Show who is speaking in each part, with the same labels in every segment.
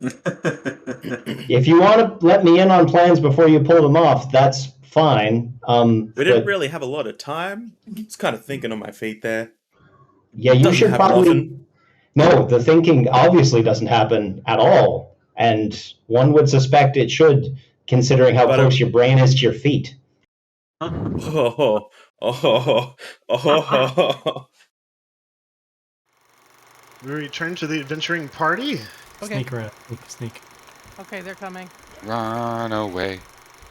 Speaker 1: If you want to let me in on plans before you pull them off, that's fine.
Speaker 2: We didn't really have a lot of time. Just kind of thinking on my feet there.
Speaker 1: Yeah, you
Speaker 2: Doesn't
Speaker 1: should
Speaker 2: happen
Speaker 1: probably.
Speaker 2: often.
Speaker 1: No, the thinking obviously doesn't happen at all, and one would suspect it should, considering how
Speaker 2: But
Speaker 1: close your brain is to your feet.
Speaker 2: oh, oh, oh.
Speaker 3: We return to the adventuring party.
Speaker 4: Okay.
Speaker 5: Sneak around. Sneak.
Speaker 4: Okay, they're coming.
Speaker 6: Run away.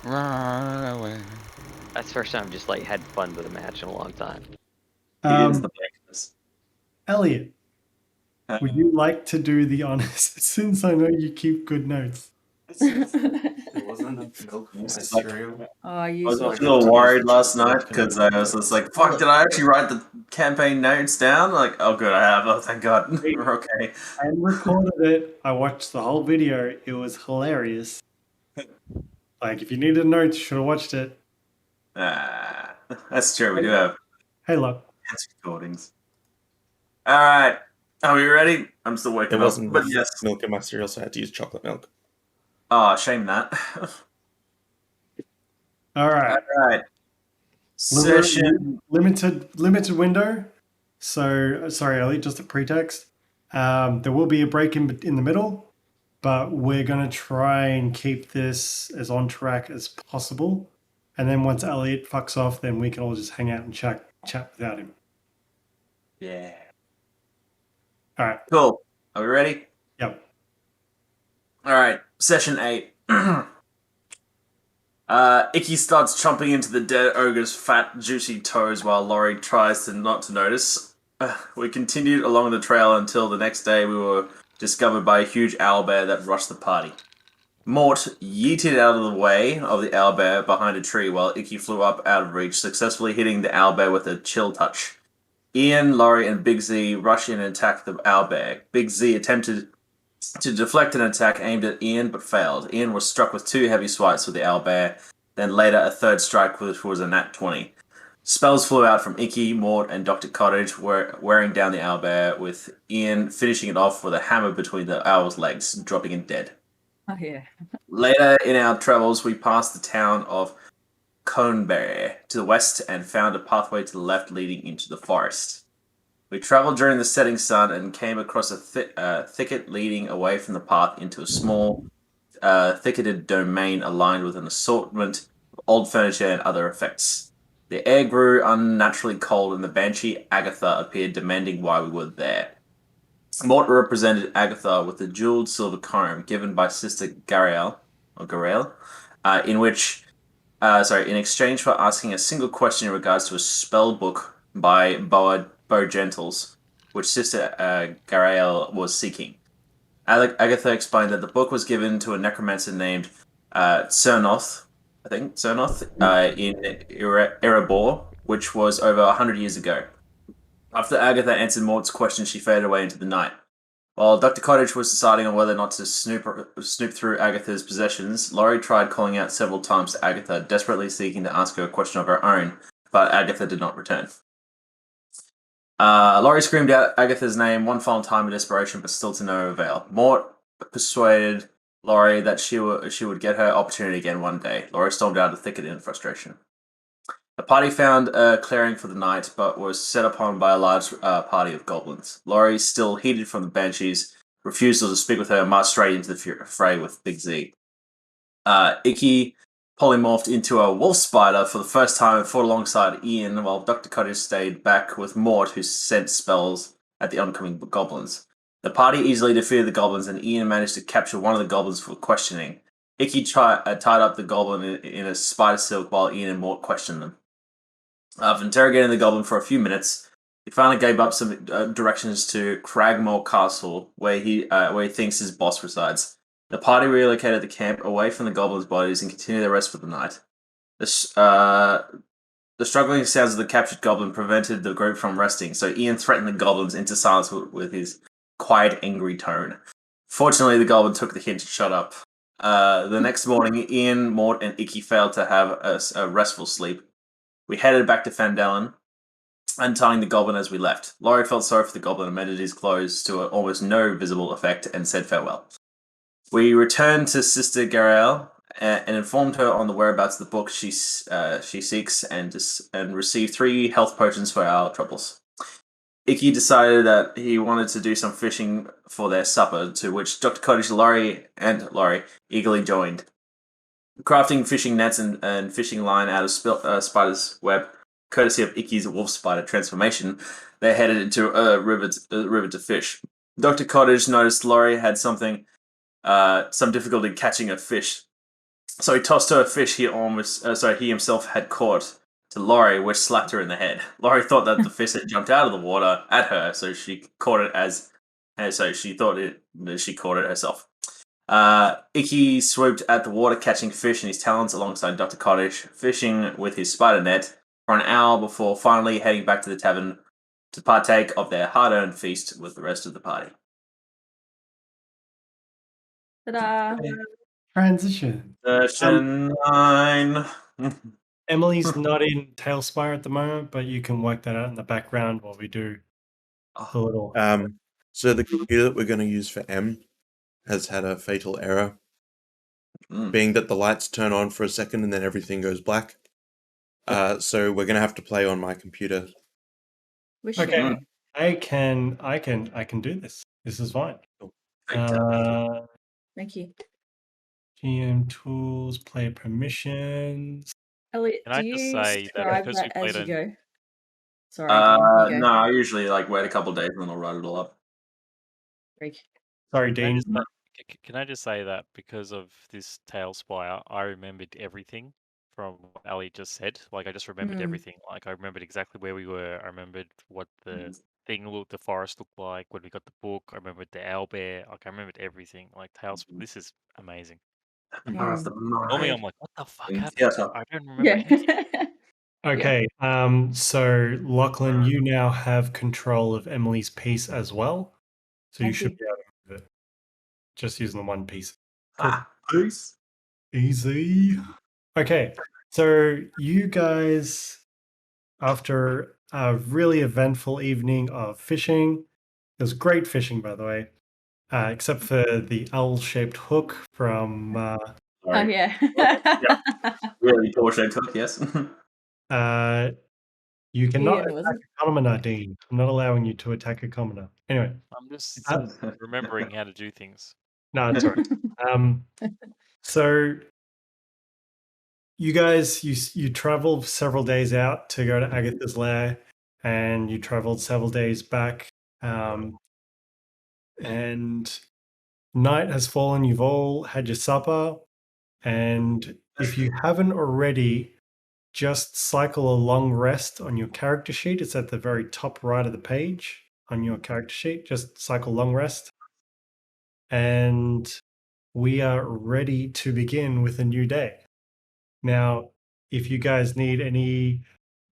Speaker 6: Run away.
Speaker 7: That's the first time I've just like had fun with a match in a long time.
Speaker 8: It is the breakfast.
Speaker 9: Elliot, would you like to do the honors since I know you keep good notes?
Speaker 8: It wasn't enough milk in my cereal.
Speaker 10: I
Speaker 8: I was a little worried last night because I was just like, fuck, did I actually write the campaign notes down? Like, oh good, I have. Oh, thank God. We're okay.
Speaker 9: I recorded it. I watched the whole video. It was hilarious. Like, if you needed notes, you should have watched it.
Speaker 8: That's true. We do have
Speaker 9: Hey, look.
Speaker 8: recordings. All right. Are we ready? I'm still waking
Speaker 2: There
Speaker 8: up.
Speaker 2: wasn't
Speaker 8: But yes.
Speaker 2: milk in my cereal, so I had to use chocolate milk.
Speaker 8: Oh, shame that.
Speaker 9: All right.
Speaker 8: All right. Session.
Speaker 9: Limited window. So, sorry, Elliot, just a pretext. There will be a break in the middle, but we're going to try and keep this as on track as possible. And then once Elliot fucks off, then we can all just hang out and chat without him.
Speaker 8: Yeah.
Speaker 9: All right.
Speaker 8: Cool. Are we ready?
Speaker 9: Yep.
Speaker 8: All right. Session 8. Ikki starts chomping into the dead ogre's fat, juicy toes while Lorrei tries not to notice. We continued along the trail until the next day we were discovered by a huge owlbear that rushed the party. Mort yeeted out of the way of the owlbear behind a tree while Ikki flew up out of reach, successfully hitting the owlbear with a chill touch. Ian, Lorrei, and Big Z rush in and attack the owlbear. Big Z attempted to deflect an attack aimed at Ian, but failed. Ian was struck with 2 heavy swipes with the owlbear, then later a 3rd strike, which was a nat 20. Spells flew out from Ikki, Mort, and Dr. Cottage, wearing down the owlbear, with Ian finishing it off with a hammer between the owl's legs, dropping it dead.
Speaker 10: Oh, yeah.
Speaker 8: Later in our travels, we passed the town of Coneberry to the west and found a pathway to the left leading into the forest. We traveled during the setting sun and came across a thicket leading away from the path into a small, thicketed domain aligned with an assortment of old furniture and other effects. The air grew unnaturally cold and the banshee Agatha appeared, demanding why we were there. Mort represented Agatha with a jeweled silver comb given by Sister Garael, in exchange for asking a single question in regards to a spell book by Bo Gentles, which Sister Garael was seeking. Agatha explained that the book was given to a necromancer named Cernoth, in Erebor, which was over 100 years ago. After Agatha answered Mort's question, she faded away into the night. While Dr. Cottage was deciding on whether or not to snoop through Agatha's possessions, Lorrei tried calling out several times to Agatha, desperately seeking to ask her a question of her own, but Agatha did not return. Lorrei screamed out Agatha's name one final time in desperation, but still to no avail. Mort persuaded Lorrei that she would get her opportunity again one day. Lorrei stormed out of the thicket in frustration. The party found a clearing for the night, but was set upon by a large party of goblins. Lorrei, still heated from the banshees' refusal to speak with her, marched straight into the fray with Big Z. Ikki polymorphed into a Wolfspider for the first time and fought alongside Ian, while Dr. Cottage stayed back with Mort, who sent spells at the oncoming goblins. The party easily defeated the goblins, and Ian managed to capture one of the goblins for questioning. Ikki tied up the goblin in a spider silk while Ian and Mort questioned them. After interrogating the goblin for a few minutes, he finally gave up some directions to Cragmore Castle, where he thinks his boss resides. The party relocated the camp away from the goblins' bodies and continued their rest for the night. The struggling sounds of the captured goblin prevented the group from resting, so Ian threatened the goblins into silence with his quiet, angry tone. Fortunately, the goblin took the hint to shut up. The next morning, Ian, Mort, and Ikki failed to have a restful sleep. We headed back to Fandalen, untying the goblin as we left. Lorrei felt sorry for the goblin and mended his clothes to almost no visible effect and said farewell. We returned to Sister Garel and informed her on the whereabouts of the book she seeks and received 3 health potions for our troubles. Ikki decided that he wanted to do some fishing for their supper, to which Dr. Cottage, Lorrei eagerly joined. Crafting fishing nets and fishing line out of spider's web, courtesy of Ikki's Wolfspider transformation, they headed into a river to fish. Dr. Cottage noticed Lorrei had some difficulty catching a fish, so he tossed her a fish he himself had caught to Lorrei, which slapped her in the head. Lorrei thought that the fish had jumped out of the water at her, so she caught it she caught it herself. Ikki swooped at the water, catching fish in his talons alongside Dr. Cottage, fishing with his spider net for an hour before finally heading back to the tavern to partake of their hard-earned feast with the rest of the party.
Speaker 4: Ta-da!
Speaker 9: Transition.
Speaker 8: Session 9.
Speaker 9: Emily's not in TaleSpire at the moment, but you can work that out in the background while we do a little.
Speaker 5: So the computer that we're going to use for M has had a fatal error, being that the lights turn on for a second and then everything goes black. So we're going to have to play on my computer.
Speaker 9: Okay, I can do this. This is fine.
Speaker 4: Thank you.
Speaker 9: GM tools, player permissions.
Speaker 4: Elliot,
Speaker 10: Can I
Speaker 4: do
Speaker 10: just
Speaker 4: you
Speaker 10: say that
Speaker 4: scribe
Speaker 10: because we
Speaker 4: that as
Speaker 10: played
Speaker 4: you
Speaker 10: in-
Speaker 4: go? Sorry, Dean, you
Speaker 8: No,
Speaker 4: go.
Speaker 8: I usually wait a couple of days and then I'll write it all up.
Speaker 4: Greg.
Speaker 9: Sorry, Dean.
Speaker 10: Can I just say that because of this TaleSpire, I remembered everything from what Ali just said. Like I just remembered everything. Like I remembered exactly where we were. I remembered what the the forest looked like when we got the book. I remembered the owlbear. Like I remembered everything. Like this is amazing. Normally I'm like, what the fuck happened?
Speaker 8: Yeah, so-
Speaker 10: I don't remember anything.
Speaker 9: Okay, so Lachlan, you now have control of Emily's piece as well, so you
Speaker 4: Thank
Speaker 9: should
Speaker 4: you.
Speaker 9: be able to move it. Just using the one piece.
Speaker 8: Peace.
Speaker 9: Easy. Okay, so you guys, after a really eventful evening of fishing, it was great fishing, by the way, except for the owl-shaped hook from.
Speaker 4: Oh yeah.
Speaker 8: Really poor shaped hook, yes.
Speaker 9: You cannot
Speaker 4: Ian,
Speaker 9: attack
Speaker 4: wasn't
Speaker 9: a commoner, Dean. I'm not allowing you to attack a commoner. Anyway.
Speaker 10: I'm just remembering how to do things.
Speaker 9: No, it's all right. So you guys, you traveled several days out to go to Agatha's lair, and you traveled several days back. And night has fallen. You've all had your supper, and if you haven't already, just cycle a long rest on your character sheet. It's at the very top right of the page on your character sheet. Just cycle long rest. And we are ready to begin with a new day. Now, if you guys need any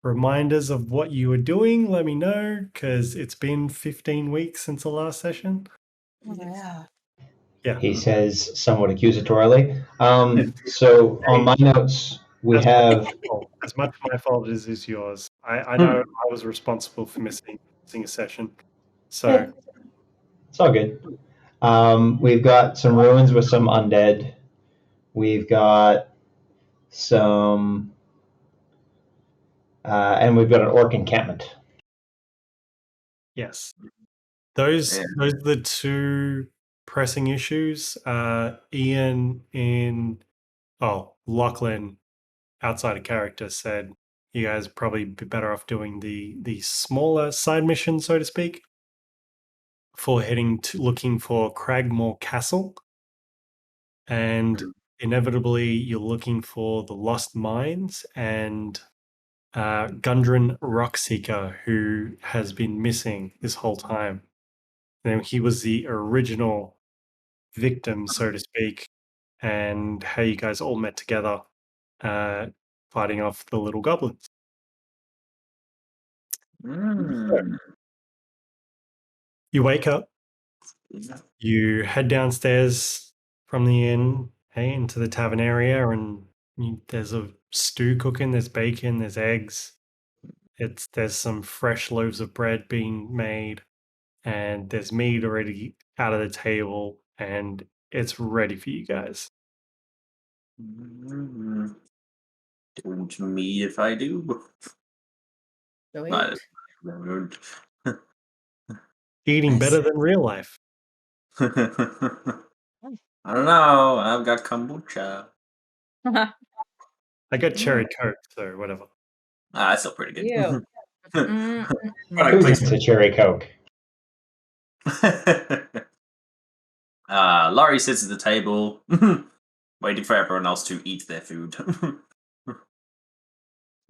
Speaker 9: reminders of what you were doing, let me know, because it's been 15 weeks since the last session.
Speaker 4: yeah.
Speaker 9: Yeah.
Speaker 1: He says somewhat accusatorily. So on my notes, we have.
Speaker 9: As much my fault as is yours. I know I was responsible for missing a session. So
Speaker 1: It's all good. We've got some ruins with some undead. We've got some, and we've got an orc encampment.
Speaker 9: yes, those are the two pressing issues. Ian Lachlan, outside of character, said you guys probably be better off doing the smaller side mission, so to speak, for looking for Cragmore Castle, and inevitably you're looking for the Lost Mines and Gundren Rockseeker, who has been missing this whole time. And he was the original victim, so to speak, and how you guys all met together fighting off the little goblins. You wake up, you head downstairs from the inn, into the tavern area, and there's a stew cooking, there's bacon, there's eggs. There's some fresh loaves of bread being made, and there's meat already out of the table, and it's ready for you guys.
Speaker 8: Don't me if I do.
Speaker 4: So
Speaker 8: Not
Speaker 4: eat.
Speaker 8: rude.
Speaker 9: Eating
Speaker 4: Nice.
Speaker 9: better than real life.
Speaker 8: I don't know. I've got kombucha.
Speaker 9: I got cherry coke, so whatever.
Speaker 8: That's still pretty good.
Speaker 4: Ew.
Speaker 8: Product
Speaker 1: Who gets a
Speaker 8: placement.
Speaker 1: cherry coke?
Speaker 8: Laurie sits at the table, waiting for everyone else to eat their food.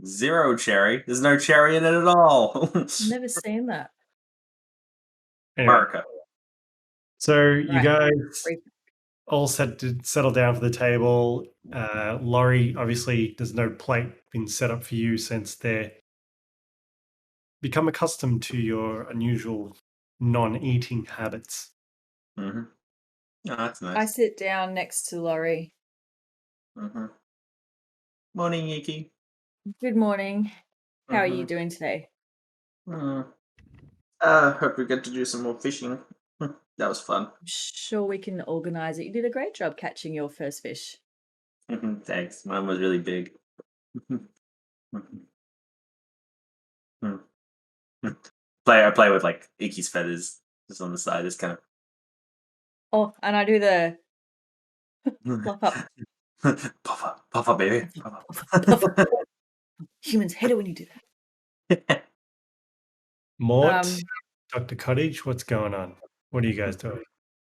Speaker 8: 0 cherry. There's no cherry in it at all.
Speaker 4: Never seen that.
Speaker 9: Anyway,
Speaker 8: America.
Speaker 9: so you
Speaker 4: Right.
Speaker 9: guys
Speaker 4: Great.
Speaker 9: all set to settle down for the table. Laurie, obviously, there's no plate been set up for you since they're become accustomed to your unusual non-eating habits.
Speaker 8: Mm-hmm. Oh, that's
Speaker 4: I
Speaker 8: nice.
Speaker 4: sit down next to Lorrei.
Speaker 8: Mm-hmm. Morning, Ikki.
Speaker 4: Good morning. How are you doing today?
Speaker 8: Hope we get to do some more fishing. That was fun.
Speaker 4: I'm sure we can organize it. You did a great job catching your first fish.
Speaker 8: Thanks. Mine was really big. I play with like Ikki's feathers just on the side. It's kind
Speaker 4: Oh, and I do the
Speaker 8: of
Speaker 4: fluff up.
Speaker 8: puff up, baby.
Speaker 4: Puff up. Humans hate it when you do that.
Speaker 9: Mort, Dr. Cottage, what's going on? What are you guys doing?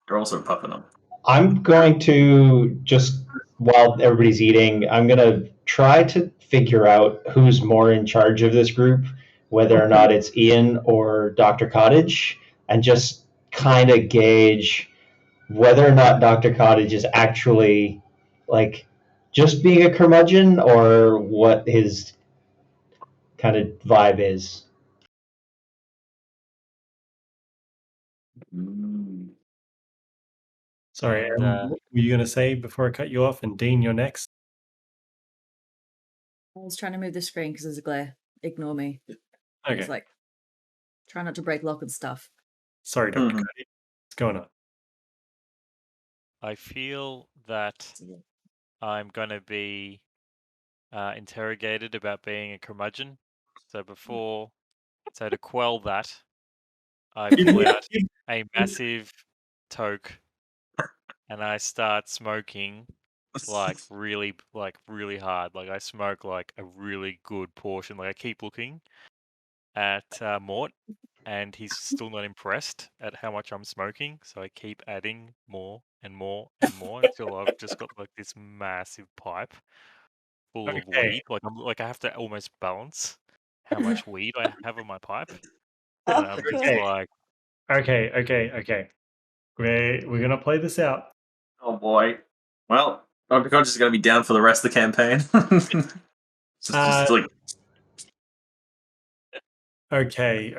Speaker 8: You're also puffing them.
Speaker 1: I'm going to just, while everybody's eating, I'm going to try to figure out who's more in charge of this group, whether or not it's Ian or Dr. Cottage, and just kind of gauge whether or not Dr. Cottage is actually like just being a curmudgeon or what his kind of vibe is.
Speaker 9: Sorry,
Speaker 10: And,
Speaker 9: what were you going to say before I cut you off? And Dean, you're next.
Speaker 4: I was trying to move the screen because there's a glare. Ignore me.
Speaker 9: Okay.
Speaker 4: It's like, try not to break lock and stuff.
Speaker 9: Sorry, Dr. Cottage. What's going on?
Speaker 10: I feel that I'm going to be interrogated about being a curmudgeon. So to quell that, I pull out a massive toke and I start smoking really hard. Like I smoke like a really good portion. Like I keep looking at Mort and he's still not impressed at how much I'm smoking. So I keep adding more and more and more until I've just got like this massive pipe full of weed. Like I have to almost balance how much weed I have in my pipe. And I'm just like,
Speaker 9: Okay. We're gonna play this out.
Speaker 8: Oh boy. Well, Dr. Cottage is going to be down for the rest of the campaign. just like.
Speaker 9: Okay.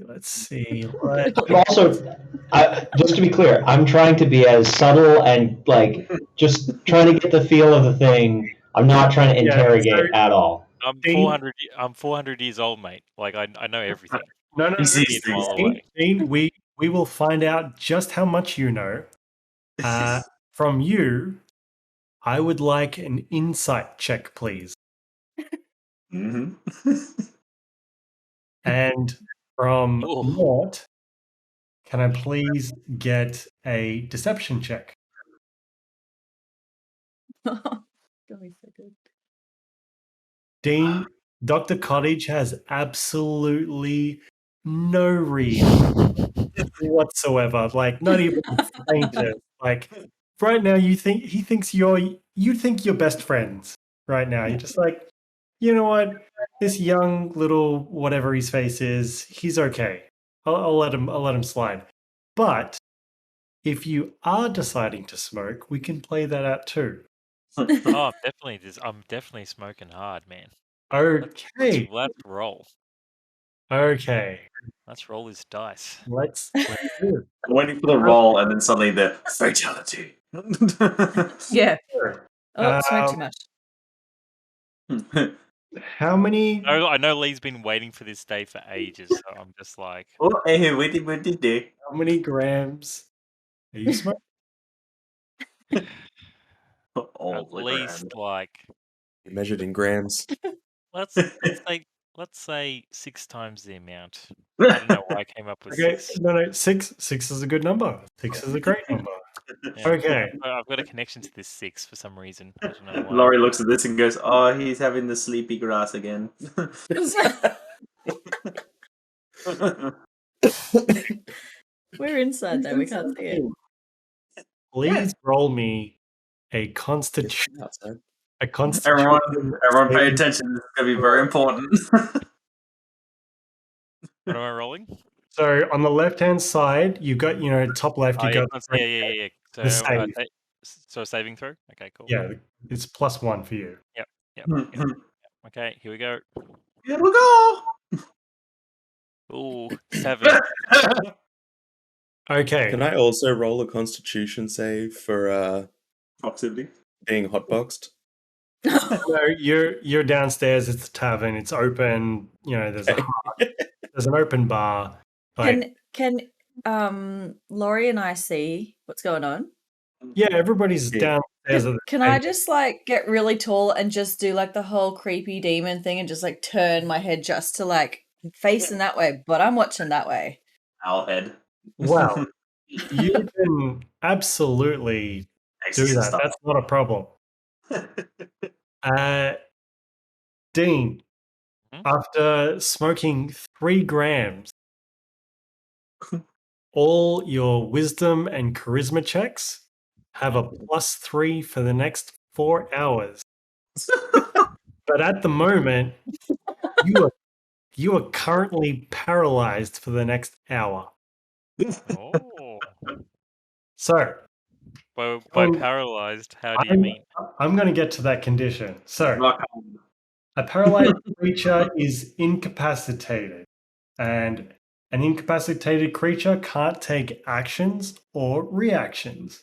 Speaker 9: Let's see.
Speaker 1: I'm also, just to be clear, I'm trying to be as subtle and like just trying to get the feel of the thing. I'm not trying to interrogate at all.
Speaker 10: I'm 400 years old, mate. Like I know everything.
Speaker 9: No. Dean, we will find out just how much you know. From you, I would like an insight check, please. And from Mort, can I please get a deception check? Dean, Dr. Cottage has absolutely no read whatsoever. Like, not even the faintest. Like, right now, you think you're best friends. Right now, you're just like, you know what? This young little whatever his face is, he's okay. I'll let him slide. But if you are deciding to smoke, we can play that out too.
Speaker 10: I'm definitely smoking hard, man.
Speaker 9: Okay.
Speaker 10: Let's roll.
Speaker 9: Okay.
Speaker 10: Let's roll this dice.
Speaker 9: Let's do it.
Speaker 8: I'm waiting for the roll and then suddenly the fatality.
Speaker 4: Yeah. Oh, smoke too much.
Speaker 9: How many?
Speaker 10: I know Lee's been waiting for this day for ages, so I'm just like.
Speaker 8: Oh, hey, wait,
Speaker 9: How many grams are you smoking?
Speaker 8: All
Speaker 10: At
Speaker 8: the
Speaker 10: least like
Speaker 5: Measured in grams.
Speaker 10: let's say 6 times the amount. I don't know why I came up with
Speaker 9: Okay,
Speaker 10: 6.
Speaker 9: no, 6 is a good number. 6 is a great number.
Speaker 10: Yeah,
Speaker 9: Okay.
Speaker 10: I've got a connection to this 6 for some reason. I don't know why.
Speaker 8: Lorrei looks at this and goes, "Oh, he's having the sleepy grass again."
Speaker 4: We're inside though. We can't see it.
Speaker 9: Please roll me a constitution.
Speaker 5: Outside.
Speaker 9: A constitution.
Speaker 8: Everyone, pay attention. This is gonna be very important.
Speaker 10: What am I rolling?
Speaker 9: So on the left-hand side, you got, top left, you
Speaker 10: Oh,
Speaker 9: got
Speaker 10: yeah.
Speaker 9: the
Speaker 10: So,
Speaker 9: save.
Speaker 10: so saving throw? Okay, cool.
Speaker 9: Yeah, it's +1 for you.
Speaker 10: Yep. Okay, here we go.
Speaker 8: Here we go.
Speaker 10: Ooh, 7.
Speaker 9: Okay.
Speaker 5: Can I also roll a Constitution save for
Speaker 8: Proximity.
Speaker 5: being hotboxed?
Speaker 9: So you're downstairs. It's a tavern. It's open. There's there's an open bar.
Speaker 4: Can Lorrei and I see what's going on?
Speaker 9: Yeah, everybody's
Speaker 5: Yeah.
Speaker 9: downstairs.
Speaker 4: Can I just like get really tall and just do like the whole creepy demon thing and just like turn my head just to like facing that way, but I'm watching that way.
Speaker 8: Owl head.
Speaker 9: Well, you can absolutely do that.
Speaker 8: Stuff.
Speaker 9: That's not a problem. Dean, after smoking 3 grams, all your wisdom and charisma checks have a +3 for the next 4 hours. But at the moment, you are currently paralyzed for the next hour.
Speaker 10: Oh.
Speaker 9: So,
Speaker 10: By paralyzed, how do you mean?
Speaker 9: I'm going to get to that condition. So, a paralyzed creature is incapacitated, and an incapacitated creature can't take actions or reactions.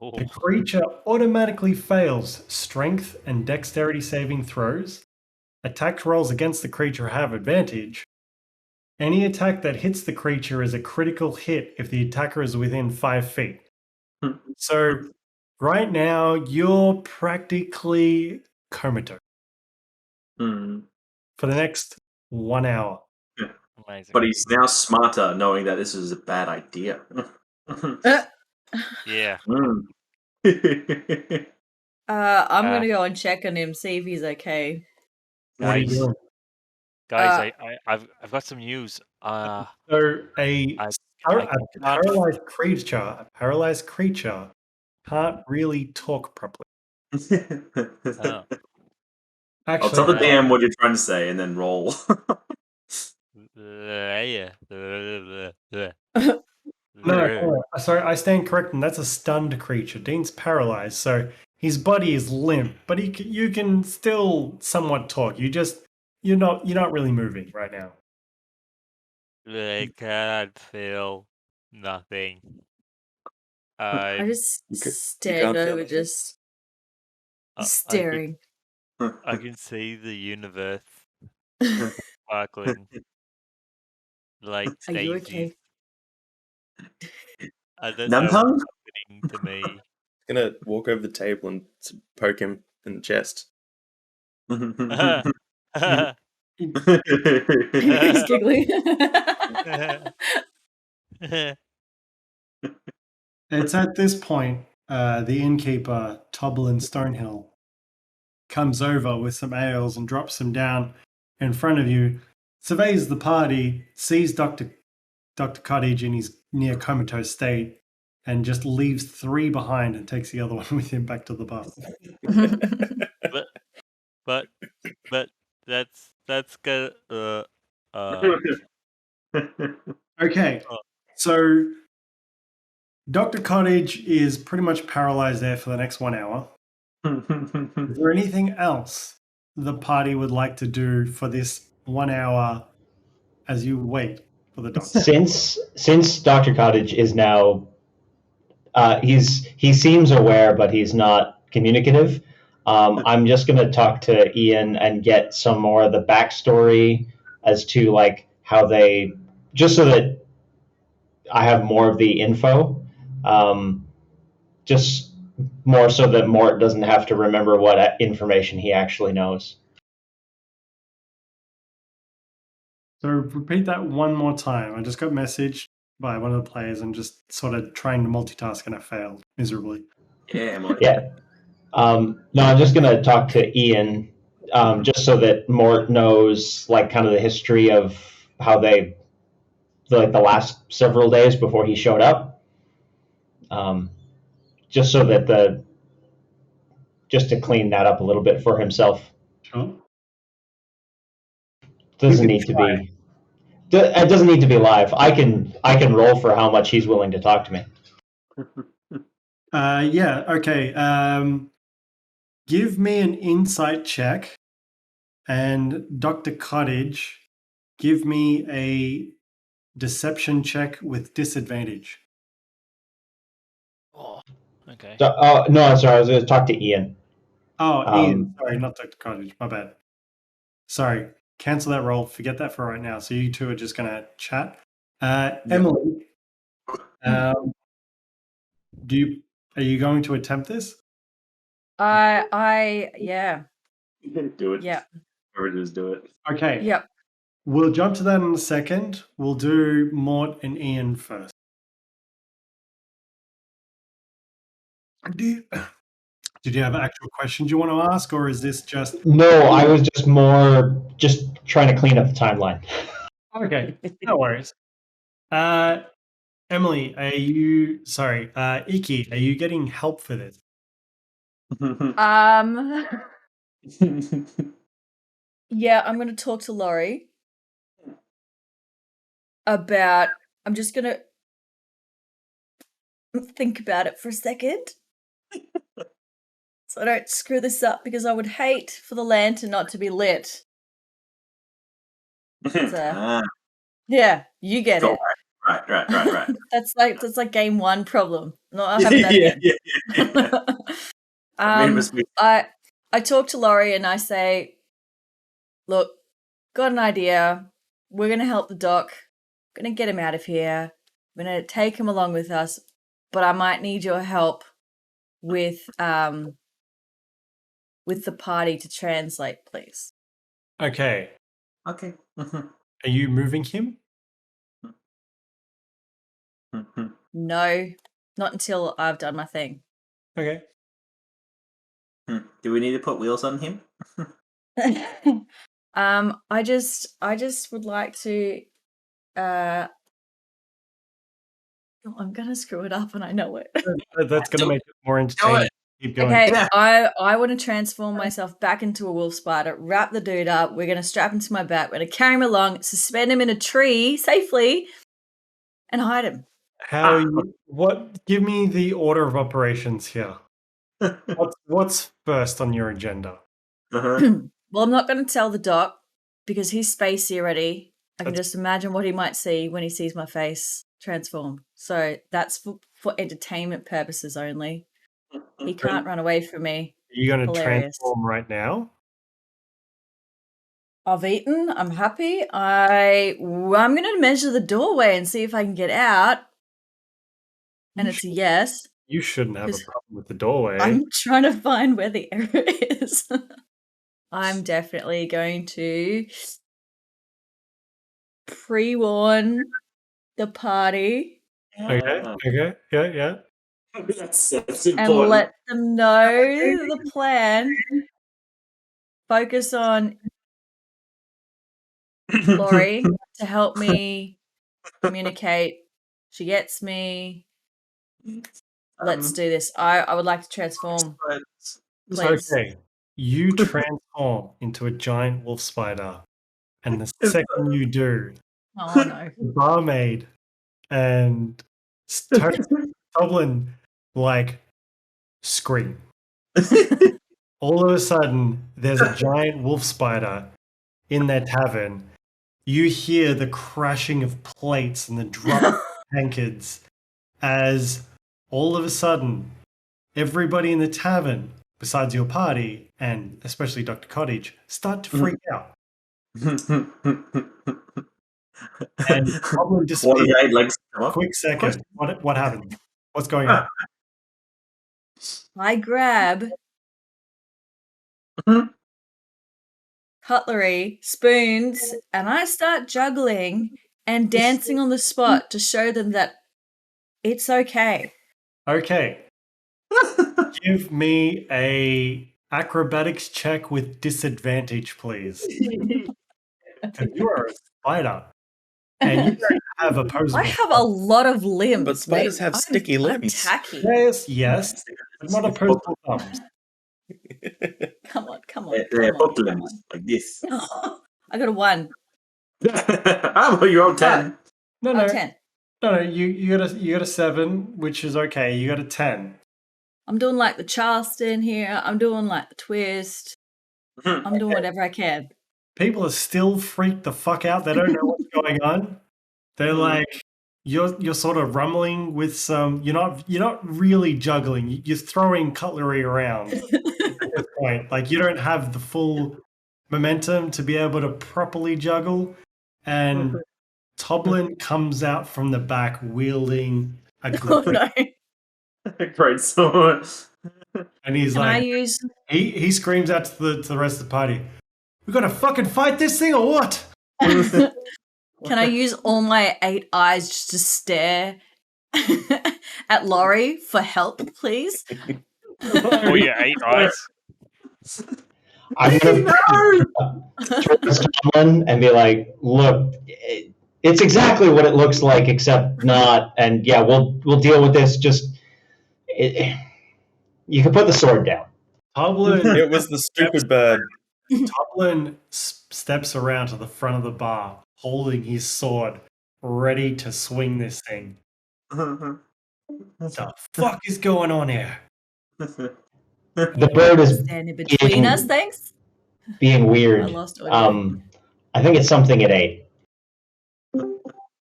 Speaker 10: Oh.
Speaker 9: The creature automatically fails strength and dexterity saving throws. Attack rolls against the creature have advantage. Any attack that hits the creature is a critical hit if the attacker is within 5 feet. So right now, you're practically comatose for the next 1 hour.
Speaker 10: Amazing.
Speaker 8: But he's now smarter, knowing that this is a bad idea.
Speaker 10: Yeah.
Speaker 4: I'm gonna go and check on him, see if he's okay.
Speaker 9: What are you doing?
Speaker 10: Guys, I've got some news.
Speaker 9: So a paralyzed creature can't really talk properly.
Speaker 8: I'll tell the DM what you're trying to say and then roll.
Speaker 9: No, sorry, I stand corrected. That's a stunned creature. Dean's paralyzed, so his body is limp, but you can still somewhat talk. You're not really moving right now.
Speaker 10: I can't feel nothing.
Speaker 4: I just
Speaker 5: you
Speaker 4: stand
Speaker 5: can't feel
Speaker 4: over,
Speaker 5: anything?
Speaker 4: just staring.
Speaker 10: I can see the universe sparkling like
Speaker 4: Are you
Speaker 10: daisies.
Speaker 4: okay?
Speaker 10: I don't know what's
Speaker 8: Numb-tongue?
Speaker 10: happening to me.
Speaker 5: Gonna walk over the table and poke him in the chest.
Speaker 4: He's giggling.
Speaker 9: It's at this point the innkeeper, Toblin Stonehill, comes over with some ales and drops them down in front of you, surveys the party, sees Dr. Cottage in his near comatose state, and just leaves 3 behind and takes the other one with him back to the bar.
Speaker 10: but that's good.
Speaker 9: Okay, so Dr. Cottage is pretty much paralyzed there for the next 1 hour. Is there anything else the party would like to do for this 1 hour as you wait for the doctor?
Speaker 1: Since Dr. Cottage is now he seems aware, but he's not communicative. I'm just going to talk to Ian and get some more of the backstory as to like how they, just so that I have more of the info. Just more so that Mort doesn't have to remember what information he actually knows.
Speaker 9: So repeat that one more time. I just got messaged by one of the players and just sort of trying to multitask and I failed miserably.
Speaker 8: Yeah, Emily.
Speaker 1: Yeah. No, I'm just going to talk to Ian, just so that Mort knows, like, kind of the history of how they, like, the last several days before he showed up. Just so that just to clean that up a little bit for himself.
Speaker 9: Sure.
Speaker 1: Doesn't need to be. It doesn't need to be live. I can roll for how much he's willing to talk to me.
Speaker 9: Yeah. Okay. Give me an insight check, and Dr. Cottage, give me a deception check with disadvantage.
Speaker 10: Oh, okay.
Speaker 1: Oh no, I'm sorry. I was going to talk to Ian.
Speaker 9: Oh, Ian. Sorry, not Dr. Cottage. My bad. Sorry. Cancel that roll. Forget that for right now. So you two are just going to chat. Emily, are you going to attempt this?
Speaker 4: Yeah.
Speaker 8: Do it.
Speaker 4: Yeah.
Speaker 8: Whoever it is, do it.
Speaker 9: Okay.
Speaker 4: Yep.
Speaker 9: We'll jump to that in a second. We'll do Mort and Ian first. Did you have actual questions you want to ask, or is this just...
Speaker 1: No, I was just trying to clean up the timeline.
Speaker 9: Okay, no worries. Emily, Ikki, are you getting help for this?
Speaker 4: Yeah, I'm going to talk to Lorrei about... I'm just going to think about it for a second. So I don't screw this up, because I would hate for the lantern not to be lit. Yeah, you get it.
Speaker 8: Right.
Speaker 4: That's like game one problem. Not having that again. I talk to Lorrei and I say, look, got an idea. We're gonna help the doc. Gonna get him out of here. We're gonna take him along with us, but I might need your help with the party to translate, please.
Speaker 9: Okay.
Speaker 8: Okay.
Speaker 9: Are you moving him?
Speaker 4: No, not until I've done my thing.
Speaker 9: Okay.
Speaker 8: Do we need to put wheels on him?
Speaker 4: I just would like to. I'm gonna screw it up, and I know it.
Speaker 9: That's gonna make it more entertaining. Keep going.
Speaker 4: Okay, I want to transform myself back into a wolf spider, wrap the dude up. We're gonna strap him to my back. We're gonna carry him along, suspend him in a tree safely, and hide him.
Speaker 9: Give me the order of operations here. What's first on your agenda?
Speaker 4: Well, I'm not going to tell the doc because he's spacey already. I can just imagine what he might see when he sees my face transform. So that's for entertainment purposes only. He can't run away from me.
Speaker 9: Are you going to transform right now?
Speaker 4: I've eaten. I'm happy. I'm going to measure the doorway and see if I can get out. And it's a yes.
Speaker 9: You shouldn't have a problem with the doorway.
Speaker 4: I'm trying to find where the error is. I'm definitely going to pre-warn the party.
Speaker 9: Okay. Yeah.
Speaker 8: That's
Speaker 4: and let them know the plan. Focus on Lorrei to help me communicate. She gets me. Let's do this. I would like to transform. Please.
Speaker 9: Okay. You transform into a giant wolf spider, and the second you do,
Speaker 4: oh no,
Speaker 9: the barmaid and Toblin scream. All of a sudden, there's a giant wolf spider in their tavern. You hear the crashing of plates and the drop of tankards as all of a sudden, everybody in the tavern, besides your party, and especially Dr. Cottage, start to freak out. And Toblin disappears. Quick second. What happened? What's going on?
Speaker 4: I grab
Speaker 8: Mhm.
Speaker 4: cutlery, spoons, and I start juggling and dancing on the spot to show them that it's okay.
Speaker 9: Okay. Give me a acrobatics check with disadvantage, please. Because you are a spider. And you don't have opposable.
Speaker 4: I have a lot of limbs.
Speaker 5: But spiders
Speaker 4: mate.
Speaker 5: have sticky
Speaker 4: I'm
Speaker 5: limbs.
Speaker 4: tacky.
Speaker 9: Yes, but not opposable thumbs.
Speaker 4: Come on.
Speaker 8: They're
Speaker 4: come on.
Speaker 8: hook limbs, like this.
Speaker 4: I got a 1.
Speaker 8: You're on 10.
Speaker 9: No,
Speaker 4: 10.
Speaker 9: No, you got a 7, which is okay. You got a 10.
Speaker 4: I'm doing like the Charleston here. I'm doing like the twist. I'm doing whatever I can.
Speaker 9: People are still freaked the fuck out. They don't know what's going on. They're like, you're sort of rumbling with some. You're not really juggling. You're throwing cutlery around at this point. Like you don't have the full momentum to be able to properly juggle. And Toblin comes out from the back wielding a
Speaker 4: Oh
Speaker 9: great,
Speaker 4: no.
Speaker 8: Great sword.
Speaker 9: and he's
Speaker 4: Can I
Speaker 9: like,
Speaker 4: use
Speaker 9: he screams out to the rest of the party, "We gotta fucking fight this thing or what?"
Speaker 4: Can I use all my 8 eyes just to stare at Lorrei for help, please?
Speaker 10: Oh yeah, 8 eyes.
Speaker 1: I'm gonna towards Tomlin and be like, "Look, it's exactly what it looks like, except not. And yeah, we'll deal with this. Just you can put the sword down."
Speaker 9: Toblin,
Speaker 5: It was the stupid bird.
Speaker 9: Toblin steps around to the front of the bar, holding his sword, ready to swing this thing. What the fuck is going on here?
Speaker 1: The bird is
Speaker 4: Standing between us, thanks.
Speaker 1: being weird.
Speaker 4: I lost audio.
Speaker 1: I think it's something it ate.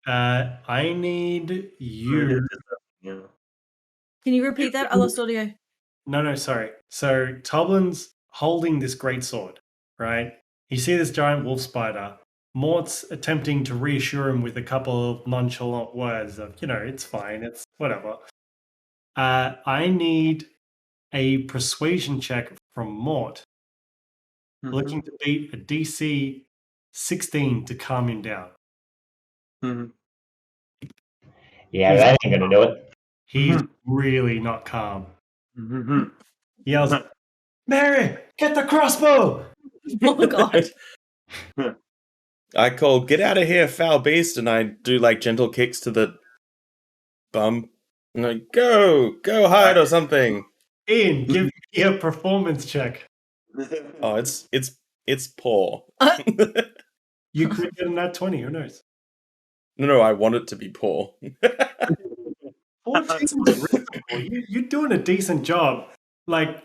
Speaker 9: I need you.
Speaker 4: Can you repeat that? I lost audio.
Speaker 9: No, sorry. So Toblin's holding this great sword, right? You see this giant wolf spider. Mort's attempting to reassure him with a couple of nonchalant words of, it's fine, it's whatever. I need a persuasion check from Mort, looking to beat a DC 16 to calm him down.
Speaker 1: Yeah, that ain't gonna do it.
Speaker 9: He's really not calm. He yells, "Mary, get the crossbow!"
Speaker 4: Oh god.
Speaker 5: I call, "Get out of here, foul beast," and I do like gentle kicks to the bum. And I go hide or something.
Speaker 9: Ian, give me a performance check.
Speaker 5: Oh, it's poor.
Speaker 9: You could get a nat 20, who knows?
Speaker 5: No, I want it to be poor.
Speaker 9: 14 is reasonable. You're doing a decent job. Like,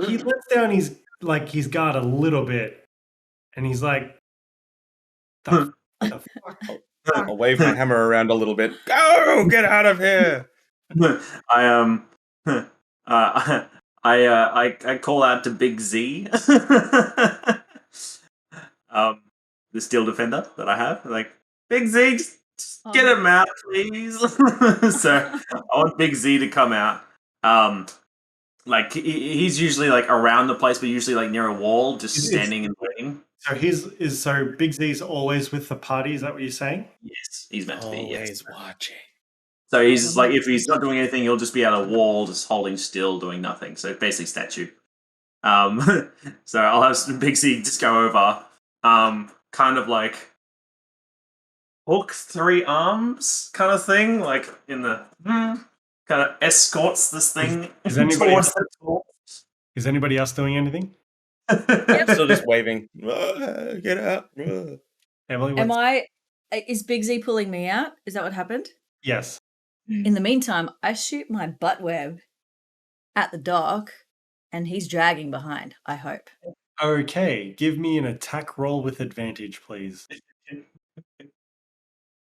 Speaker 9: he lets down his guard a little bit, and he's like, the fuck?
Speaker 5: I'll wave my hammer around a little bit. Go! Get out of here!
Speaker 8: I call out to Big Z, the steel defender that I have. Like, Big Z, just get him out, please. So I want Big Z to come out. Like he's usually like around the place, but usually like near a wall, just standing and waiting.
Speaker 9: So Big Z's always with the party. Is that what you're saying?
Speaker 8: Yes, he's meant to be. Yes.
Speaker 5: Always watching.
Speaker 8: So he's like, if he's not doing anything, he'll just be at a wall, just holding still, doing nothing. So basically, statue. So I'll have Big Z just go over, kind of like hook 3 arms, kind of thing, like in the kind of escorts this thing towards the door.
Speaker 9: Is anybody else doing anything?
Speaker 5: Still just waving. Get out.
Speaker 9: Emily,
Speaker 4: Is Big Z pulling me out? Is that what happened?
Speaker 9: Yes.
Speaker 4: In the meantime, I shoot my butt web at the dog, and he's dragging behind, I hope.
Speaker 9: Okay, give me an attack roll with advantage, please.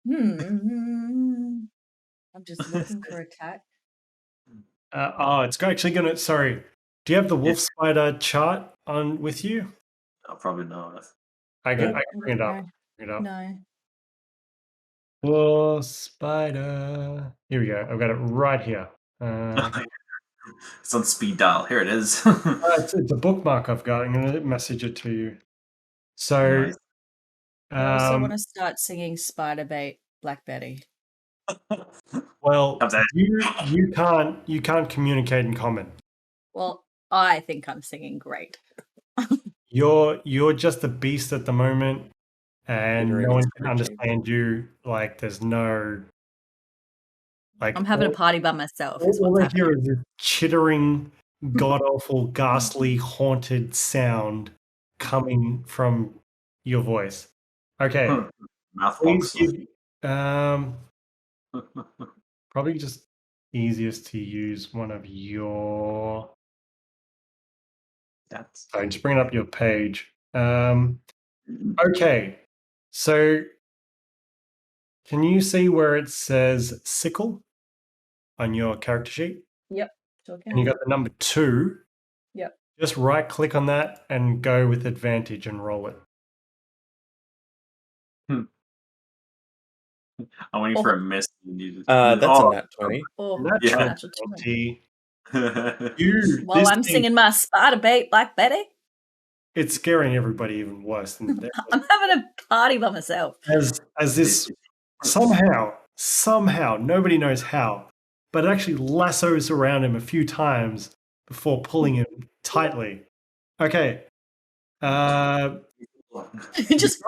Speaker 4: I'm just looking for attack.
Speaker 9: It's actually gonna. Sorry, do you have the wolf spider chart on with you?
Speaker 8: I'll probably not.
Speaker 9: I can bring it up.
Speaker 4: No.
Speaker 9: Wolf spider. Here we go. I've got it right here.
Speaker 8: It's on speed dial. Here it is.
Speaker 9: It's a bookmark I've got. I'm going to message it to you. So,
Speaker 8: Nice.
Speaker 4: I also want to start singing Spider Bait, Black Betty.
Speaker 9: well,
Speaker 8: Comes out.
Speaker 9: you can't communicate in common.
Speaker 4: Well, I think I'm singing great.
Speaker 9: You're just a beast at the moment, and
Speaker 5: Considering
Speaker 9: no one
Speaker 5: it's
Speaker 9: can
Speaker 5: quite
Speaker 9: understand you. Like, there's no like.
Speaker 4: I'm having a party by myself. Is
Speaker 9: All
Speaker 4: what's
Speaker 9: I hear
Speaker 4: happening.
Speaker 9: is this chittering, god awful, ghastly, haunted sound coming from your voice. Okay, please
Speaker 8: Mouthbox.
Speaker 9: give probably just easiest to use one of your.
Speaker 8: That's
Speaker 9: Sorry, just bringing up your page. Okay, so can you see where it says sickle on your character sheet?
Speaker 4: Yep. Sure can.
Speaker 9: And you got the number 2.
Speaker 4: Yep.
Speaker 9: Just right click on that and go with advantage and roll it.
Speaker 8: I'm waiting for a miss.
Speaker 5: That's a nat 20.
Speaker 4: Oh,
Speaker 9: Natural
Speaker 4: natural
Speaker 9: 20.
Speaker 8: 20.
Speaker 4: While I'm singing my Spider Bait, Black Betty,
Speaker 9: It's scaring everybody even worse than that.
Speaker 4: I'm having a party by myself.
Speaker 9: As this somehow, nobody knows how, but it actually lassos around him a few times before pulling him tightly. Okay.
Speaker 4: Just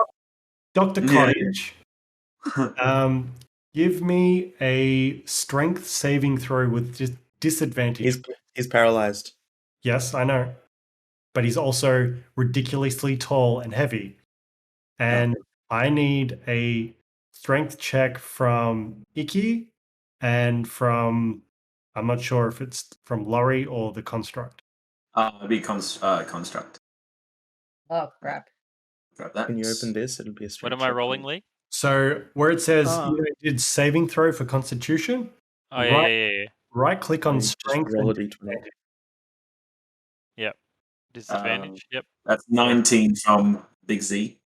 Speaker 9: Dr.
Speaker 8: Yeah.
Speaker 9: Cottage. Give me a strength saving throw with disadvantage.
Speaker 5: He's paralyzed.
Speaker 9: Yes, I know. But he's also ridiculously tall and heavy. And I need a strength check from Ikki and from, I'm not sure if it's from Lorrei or the construct.
Speaker 8: It'd be construct.
Speaker 4: oh crap.
Speaker 8: Grab that.
Speaker 5: When you open this, it'll be a straight
Speaker 10: What am I rolling, Lee?
Speaker 9: So where it says
Speaker 4: Oh.
Speaker 9: you did saving throw for constitution,
Speaker 10: Oh yeah.
Speaker 9: right click on
Speaker 5: And just
Speaker 9: strength
Speaker 5: roll
Speaker 9: and
Speaker 5: a d20.
Speaker 10: Yep. Disadvantage. Yep.
Speaker 8: That's 19 from Big Z.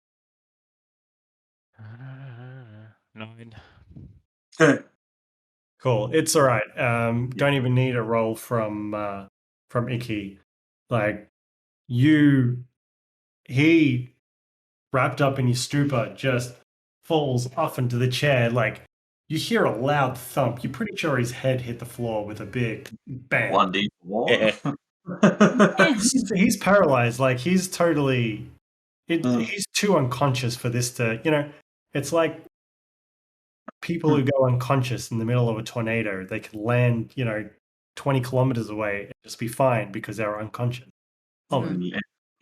Speaker 10: 9.
Speaker 9: Cool. It's all right. Don't even need a roll from Ikki. Like he wrapped up in his stupor just falls off into the chair. Like you hear a loud thump. You're pretty sure his head hit the floor with a big bang.
Speaker 8: 1d4.
Speaker 9: He's paralyzed. Like he's totally. He's too unconscious for this to. It's like people who go unconscious in the middle of a tornado. They can land, 20 kilometers away and just be fine because they're unconscious. Oh,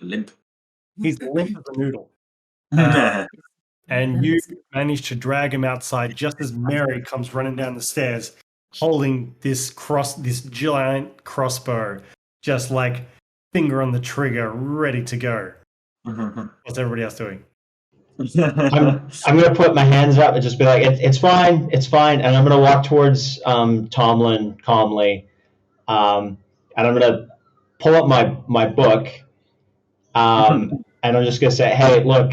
Speaker 8: Limp.
Speaker 9: he's limp as a noodle. And you manage to drag him outside just as Mary comes running down the stairs, holding this giant crossbow, just like finger on the trigger, ready to go. What's everybody else doing?
Speaker 1: I'm gonna put my hands up and just be like, it's fine, and I'm gonna walk towards Tomlin calmly, and I'm gonna pull up my book, and I'm just gonna say, hey, look,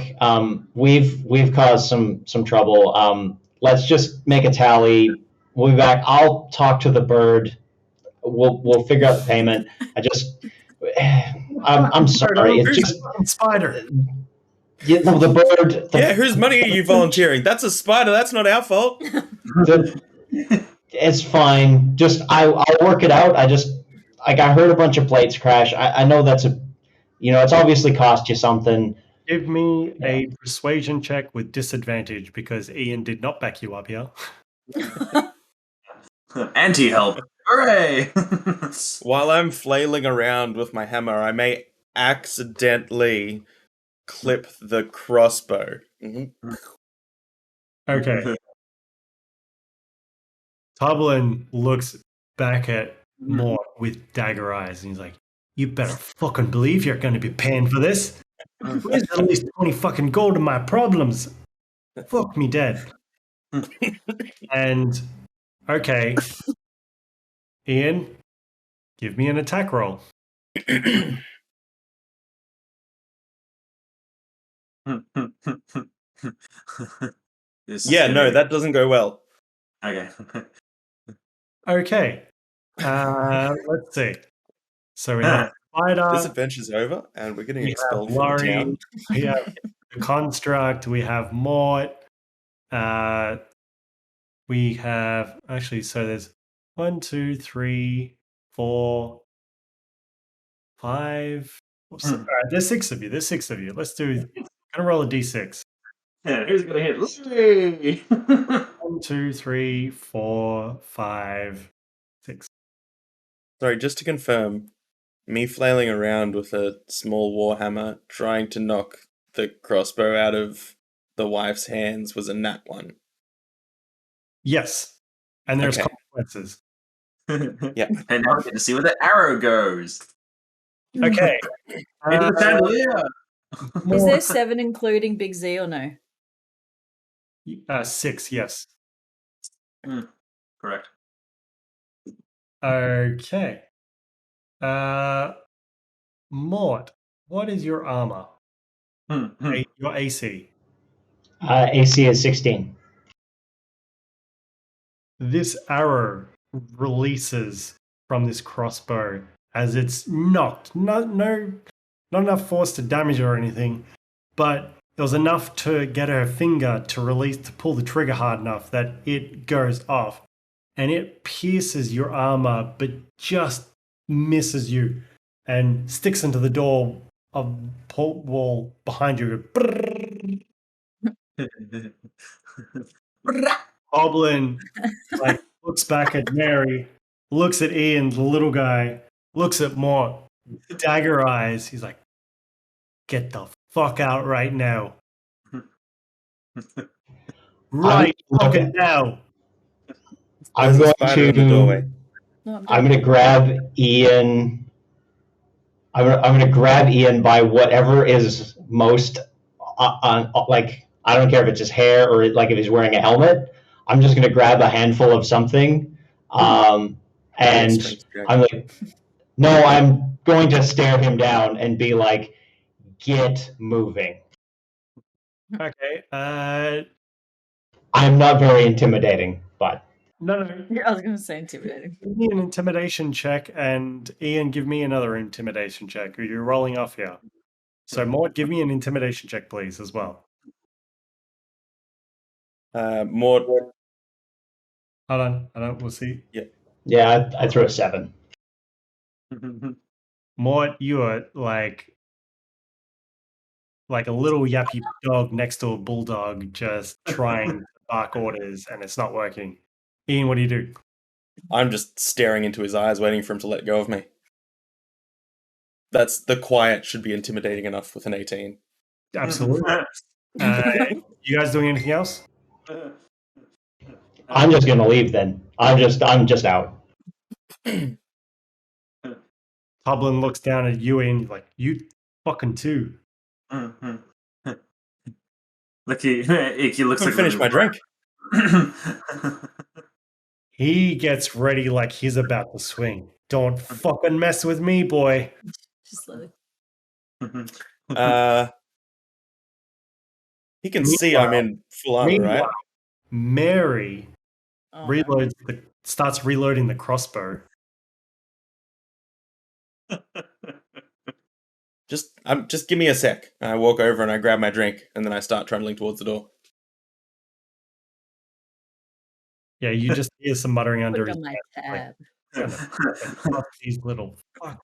Speaker 1: we've caused some trouble. Let's just make a tally. We'll be back. I'll talk to the bird. We'll figure out the payment. I'm sorry. It's just
Speaker 9: spider.
Speaker 1: The bird.
Speaker 5: Whose money are you volunteering? That's a spider. That's not our fault.
Speaker 1: It's fine. I'll work it out. I heard a bunch of plates crash. I know that's it's obviously cost you something.
Speaker 9: Give me a persuasion check with disadvantage because Ian did not back you up here.
Speaker 8: Anti-help. Hooray!
Speaker 5: While I'm flailing around with my hammer, I may accidentally clip the crossbow.
Speaker 9: Okay. Toblin looks back at Mort with dagger eyes and he's like, you better fucking believe you're going to be paying for this. Where's at least 20 fucking gold in my problems? Fuck me dead. And, okay. Ian, give me an attack roll.
Speaker 5: That doesn't go well.
Speaker 8: Okay.
Speaker 9: Okay. Let's see. So we have Spider.
Speaker 5: This adventure's over, and we're getting
Speaker 9: We have
Speaker 5: expelled from the
Speaker 9: Lorrei.
Speaker 5: town.
Speaker 9: We have the Construct. We have Mort. We have actually. So there's 1, 2, 3, 4, 5. All right, there's 6 of you. Let's do. Gonna roll a d6.
Speaker 8: Yeah, who's gonna hit? Lorrei!
Speaker 9: 1, 2, 3, 4, 5, 6.
Speaker 5: Sorry, just to confirm, me flailing around with a small warhammer trying to knock the crossbow out of the wife's hands was a nat 1.
Speaker 9: Yes, and there's
Speaker 5: Okay.
Speaker 9: consequences.
Speaker 5: Yeah.
Speaker 8: And now we get to see where the arrow goes.
Speaker 9: Okay.
Speaker 8: Into the chandelier.
Speaker 4: Is there 7 including Big Z or no?
Speaker 9: 6, yes.
Speaker 8: Correct.
Speaker 9: Okay. Mort, what is your armor? Your AC.
Speaker 1: AC is 16.
Speaker 9: This arrow releases from this crossbow as it's knocked. Not enough force to damage her or anything, but there was enough to get her finger to pull the trigger hard enough that it goes off, and it pierces your armor, but just misses you and sticks into the door of wall behind you. Goblin looks back at Mary, looks at Ian, the little guy, looks at Mort, dagger eyes. He's like, "Get the fuck out right now! Right fucking now!"
Speaker 1: I'm
Speaker 5: There's a
Speaker 1: going
Speaker 5: spider in the doorway.
Speaker 1: I'm going to grab Ian. I'm going to grab Ian by whatever is most like, I don't care if it's his hair or like if he's wearing a helmet. I'm just going to grab a handful of something, and I'm like, no, I'm going to stare him down and be like, get moving.
Speaker 9: Okay.
Speaker 1: I'm not very intimidating, but
Speaker 9: No.
Speaker 4: I was going to say intimidating.
Speaker 9: Give me an intimidation check, and Ian, give me another intimidation check. You're rolling off here. So, Mort, give me an intimidation check, please, as well.
Speaker 5: Mort.
Speaker 9: Hold on. We'll see.
Speaker 1: yeah, I threw a 7.
Speaker 9: Mort, you are like a little yappy dog next to a bulldog, just trying to bark orders, and it's not working. Ian, what do you do?
Speaker 5: I'm just staring into his eyes, waiting for him to let go of me. That's the quiet should be intimidating enough with an 18.
Speaker 9: Absolutely. You guys doing anything else?
Speaker 1: I'm just going to leave then. I'm just out.
Speaker 9: Toblin looks down at you and like, you fucking too.
Speaker 8: Ikki looks like
Speaker 5: Finish my drink.
Speaker 9: He gets ready like he's about to swing. Don't fucking mess with me, boy.
Speaker 4: Just slowly.
Speaker 5: He can see I'm in full armor, right?
Speaker 9: Mary
Speaker 4: Oh,
Speaker 9: starts reloading the crossbow.
Speaker 5: Just give me a sec. I walk over and I grab my drink, and then I start trundling towards the door.
Speaker 9: Yeah, you just hear some muttering under
Speaker 4: Click
Speaker 9: his
Speaker 4: on my
Speaker 9: breath.
Speaker 4: tab.
Speaker 9: These little fuck.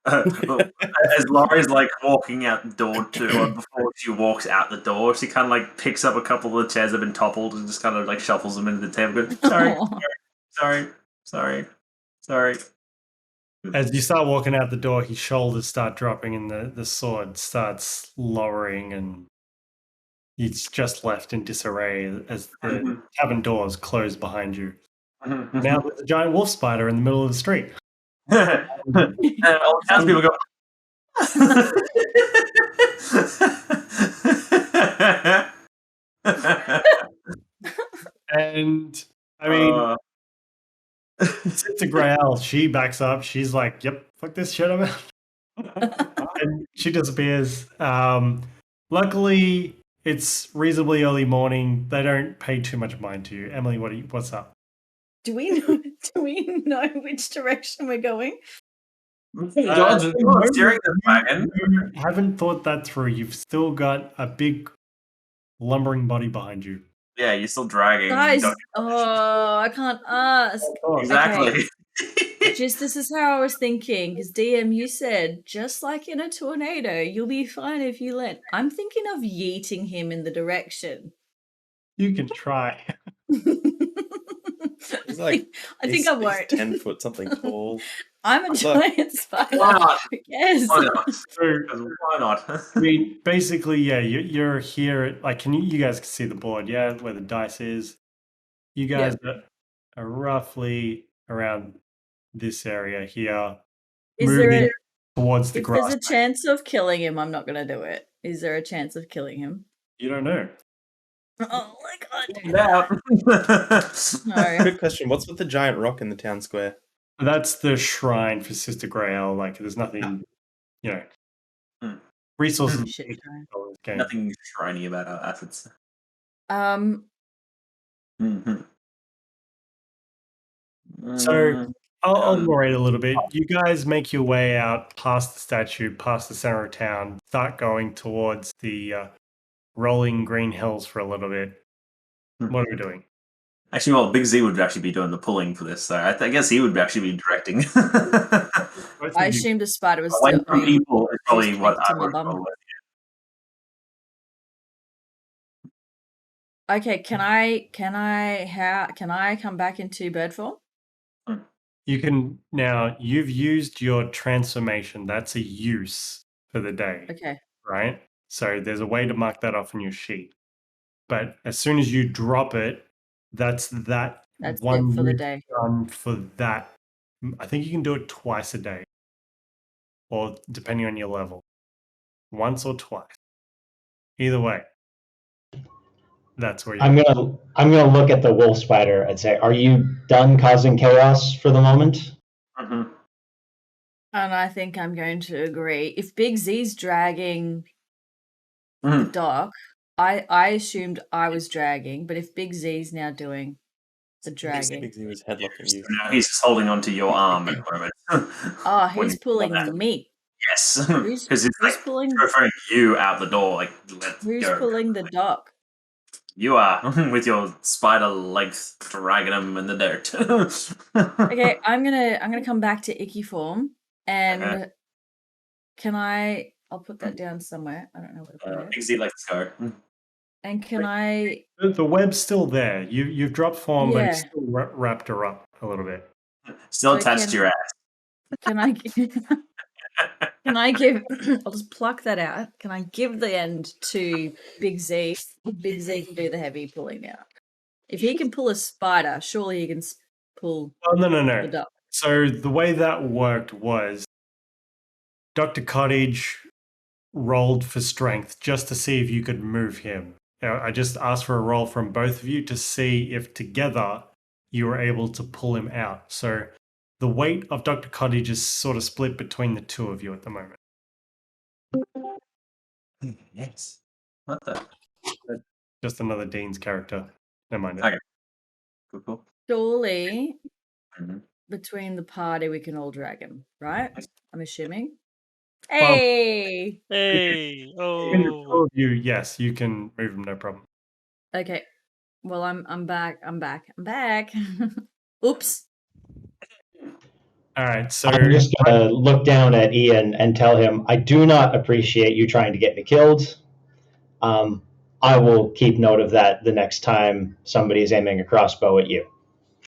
Speaker 8: As Laurie's like walking out the door too, and before she walks out the door, she kind of like picks up a couple of the chairs that have been toppled and just kind of like shuffles them into the table. Goes, sorry.
Speaker 9: As you start walking out the door, his shoulders start dropping and the sword starts lowering, and it's just left in disarray as the tavern doors close behind you. Now there's a giant wolf spider in the middle of the street.
Speaker 8: And all the townspeople go.
Speaker 9: And I mean, it's a Grail. She backs up. She's like, "Yep, fuck this shit, I'm out." And she disappears. Luckily, it's reasonably early morning. They don't pay too much mind to you. Emily, what's up?
Speaker 4: Do we Do we know which direction we're going?
Speaker 8: You're steering the wagon.
Speaker 9: You haven't thought that through. You've still got a big lumbering body behind you.
Speaker 8: Yeah, you're still dragging.
Speaker 4: Guys, I can't ask.
Speaker 8: Exactly.
Speaker 4: Okay. Just this is how I was thinking, because DM, you said, just like in a tornado, you'll be fine if you let. I'm thinking of yeeting him in the direction.
Speaker 9: You can try.
Speaker 5: He's like,
Speaker 4: I think I won't.
Speaker 5: 10 foot something tall.
Speaker 4: I'm a giant spider.
Speaker 8: Why not?
Speaker 4: Yes.
Speaker 8: Why not? Why not?
Speaker 9: I mean, basically, yeah, you're here. Like, you guys can see the board, yeah, where the dice is. You guys are roughly around this area here,
Speaker 4: Is there
Speaker 9: moving towards the
Speaker 4: if
Speaker 9: grass.
Speaker 4: there's a chance of killing him, I'm not going to do it. Is there a chance of killing him?
Speaker 9: You don't know.
Speaker 4: Oh my god.
Speaker 8: Find out.
Speaker 4: No.
Speaker 5: Good question. What's with the giant rock in the town square?
Speaker 9: That's the shrine for Sister Grail. Like, there's nothing, resources.
Speaker 4: Shit, shrine.
Speaker 9: Game.
Speaker 8: Nothing shiny about our assets.
Speaker 9: So I'll narrate a little bit. You guys make your way out past the statue, past the center of town, start going towards the rolling green hills for a little bit. What are we doing?
Speaker 8: Actually, well, Big Z would actually be doing the pulling for this, so I guess he would actually be directing.
Speaker 4: I assumed a spider was
Speaker 8: When
Speaker 4: still.
Speaker 8: some people is probably what
Speaker 4: connected
Speaker 8: I
Speaker 4: to my
Speaker 8: would
Speaker 4: bum.
Speaker 8: roll with.
Speaker 4: Okay, can I come back into bird form?
Speaker 9: You can now. You've used your transformation. That's a use for the day.
Speaker 4: Okay.
Speaker 9: Right. So there's a way to mark that off on your sheet. But as soon as you drop it, that's one
Speaker 4: it for the
Speaker 9: use
Speaker 4: day.
Speaker 9: done for that. I think you can do it twice a day, or depending on your level, once or twice. Either way, that's where
Speaker 1: I'm gonna look at the wolf spider and say, "Are you done causing chaos for the moment?"
Speaker 8: Mm-hmm.
Speaker 4: And I think I'm going to agree. If Big Z's dragging the dock, I assumed I was dragging, but if Big Z's now doing the dragging.
Speaker 5: Big Z was headlocking you.
Speaker 8: Now he's just holding onto your arm at the moment.
Speaker 4: Oh,
Speaker 8: When
Speaker 4: he's
Speaker 8: you
Speaker 4: pulling
Speaker 8: pull that.
Speaker 4: me.
Speaker 8: Yes,
Speaker 4: Who's
Speaker 8: because it's like
Speaker 4: pulling?
Speaker 8: referring you out the door. Like, let's
Speaker 4: Who's
Speaker 8: go.
Speaker 4: pulling the dock?
Speaker 8: You are with your spider legs dragging him in the dirt.
Speaker 4: Okay, I'm gonna come back to Ikki form, and can I? I'll put that down somewhere. I don't know where to put it.
Speaker 8: Big Z likes to go.
Speaker 4: And can I?
Speaker 9: The web's still there. You've dropped form, but it's
Speaker 4: Yeah.
Speaker 9: still wrapped her up a little bit.
Speaker 8: Still
Speaker 4: So
Speaker 8: attached to your ass.
Speaker 4: Can I? Can I give? I'll just pluck that out. Can I give the end to Big Z? Big Z can do the heavy pulling now. If he can pull a spider, surely he can pull.
Speaker 9: Oh, no.
Speaker 4: The duck.
Speaker 9: So the way that worked was Dr. Cottage rolled for strength just to see if you could move him. I just asked for a roll from both of you to see if together you were able to pull him out. So the weight of Dr. Cottage is sort of split between the two of you at the moment.
Speaker 8: Yes. What the?
Speaker 9: Just another Dean's character. Never mind.
Speaker 8: Okay. Cool.
Speaker 4: Surely,
Speaker 8: Mhm.
Speaker 4: between the party, we can all drag him, right? I'm assuming.
Speaker 9: Well-
Speaker 4: Hey.
Speaker 10: Hey!
Speaker 9: Between the two
Speaker 10: Oh!
Speaker 9: of you, yes, you can move him, no problem.
Speaker 4: Okay. Well, I'm back. I'm back. Oops.
Speaker 9: All right, so
Speaker 1: I'm just gonna look down at Ian and tell him, "I do not appreciate you trying to get me killed. I will keep note of that the next time somebody's aiming a crossbow at you."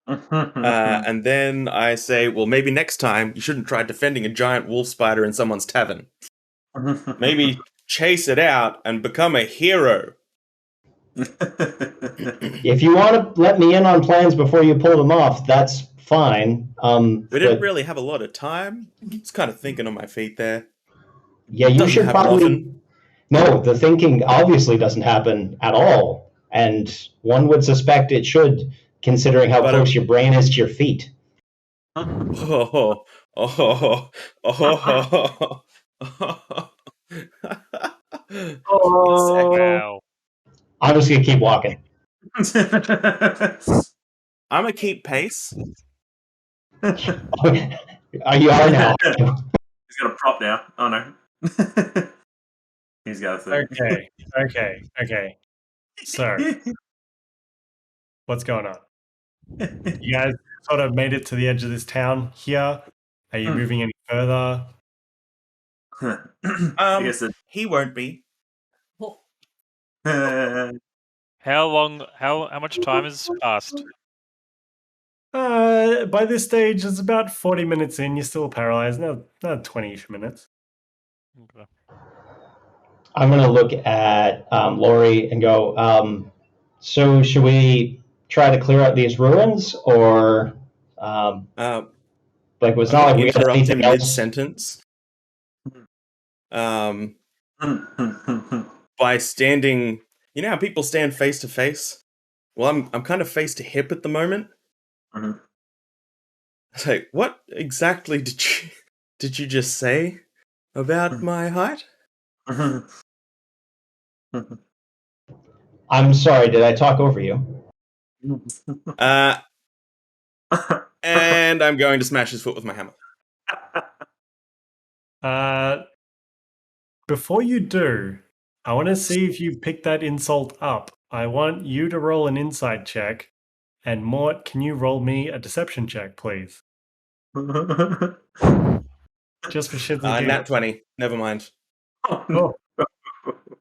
Speaker 5: And then I say, well, maybe next time you shouldn't try defending a giant wolf spider in someone's tavern. Maybe chase it out and become a hero.
Speaker 1: If you want to let me in on plans before you pull them off, that's fine.
Speaker 5: We didn't really have a lot of time. Just kind of thinking on my feet there.
Speaker 1: Yeah, you
Speaker 5: Doesn't
Speaker 1: should
Speaker 5: happen
Speaker 1: probably.
Speaker 5: often.
Speaker 1: No, the thinking obviously doesn't happen at all, and one would suspect it should, considering how
Speaker 5: But,
Speaker 1: close your brain is to your feet.
Speaker 5: Oh, oh, oh,
Speaker 10: Wow.
Speaker 1: I'm just gonna keep walking.
Speaker 5: I'm gonna keep pace,
Speaker 1: You are now.
Speaker 8: He's got a prop now. Oh no. He's got a thing.
Speaker 9: Okay. So, what's going on? You guys sort of made it to the edge of this town here. Are you moving any further?
Speaker 8: I guess it.
Speaker 5: He won't be.
Speaker 10: How long? How much time has passed?
Speaker 9: By this stage, it's about 40 minutes in. You're still paralyzed. No, 20-ish minutes.
Speaker 10: Okay.
Speaker 1: I'm going to look at Lorrei and go, so should we try to clear out these ruins, or like it's not like we got
Speaker 5: interrupt him
Speaker 1: anything else?
Speaker 5: mid-sentence. By standing, you know how people stand face to face? Well, I'm kind of face to hip at the moment. It's like, what exactly did you just say about my height?
Speaker 1: I'm sorry, did I talk over you?
Speaker 5: And I'm going to smash his foot with my hammer.
Speaker 9: Before you do, I want to see if you pick that insult up. I want you to roll an insight check. And Mort, can you roll me a deception check, please? Just for shits and giggles.
Speaker 5: Nat 20. Never mind.
Speaker 9: Oh.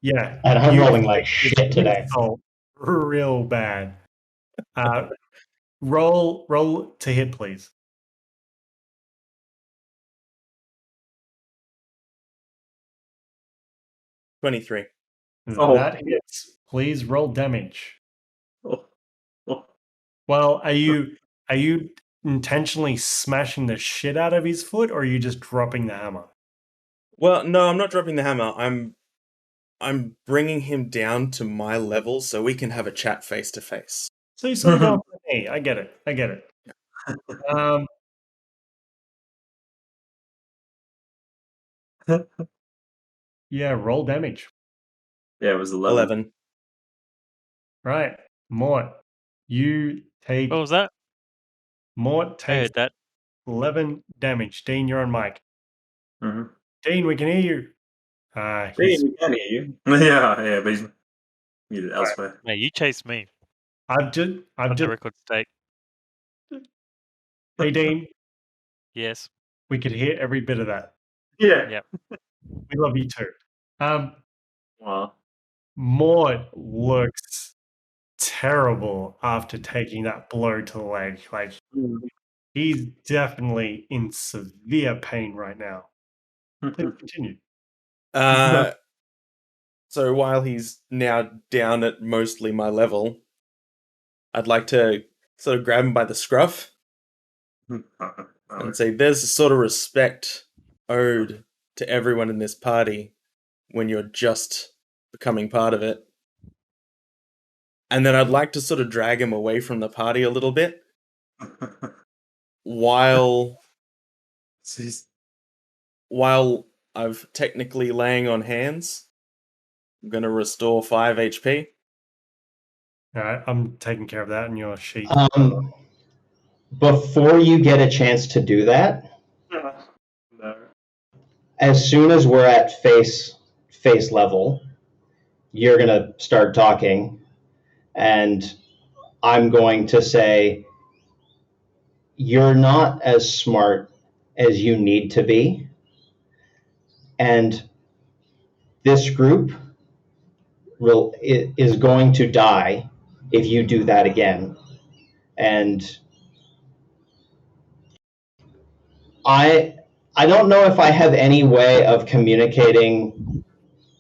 Speaker 9: Yeah.
Speaker 1: And I'm rolling like shit today.
Speaker 9: Oh, real bad. Roll to hit, please.
Speaker 5: 23.
Speaker 9: That hits. Please roll damage. Well, are you intentionally smashing the shit out of his foot, or are you just dropping the hammer?
Speaker 5: Well, no, I'm not dropping the hammer. I'm bringing him down to my level so we can have a chat face to face.
Speaker 9: So you sort of going for me. I get it. Yeah, roll damage.
Speaker 8: Yeah, it was 11.
Speaker 9: Right. Mort, you take...
Speaker 10: What was that?
Speaker 9: Mort takes
Speaker 10: that.
Speaker 9: 11 damage. Dean, you're on mic. Dean, we can hear you.
Speaker 8: Dean, we can hear you. Yeah, but he's muted elsewhere.
Speaker 10: Yeah, you chased me.
Speaker 9: I've just
Speaker 10: record state.
Speaker 9: Hey, Dean.
Speaker 10: Yes.
Speaker 9: We could hear every bit of that.
Speaker 8: Yeah.
Speaker 10: Yep.
Speaker 9: We love you too.
Speaker 8: Wow.
Speaker 9: Mort looks terrible after taking that blow to the leg. Like, he's definitely in severe pain right now. Please continue.
Speaker 5: So while he's now down at mostly my level, I'd like to sort of grab him by the scruff and say, there's a sort of respect owed to everyone in this party when you're just becoming part of it. And then I'd like to sort of drag him away from the party a little bit while I've technically laying on hands. I'm going to restore 5 HP.
Speaker 9: All right, I'm taking care of that in your sheet.
Speaker 1: Before you get a chance to do that, as soon as we're at face level, you're going to start talking, and I'm going to say, you're not as smart as you need to be, and this group is going to die if you do that again. And I don't know if I have any way of communicating,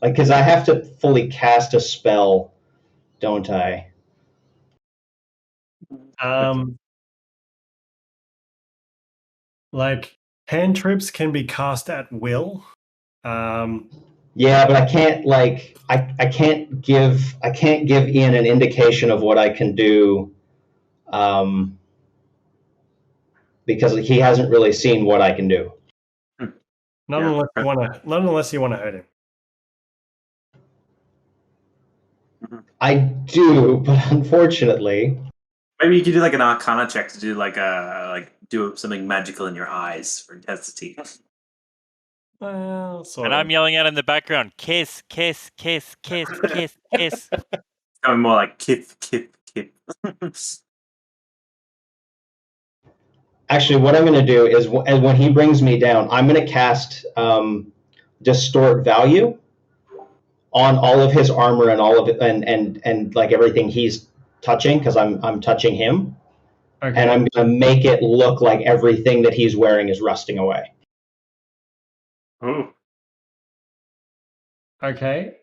Speaker 1: like, because I have to fully cast a spell, don't I?
Speaker 9: Like, cantrips can be cast at will.
Speaker 1: Yeah, but I can't, like, I can't give Ian an indication of what I can do, because he hasn't really seen what I can do.
Speaker 9: Not unless you want to hurt him.
Speaker 1: I do, but unfortunately,
Speaker 8: Maybe you could do like an Arcana check to do do something magical in your eyes for intensity.
Speaker 9: Well, sort
Speaker 10: And
Speaker 9: of.
Speaker 10: I'm yelling out in the background, kiss, kiss, kiss, kiss, kiss, kiss.
Speaker 8: Going more like kip, kip, kip.
Speaker 1: Actually, what I'm going to do is when he brings me down, I'm going to cast Distort Value on all of his armor and all of it, and like everything he's touching, because I'm touching him,
Speaker 9: Okay.
Speaker 1: and I'm going to make it look like everything that he's wearing is rusting away.
Speaker 8: Ooh.
Speaker 9: Okay.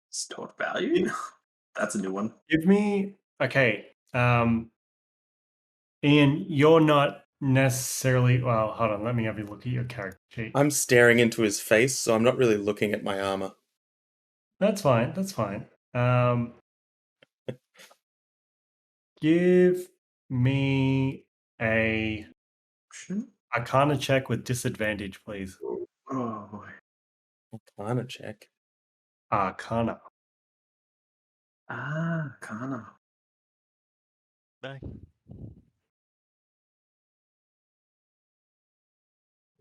Speaker 8: Stored value? That's a new one.
Speaker 9: Give me. Okay. Ian, you're not necessarily. Well, hold on. Let me have you look at your character sheet.
Speaker 5: I'm staring into his face, so I'm not really looking at my armor.
Speaker 9: That's fine. That's fine. Give me a Arcana check with disadvantage, please.
Speaker 8: Oh boy.
Speaker 5: Arcana check.
Speaker 9: Arcana.
Speaker 8: Arcana.
Speaker 10: No.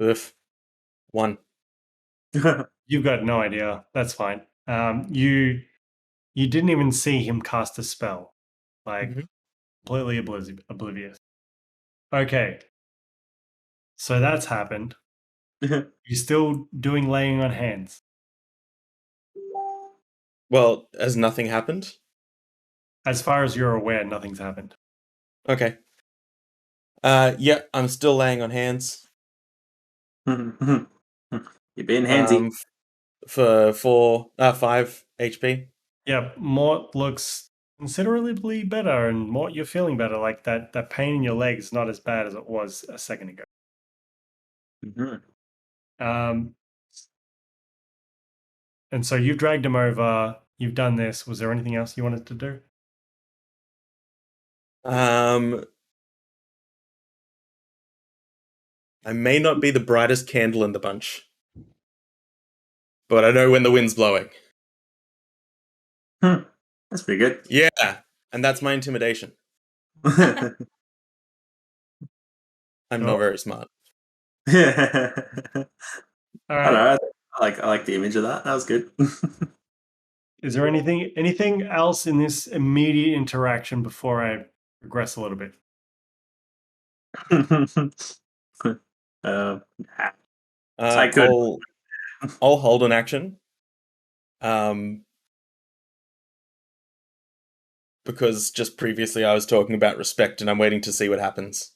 Speaker 5: Oof. 1.
Speaker 9: You've got no idea. That's fine. You didn't even see him cast a spell. Like completely oblivious. Okay. So that's happened. You're still doing laying on hands.
Speaker 5: Well, has nothing happened?
Speaker 9: As far as you're aware, nothing's happened.
Speaker 5: Okay. Yeah, I'm still laying on hands.
Speaker 8: You're being handsy.
Speaker 5: For 5 HP.
Speaker 9: Yeah, Mort looks considerably better, and Mort, you're feeling better. Like that pain in your leg is not as bad as it was a second ago. And so you've dragged him over. You've done this. Was there anything else you wanted to do?
Speaker 5: I may not be the brightest candle in the bunch, but I know when the wind's blowing.
Speaker 8: That's pretty good.
Speaker 5: Yeah, and that's my intimidation.
Speaker 8: All
Speaker 5: I'm not very smart.
Speaker 9: All right.
Speaker 8: I like the image of that. That was good.
Speaker 9: Is there anything else in this immediate interaction before I progress a little bit?
Speaker 8: I could.
Speaker 5: I'll hold an action. Because just previously I was talking about respect, and I'm waiting to see what happens.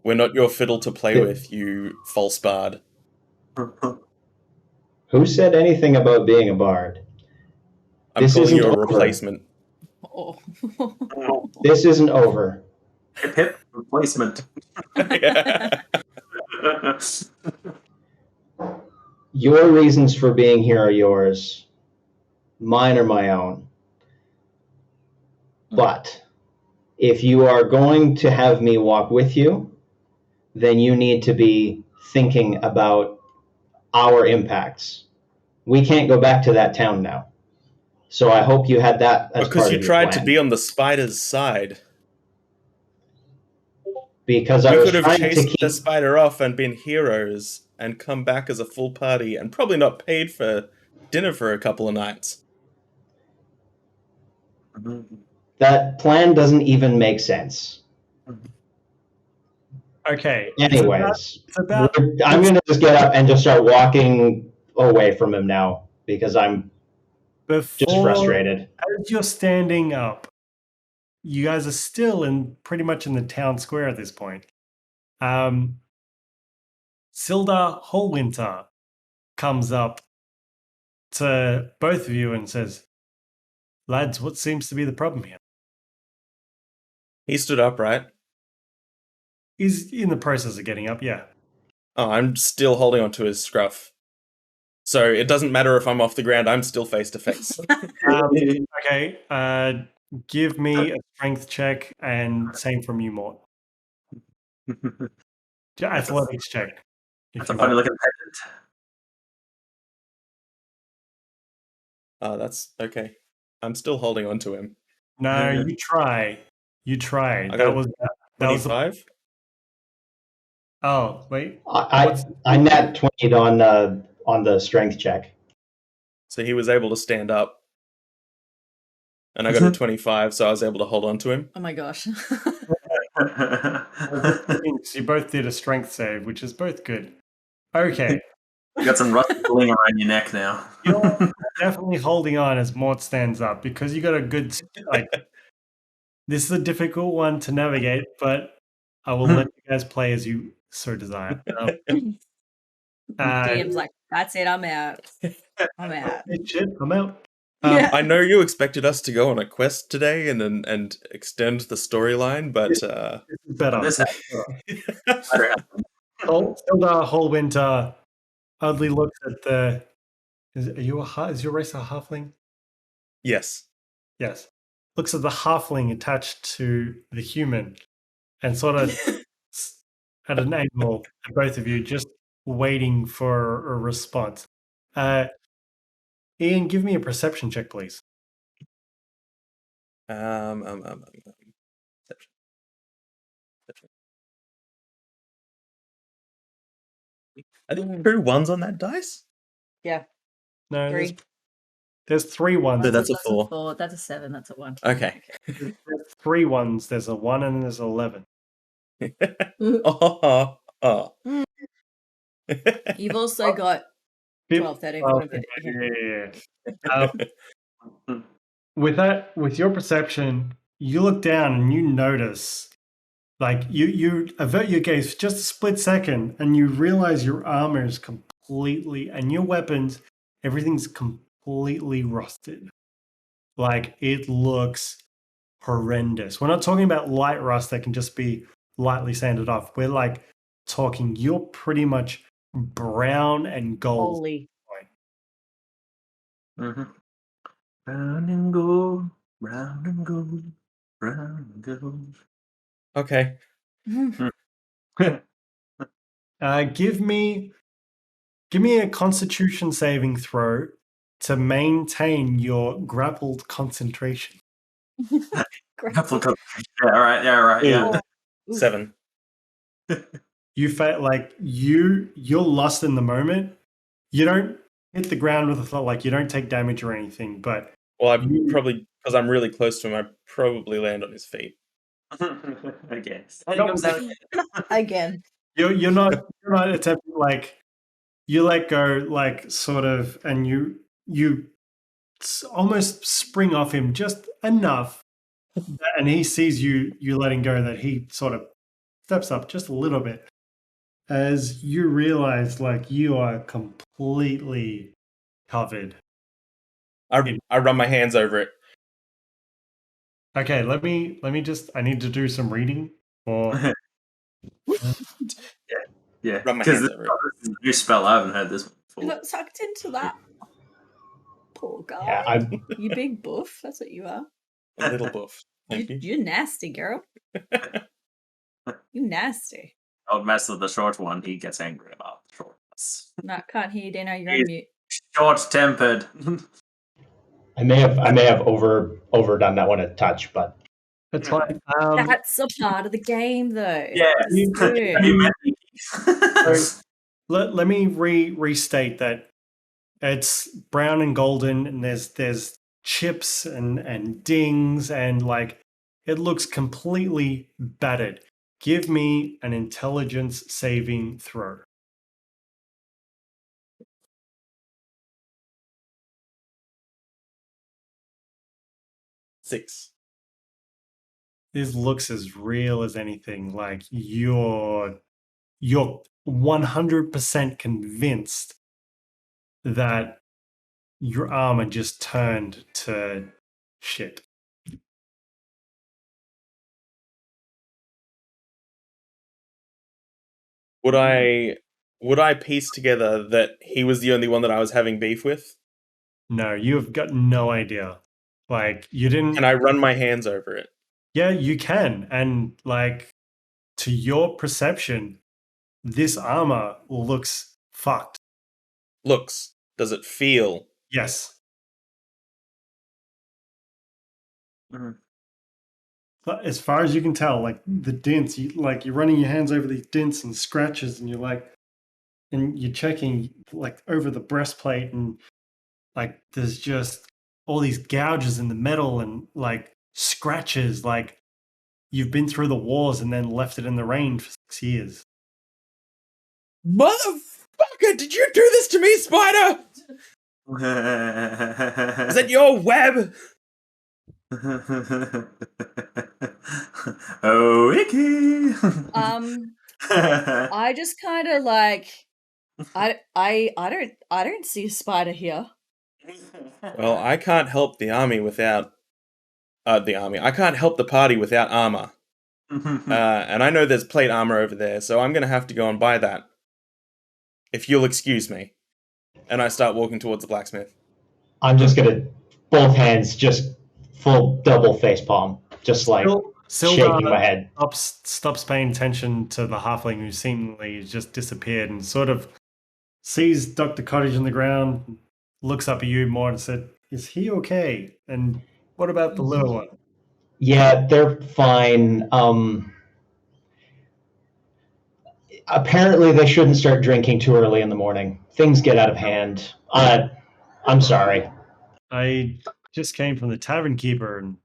Speaker 5: We're not your fiddle to play with, you false bard.
Speaker 1: Who said anything about being a bard?
Speaker 5: I'm calling you a replacement.
Speaker 4: Oh.
Speaker 1: This isn't over.
Speaker 8: Hip replacement.
Speaker 1: Your reasons for being here are yours. Mine are my own. But if you are going to have me walk with you, then you need to be thinking about our impacts. We can't go back to that town now. So I hope you had that as
Speaker 5: because
Speaker 1: part
Speaker 5: you
Speaker 1: of
Speaker 5: tried
Speaker 1: your
Speaker 5: to
Speaker 1: plan.
Speaker 5: be on the spider's side.
Speaker 1: Because
Speaker 5: we
Speaker 1: I was
Speaker 5: could have
Speaker 1: trying
Speaker 5: chased
Speaker 1: to keep
Speaker 5: the spider off and been heroes and come back as a full party and probably not paid for dinner for a couple of nights.
Speaker 1: That plan doesn't even make sense.
Speaker 9: Okay.
Speaker 1: Anyways,
Speaker 9: it's about
Speaker 1: I'm going to just get up and just start walking away from him now because I'm just frustrated.
Speaker 9: As you're standing up, you guys are still pretty much in the town square at this point. Silda Hallwinter comes up to both of you and says, "Lads, what seems to be the problem here?"
Speaker 5: He stood up, right?
Speaker 9: He's in the process of getting up, yeah.
Speaker 5: Oh, I'm still holding onto his scruff. So it doesn't matter if I'm off the ground, I'm still face to face.
Speaker 9: Okay, give me a strength check, and same from you, Mort. Athletics check. if
Speaker 8: That's a
Speaker 9: you
Speaker 8: funny
Speaker 9: want.
Speaker 8: looking pendant.
Speaker 5: That's okay. I'm still holding on to him.
Speaker 9: No, you try. You try.
Speaker 5: I
Speaker 9: That
Speaker 5: got
Speaker 9: was that was the.
Speaker 5: 25.
Speaker 9: Oh wait.
Speaker 1: I nat 20 on the strength check.
Speaker 5: So he was able to stand up. And I got a 25, so I was able to hold on to him.
Speaker 4: Oh my gosh.
Speaker 9: You both did a strength save, which is both good. Okay.
Speaker 8: You got some rusty bling around your neck now.
Speaker 9: You're definitely holding on as Mort stands up because you got a good this is a difficult one to navigate, but I will let you guys play as you so desire.
Speaker 4: DM's like, that's it, I'm out. I'm out.
Speaker 9: Shit, I'm out.
Speaker 4: Yeah.
Speaker 5: I know you expected us to go on a quest today and extend the storyline, but
Speaker 9: This is better.
Speaker 8: This
Speaker 9: Sildar Hallwinter oddly looks at the. Is your race a halfling?
Speaker 5: yes.
Speaker 9: Yes. Looks at the halfling attached to the human, and sort of at an angle at both of you, just waiting for a response. Ian, give me a perception check, please.
Speaker 5: Perception. I think 2 1s on that dice.
Speaker 4: Yeah.
Speaker 9: No,
Speaker 4: 3.
Speaker 9: there's 3 ones.
Speaker 5: So that's a 4.
Speaker 4: That's a 7. That's a 1.
Speaker 5: Okay.
Speaker 9: There's 3 ones. There's a 1 and there's 11.
Speaker 5: Oh.
Speaker 4: You've also got 12, 13, 14, 15.
Speaker 9: Yeah. With your perception, you look down and you notice, like you avert your gaze for just a split second, and you realize your armor is completely, and your weapons, everything's completely rusted. Like it looks horrendous. We're not talking about light rust that can just be lightly sanded off. We're like talking, you're pretty much brown and gold.
Speaker 4: Holy.
Speaker 8: Mm-hmm. Brown and gold, brown and gold, brown and gold.
Speaker 5: Okay.
Speaker 9: Give me a Constitution saving throw to maintain your grappled concentration.
Speaker 8: Grappled concentration. Yeah, right. Yeah.
Speaker 5: 7.
Speaker 9: You feel like you're lost in the moment. You don't hit the ground with a thought, like you don't take damage or anything, but
Speaker 5: Well, probably, because I'm really close to him, I probably land on his feet.
Speaker 8: I guess.
Speaker 4: Again.
Speaker 9: You're not attempting, like you let go, like sort of, and you almost spring off him just enough, and he sees you letting go, that he sort of steps up just a little bit as you realize, like, you are completely covered.
Speaker 5: I run my hands over it.
Speaker 9: Okay, let me just, I need to do some reading for
Speaker 8: Yeah.
Speaker 5: Run my
Speaker 8: Because
Speaker 5: hands
Speaker 8: this
Speaker 5: over it.
Speaker 8: is a new spell. I haven't heard this one
Speaker 4: You
Speaker 8: before.
Speaker 4: got sucked into that. Poor guy.
Speaker 1: Yeah,
Speaker 4: You big buff. That's what you are.
Speaker 5: A little buff. Thank you.
Speaker 4: You're nasty, girl. You nasty.
Speaker 8: Old Master, the short one, he gets angry about the shortness.
Speaker 4: No, can't hear you, Dino. You're on
Speaker 8: He's-
Speaker 4: mute.
Speaker 8: Short-tempered.
Speaker 1: I may have overdone that one a touch, but
Speaker 9: that's fine.
Speaker 4: That's a part of the game, though.
Speaker 8: Yeah.
Speaker 4: It's good.
Speaker 8: Have you met me?
Speaker 9: So, let me restate that it's brown and golden, and there's chips and dings, and like it looks completely battered. Give me an intelligence saving throw.
Speaker 5: Six.
Speaker 9: This looks as real as anything. Like you're 100% convinced that your armor just turned to shit.
Speaker 5: Would I piece together that he was the only one that I was having beef with?
Speaker 9: No, you've got no idea. Like you didn't.
Speaker 5: Can I run my hands over it?
Speaker 9: Yeah, you can. And like to your perception, this armor looks fucked.
Speaker 5: Looks. Does it feel?
Speaker 9: Yes. But as far as you can tell, like the dents, you're running your hands over these dents and scratches, and and you're checking like over the breastplate, and like there's just all these gouges in the metal and like scratches, like you've been through the wars and then left it in the rain for 6 years.
Speaker 5: Motherfucker, did you do this to me, Spider? Is that your web?
Speaker 8: Oh, Ikki!
Speaker 4: I just kind of like I don't see a spider here.
Speaker 5: Well, I can't help the army without I can't help the party without armor. And I know there's plate armor over there, so I'm gonna have to go and buy that. If you'll excuse me. And I start walking towards the blacksmith.
Speaker 1: I'm just gonna both hands just full double face palm, just like shaking my head.
Speaker 9: Stops paying attention to the halfling who seemingly just disappeared and sort of sees Dr. Cottage on the ground, looks up at you more and said, "Is he okay? And what about the little one?"
Speaker 1: Yeah, they're fine. Apparently they shouldn't start drinking too early in the morning. Things get out of hand. I'm sorry.
Speaker 9: I just came from the tavern keeper and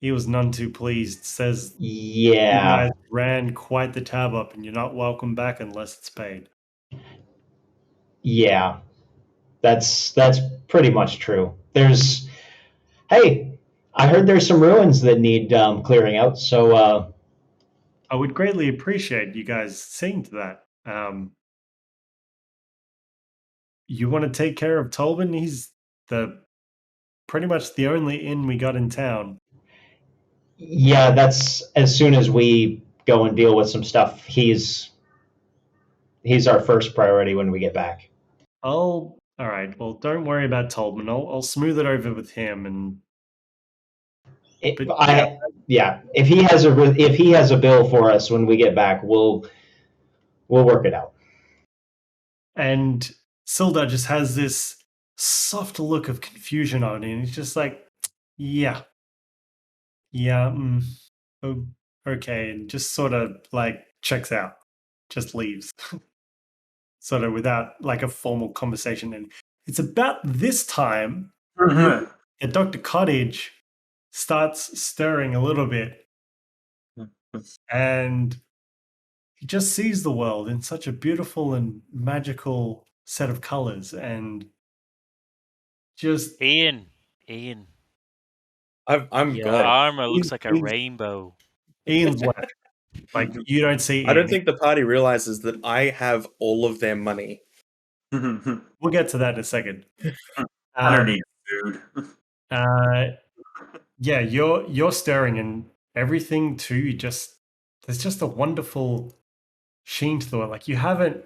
Speaker 9: he was none too pleased. Says you guys ran quite the tab up and you're not welcome back unless it's paid.
Speaker 1: Yeah, that's pretty much true. Hey, I heard there's some ruins that need clearing out, so
Speaker 9: I would greatly appreciate you guys seeing to that. You want to take care of Tolbin? He's pretty much the only inn we got in town.
Speaker 1: Yeah, that's as soon as we go and deal with some stuff. He's our first priority when we get back.
Speaker 9: All right. Well, don't worry about Tolbin. I'll smooth it over with him and.
Speaker 1: If he has a bill for us when we get back, we'll work it out.
Speaker 9: And Sildar just has this soft look of confusion on it, and he's just like, yeah, oh, okay, and just sort of like checks out, just leaves, sort of without like a formal conversation. And it's about this time that Dr. Cottage starts stirring a little bit, and he just sees the world in such a beautiful and magical set of colors, and just
Speaker 10: Ian.
Speaker 5: I'm
Speaker 10: Your
Speaker 5: good.
Speaker 10: armor looks like a rainbow.
Speaker 9: Ian's like you don't see Ian.
Speaker 5: I don't think the party realizes that I have all of their money.
Speaker 9: We'll get to that in a second.
Speaker 8: I don't need food.
Speaker 9: Yeah, you're stirring and everything too. There's just a wonderful sheen to the world. Like you haven't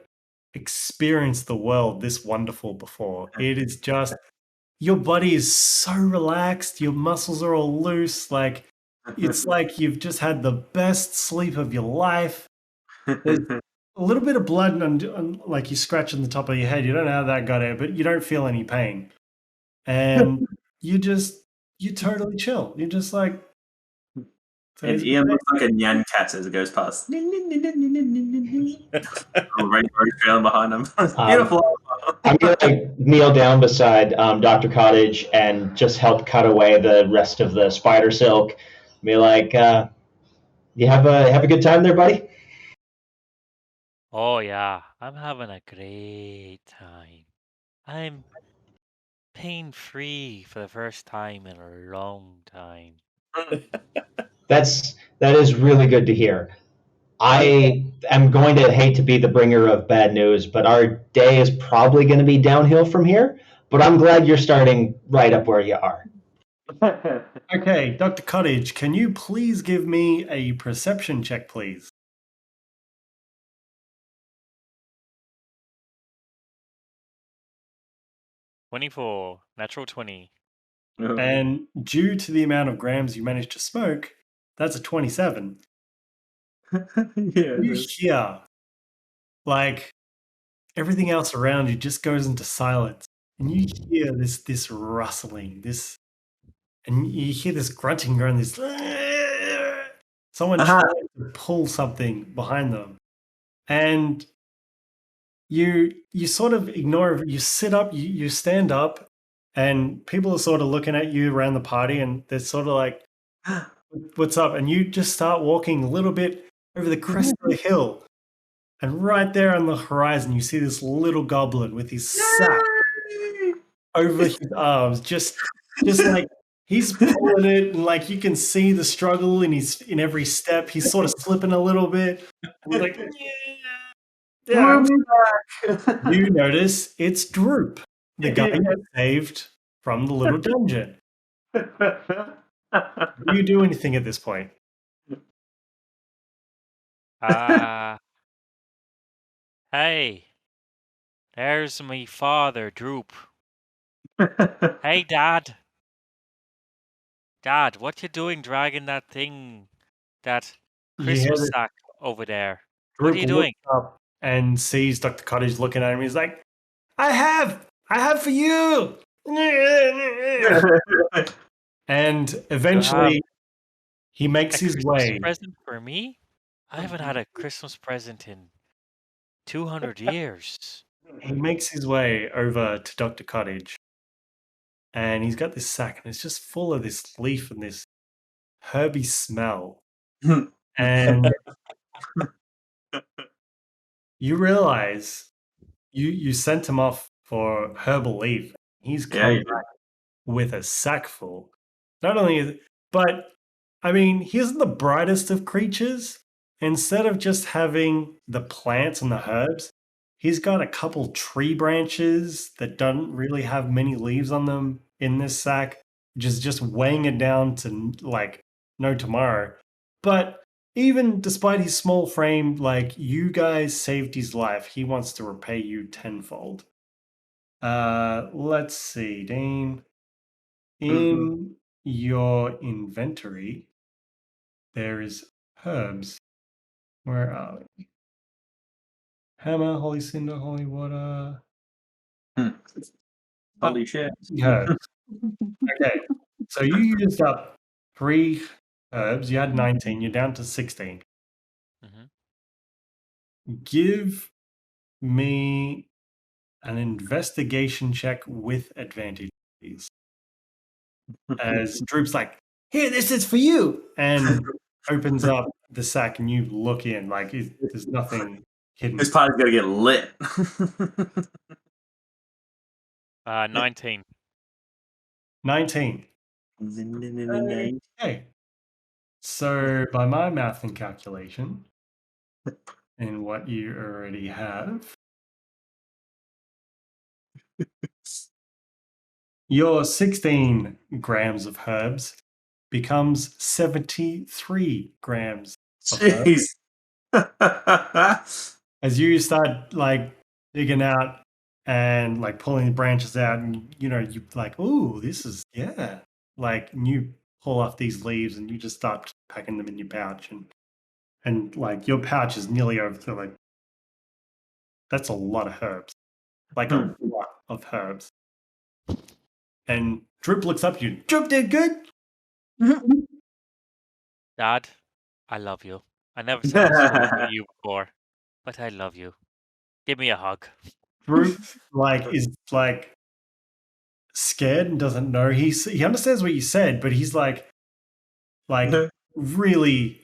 Speaker 9: experienced the world this wonderful before. It is just your body is so relaxed. Your muscles are all loose. Like it's like you've just had the best sleep of your life. There's a little bit of blood and like you scratch on the top of your head. You don't know how that got out, but you don't feel any pain. And you totally chill. You're just like.
Speaker 8: And Ian looks like a nyan cat as it goes past. Rainbow trailing behind him. Beautiful.
Speaker 1: I'm gonna kneel down beside Dr. Cottage and just help cut away the rest of the spider silk. Be like, you have a good time there, buddy?
Speaker 10: Oh yeah, I'm having a great time. I'm pain-free for the first time in a long time.
Speaker 1: That is really good to hear. I am going to hate to be the bringer of bad news, but our day is probably going to be downhill from here. But I'm glad you're starting right up where you are.
Speaker 9: Okay, Dr. Cottage, can you please give me a perception check, please?
Speaker 10: $24, natural 20.
Speaker 9: And due to the amount of grams you managed to smoke, that's a 27.
Speaker 8: Yeah.
Speaker 9: You hear like everything else around you just goes into silence, and you hear this rustling, and you hear this grunting, going this. Someone trying to pull something behind them, and you sort of ignore. You sit up, you stand up, and people are sort of looking at you around the party, and they're sort of like, "What's up?" And you just start walking a little bit over the crest of the hill. And right there on the horizon, you see this little goblin with his sack over his arms, just like he's pulling it, and like you can see the struggle in every step. He's sort of slipping a little bit. And he's like, yeah. You notice it's Droop, the guy you saved from the little dungeon. Do you do anything at this point?
Speaker 10: Hey, there's my father, Droop. Hey, Dad. Dad, what you doing dragging that thing, that Christmas sack over there? What are you doing?
Speaker 9: Up and sees Dr. Cottage looking at him. He's like, I have for you. And eventually he makes his way.
Speaker 10: Present for me? I haven't had a Christmas present in 200 years.
Speaker 9: He makes his way over to Dr. Cottage, and he's got this sack, and it's just full of this leaf and this herby smell. And you realize you sent him off for herbal leaf. He's come back with a sack full. Not only, but I mean, he isn't the brightest of creatures. Instead of just having the plants and the herbs, he's got a couple tree branches that don't really have many leaves on them in this sack, which is just weighing it down to like no tomorrow. But even despite his small frame, like you guys saved his life, he wants to repay you tenfold. Let's see, Dean. In your inventory, there is herbs. Where are we? Hammer, holy cinder, holy water.
Speaker 8: Holy shit.
Speaker 9: Herbs. Okay, so you used up 3 herbs. You had 19. You're down to 16. Give me an investigation check with advantage, please. As Droop's like, here, this is for you, and opens up the sack, and you look in, like there's nothing hidden.
Speaker 8: This party's gonna get lit.
Speaker 10: 19.
Speaker 9: 19. Okay. So by my math and calculation, and what you already have, your 16 grams of herbs becomes 73 grams of herbs. As you start like digging out and like pulling the branches out, and you know, you like, ooh, this is like, and you pull off these leaves and you just start packing them in your pouch, and like your pouch is nearly over to like, that's a lot of herbs, like a lot of herbs. And Droop looks up at you. Droop did good.
Speaker 10: Dad, I love you. I never said this to you before, but I love you. Give me a hug.
Speaker 9: Droop is like scared and doesn't know. He understands what you said, but he's like really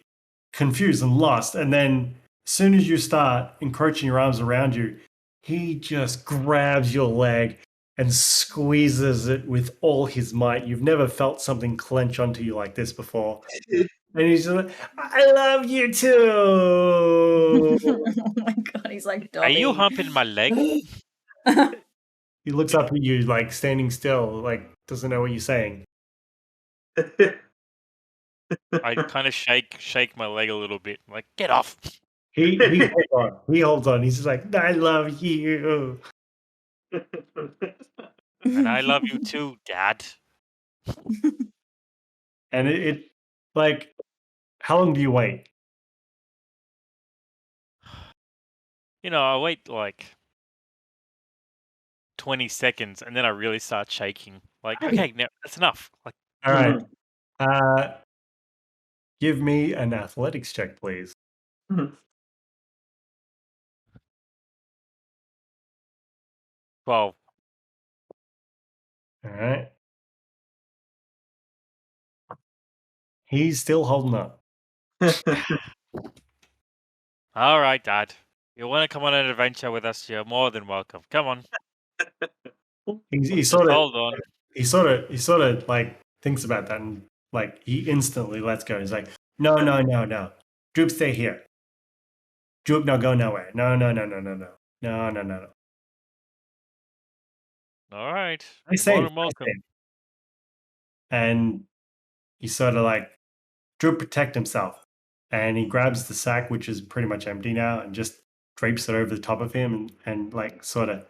Speaker 9: confused and lost. And then as soon as you start encroaching your arms around you, he just grabs your leg and squeezes it with all his might. You've never felt something clench onto you like this before. And he's just like, I love you too.
Speaker 4: Oh my god, he's like Dobby.
Speaker 10: Are you humping my leg?
Speaker 9: He looks up at you, like standing still, like doesn't know what you're saying.
Speaker 10: I kind of shake my leg a little bit. I'm like, get off.
Speaker 9: He holds on. He holds on. He's just like, I love you.
Speaker 10: And I love you too, Dad.
Speaker 9: And it like, how long do you wait?
Speaker 10: I wait like 20 seconds and then I really start shaking. Like, okay, now that's enough. Like,
Speaker 9: All right. Give me an athletics check, please.
Speaker 10: 12.
Speaker 9: All right. He's still holding up.
Speaker 10: All right, Dad. You want to come on an adventure with us? You're more than welcome. Come on.
Speaker 9: He
Speaker 10: Just
Speaker 9: sort of
Speaker 10: hold on.
Speaker 9: he sort of like thinks about that and like he instantly lets go. He's like, no. Droop, stay here. Droop, no, go nowhere. No.
Speaker 10: All right.
Speaker 9: I
Speaker 10: You're
Speaker 9: say,
Speaker 10: more than welcome.
Speaker 9: and he sort of like Droop protect himself, and he grabs the sack, which is pretty much empty now, and just drapes it over the top of him, and like sort of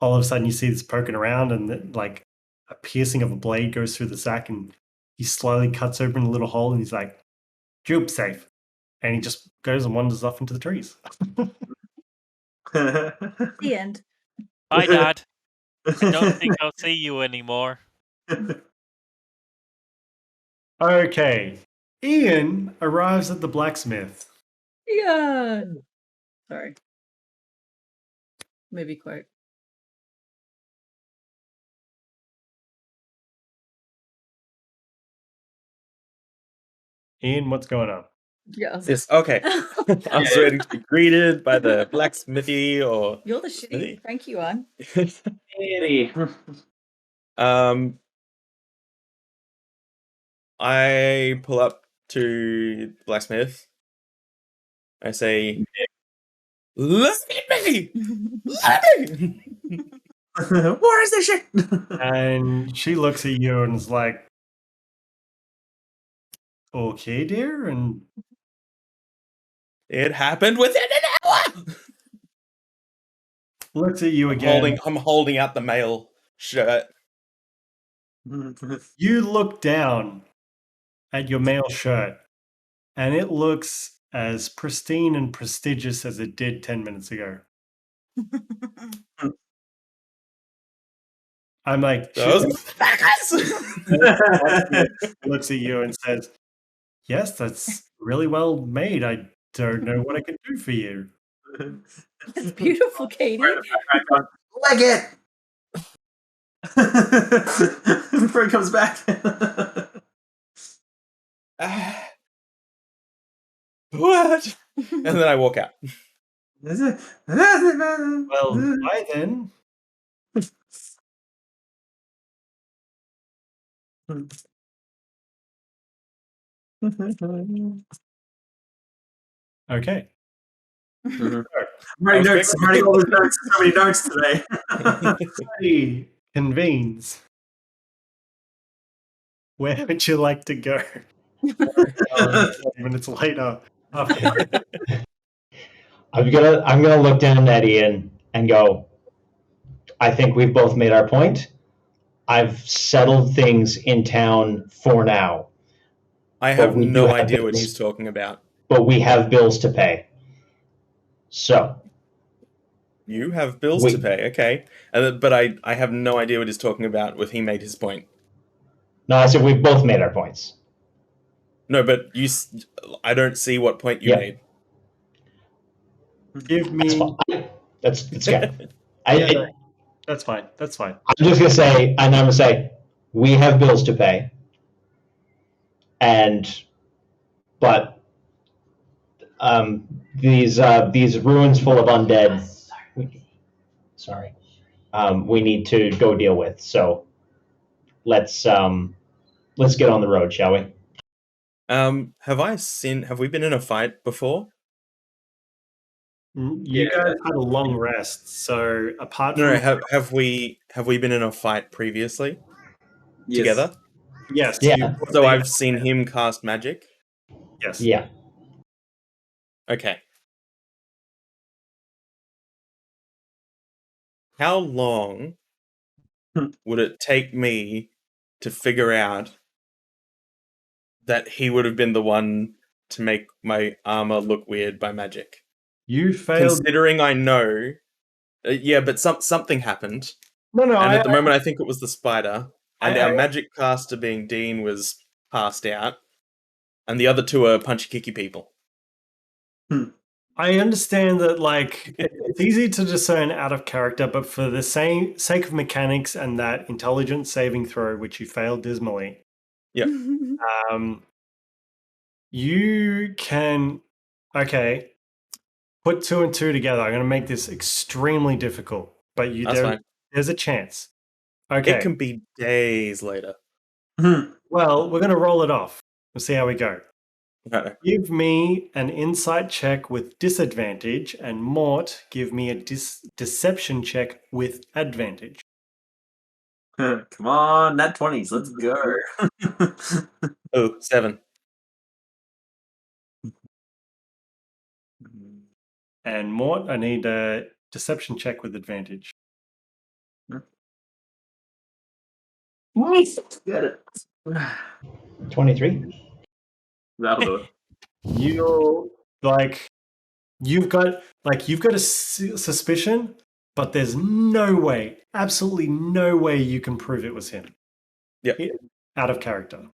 Speaker 9: all of a sudden you see this poking around, and like a piercing of a blade goes through the sack, and he slowly cuts open a little hole, and he's like, Droop, safe. And he just goes and wanders off into the trees.
Speaker 4: The end.
Speaker 10: Bye, Dad. I don't think I'll see you anymore.
Speaker 9: Okay. Ian arrives at the blacksmith.
Speaker 4: Yeah. Sorry. Maybe quote.
Speaker 9: Ian, what's going on?
Speaker 4: Yeah.
Speaker 5: Yes, okay. I was ready to be greeted by the blacksmithy or
Speaker 4: You're the shitty cranky one.
Speaker 5: I pull up to the blacksmith. I say, "Look at me! Look at me!"
Speaker 8: Where is this shit?
Speaker 9: And she looks at you and is like, okay, dear. And
Speaker 5: It happened within an hour.
Speaker 9: Looks at you again.
Speaker 5: I'm holding out the mail shirt.
Speaker 9: You look down at your mail shirt, and it looks as pristine and prestigious as it did 10 minutes ago. I'm like, looks at you and says, yes, that's really well made. I don't know what I can do for you.
Speaker 4: It's beautiful, Katie.
Speaker 8: Leg it! Before he comes back.
Speaker 5: What? And then I walk out.
Speaker 9: Well, bye then. Okay.
Speaker 8: I'm writing notes. I'm writing all the notes. So many notes today.
Speaker 9: Everybody convenes. Where would you like to go? 20 minutes later.
Speaker 1: I'm gonna look down at Ian and go, I think we've both made our point. I've settled things in town for now.
Speaker 5: I have no idea what he's talking about.
Speaker 1: But we have bills to pay. So.
Speaker 5: You have bills to pay, okay. But I have no idea what he's talking about with he made his point.
Speaker 1: No, I said we've both made our points.
Speaker 5: No, but I don't see what point you made.
Speaker 9: Give me...
Speaker 1: That's good.
Speaker 9: That's fine. That's fine.
Speaker 1: I'm just going to say, and I'm going to say, we have bills to pay. But these ruins full of undead, sorry, we need to go deal with. So let's get on the road, shall we?
Speaker 5: Have we been in a fight before?
Speaker 9: You guys had a long rest, so apart from...
Speaker 5: No, have we been in a fight previously?
Speaker 8: Yes.
Speaker 5: Together?
Speaker 9: Yes.
Speaker 1: Yeah.
Speaker 5: So I've seen him cast magic?
Speaker 9: Yes.
Speaker 1: Yeah.
Speaker 5: Okay. How long would it take me to figure out that he would have been the one to make my armor look weird by magic?
Speaker 9: You failed.
Speaker 5: Considering I know, yeah, but something happened,
Speaker 9: No,
Speaker 5: and at the moment I think it was the spider, and
Speaker 9: I-
Speaker 5: our magic caster being Dean was passed out, and the other two are punchy kicky people.
Speaker 9: I understand that, like, it's easy to discern out of character, but for the sake of mechanics and that intelligence saving throw, which you failed dismally, you can, put 2 and 2 together. I'm going to make this extremely difficult, but
Speaker 5: That's fine.
Speaker 9: there's a chance. Okay.
Speaker 5: It can be days later.
Speaker 9: Well, we're going to roll it off. We'll see how we go.
Speaker 5: Okay.
Speaker 9: Give me an insight check with disadvantage, and Mort, give me a deception check with advantage.
Speaker 8: Come on, nat 20s, let's go.
Speaker 5: Oh, 7.
Speaker 9: And Mort, I need a deception check with advantage.
Speaker 8: Get it.
Speaker 1: 23.
Speaker 8: That'll do it.
Speaker 9: You've got a suspicion, but there's no way, absolutely no way you can prove it was him.
Speaker 5: Yep.
Speaker 9: Out of character.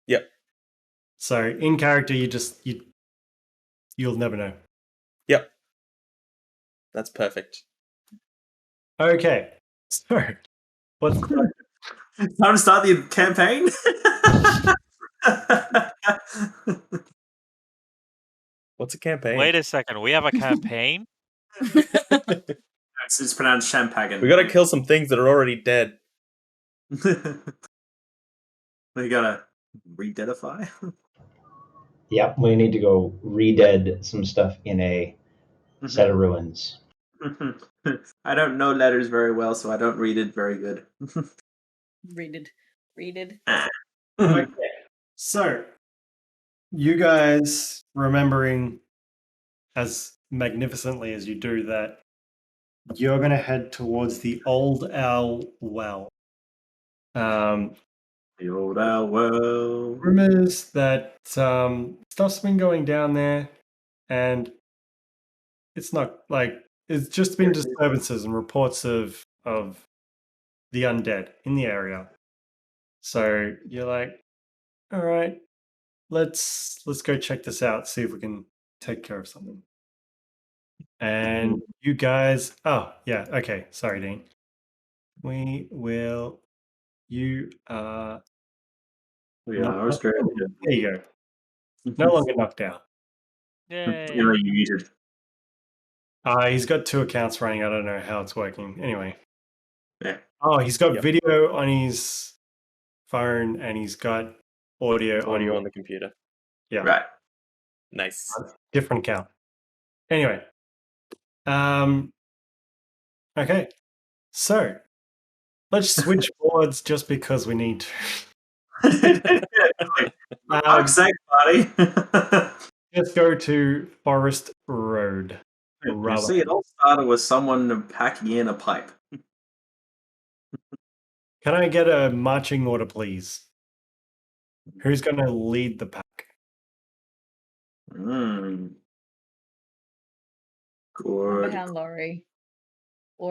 Speaker 5: Yep.
Speaker 9: So in character, you'll never know.
Speaker 5: Yep. That's perfect.
Speaker 9: Okay. So what's
Speaker 8: time to start the campaign?
Speaker 5: What's a campaign?
Speaker 10: Wait a second, we have a campaign?
Speaker 8: It's pronounced Champagne.
Speaker 5: We gotta kill some things that are already dead.
Speaker 8: We gotta re-deadify?
Speaker 1: Yeah, we need to go re-dead some stuff in a set of ruins.
Speaker 8: I don't know letters very well, so I don't read it very good.
Speaker 4: Read it.
Speaker 9: Okay. So, you guys remembering as magnificently as you do that, you're going to head towards the Old Owl Well.
Speaker 8: The Old Owl Well.
Speaker 9: Rumors that stuff's been going down there, and it's not like it's just been disturbances and reports of the undead in the area. So you're like, all right, let's go check this out, see if we can take care of something. And you guys, okay, sorry, Dean. We are
Speaker 8: Australia.
Speaker 9: There you go. No longer knocked out.
Speaker 10: Yay.
Speaker 8: You're muted.
Speaker 9: He's got 2 accounts running. I don't know how it's working. Anyway.
Speaker 8: Yeah.
Speaker 9: Oh, he's got video on his phone and he's got audio
Speaker 5: on the computer.
Speaker 9: Yeah.
Speaker 8: Right.
Speaker 5: Nice.
Speaker 9: Different account. Anyway. Okay. So let's switch boards just because we need to.
Speaker 8: For fuck's sake, buddy.
Speaker 9: Let's go to Forest Road.
Speaker 8: You see, it all started with someone packing in a pipe.
Speaker 9: Can I get a marching order, please? Who's going to lead the pack?
Speaker 8: Good.
Speaker 4: Behind Lorrei.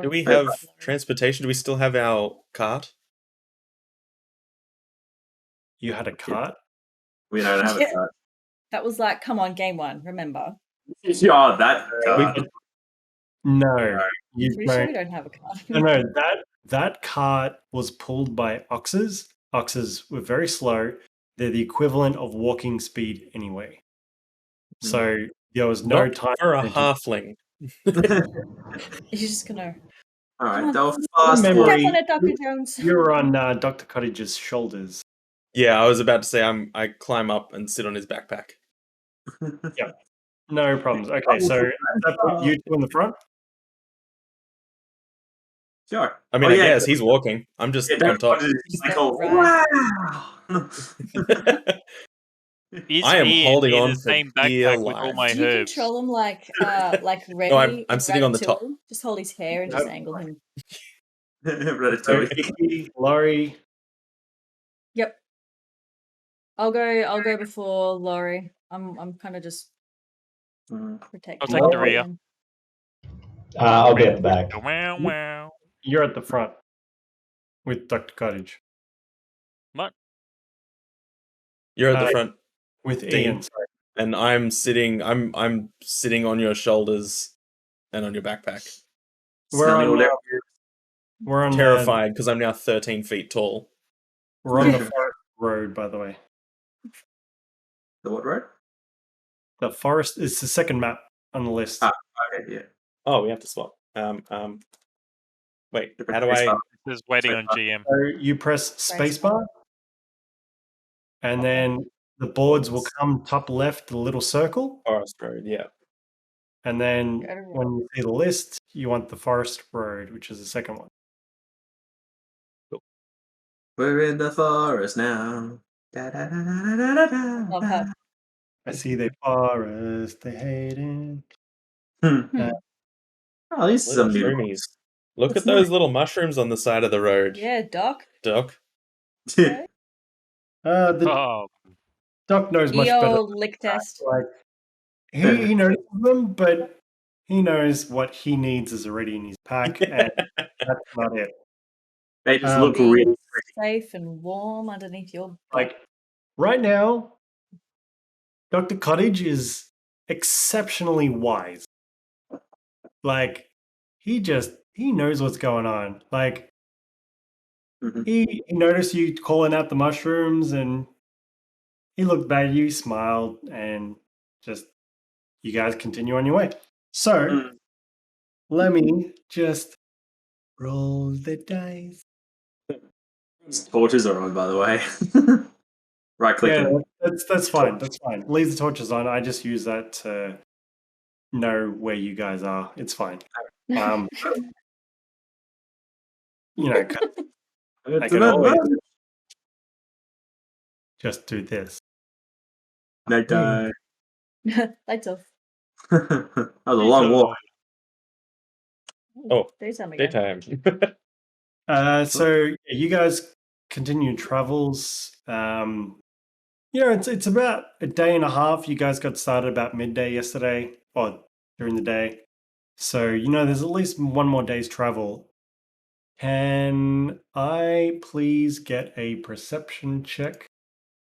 Speaker 5: Do we have transportation? Do we still have our cart?
Speaker 9: You had a cart?
Speaker 8: We don't have a cart.
Speaker 4: That was like, come on, game 1, remember?
Speaker 8: Yeah, that cart.
Speaker 9: No.
Speaker 4: Pretty sure we don't have a cart.
Speaker 9: No, that cart was pulled by oxes. Oxes were very slow. They're the equivalent of walking speed anyway. So there was no time
Speaker 5: for a halfling.
Speaker 4: He's just gonna.
Speaker 8: All right,
Speaker 4: they'll
Speaker 8: fast
Speaker 9: memory.
Speaker 4: Dr. Jones.
Speaker 9: You're on Dr. Cottage's shoulders.
Speaker 5: Yeah, I was about to say I climb up and sit on his backpack.
Speaker 9: Yeah, no problems. Okay, so that put you 2 in the front.
Speaker 8: Sure.
Speaker 5: I mean, I guess he's walking. I'm just on top.
Speaker 8: Wow.
Speaker 5: I am holding
Speaker 10: in
Speaker 5: on
Speaker 10: the
Speaker 5: for
Speaker 10: same
Speaker 5: dear
Speaker 10: backpack with all
Speaker 5: life.
Speaker 10: my
Speaker 4: Do you
Speaker 10: herbs.
Speaker 4: control him like Remy?
Speaker 5: No, I'm sitting on the top.
Speaker 4: Ratatouille? Just hold his hair and just angle him.
Speaker 9: So Ikki, Lorrei.
Speaker 4: Yep. I'll go before Lorrei. I'm kind of just Protect
Speaker 10: I'll
Speaker 4: the
Speaker 10: take
Speaker 4: dog
Speaker 10: the rear.
Speaker 4: then.
Speaker 1: I'll be at the back.
Speaker 10: Wow, wow.
Speaker 9: You're at the front with Dr. Cottage.
Speaker 10: What?
Speaker 5: You're at the
Speaker 9: Uh,
Speaker 5: front,
Speaker 9: With
Speaker 5: Dean.
Speaker 9: Ian, sorry.
Speaker 5: and I'm sitting on your shoulders and on your backpack.
Speaker 9: We're
Speaker 8: Smelly
Speaker 9: on,
Speaker 8: all
Speaker 9: we're on
Speaker 5: Terrified because I'm now 13 feet tall.
Speaker 9: we're on the forest road, by the way.
Speaker 8: The what road?
Speaker 9: The forest is the second map on the list.
Speaker 8: Okay, yeah.
Speaker 5: Oh, we have to swap. Wait, how do I?
Speaker 10: This is waiting on GM.
Speaker 9: So you press spacebar, and then the boards will come top left, the little circle,
Speaker 5: Forest Road, yeah.
Speaker 9: and then when you see the list, you want the forest road, which is the second one.
Speaker 8: We're in the forest now. Da, da, da, da, da, da, da,
Speaker 4: Love
Speaker 8: da.
Speaker 4: how
Speaker 9: I see the forest, they hate it.
Speaker 8: Oh, these are
Speaker 5: Little
Speaker 8: some new.
Speaker 5: shroomies. Look
Speaker 9: That's
Speaker 5: at those
Speaker 9: nice.
Speaker 5: little mushrooms on the side of the road.
Speaker 4: yeah, Doc.
Speaker 5: Doc.
Speaker 4: Okay.
Speaker 9: The
Speaker 10: Oh,
Speaker 9: Doc knows much
Speaker 4: The
Speaker 9: better.
Speaker 4: old lick test.
Speaker 9: Like he notices them, but he knows what he needs is already in his pack, and that's not it.
Speaker 8: They just look
Speaker 4: Being
Speaker 8: really
Speaker 4: safe and warm underneath your
Speaker 9: Like right now, Dr. Cottage is exceptionally wise. Like he knows what's going on. Like he noticed you calling out the mushrooms, and he looked back at you, smiled, and just you guys continue on your way. So let me just roll the dice.
Speaker 8: torches are on, by the way. Right click.
Speaker 9: Yeah, that's fine. That's fine. Leave the torches on. I just use that to know where you guys are. It's fine. You know, I can always just do this.
Speaker 8: Night time.
Speaker 4: Lights off.
Speaker 8: That was a long walk.
Speaker 5: Oh,
Speaker 4: Daytime again.
Speaker 5: daytime.
Speaker 9: So you guys continue travels. It's about a day and a half. You guys got started about midday yesterday, or during the day. So there's at least one more day's travel. Can I please get a perception check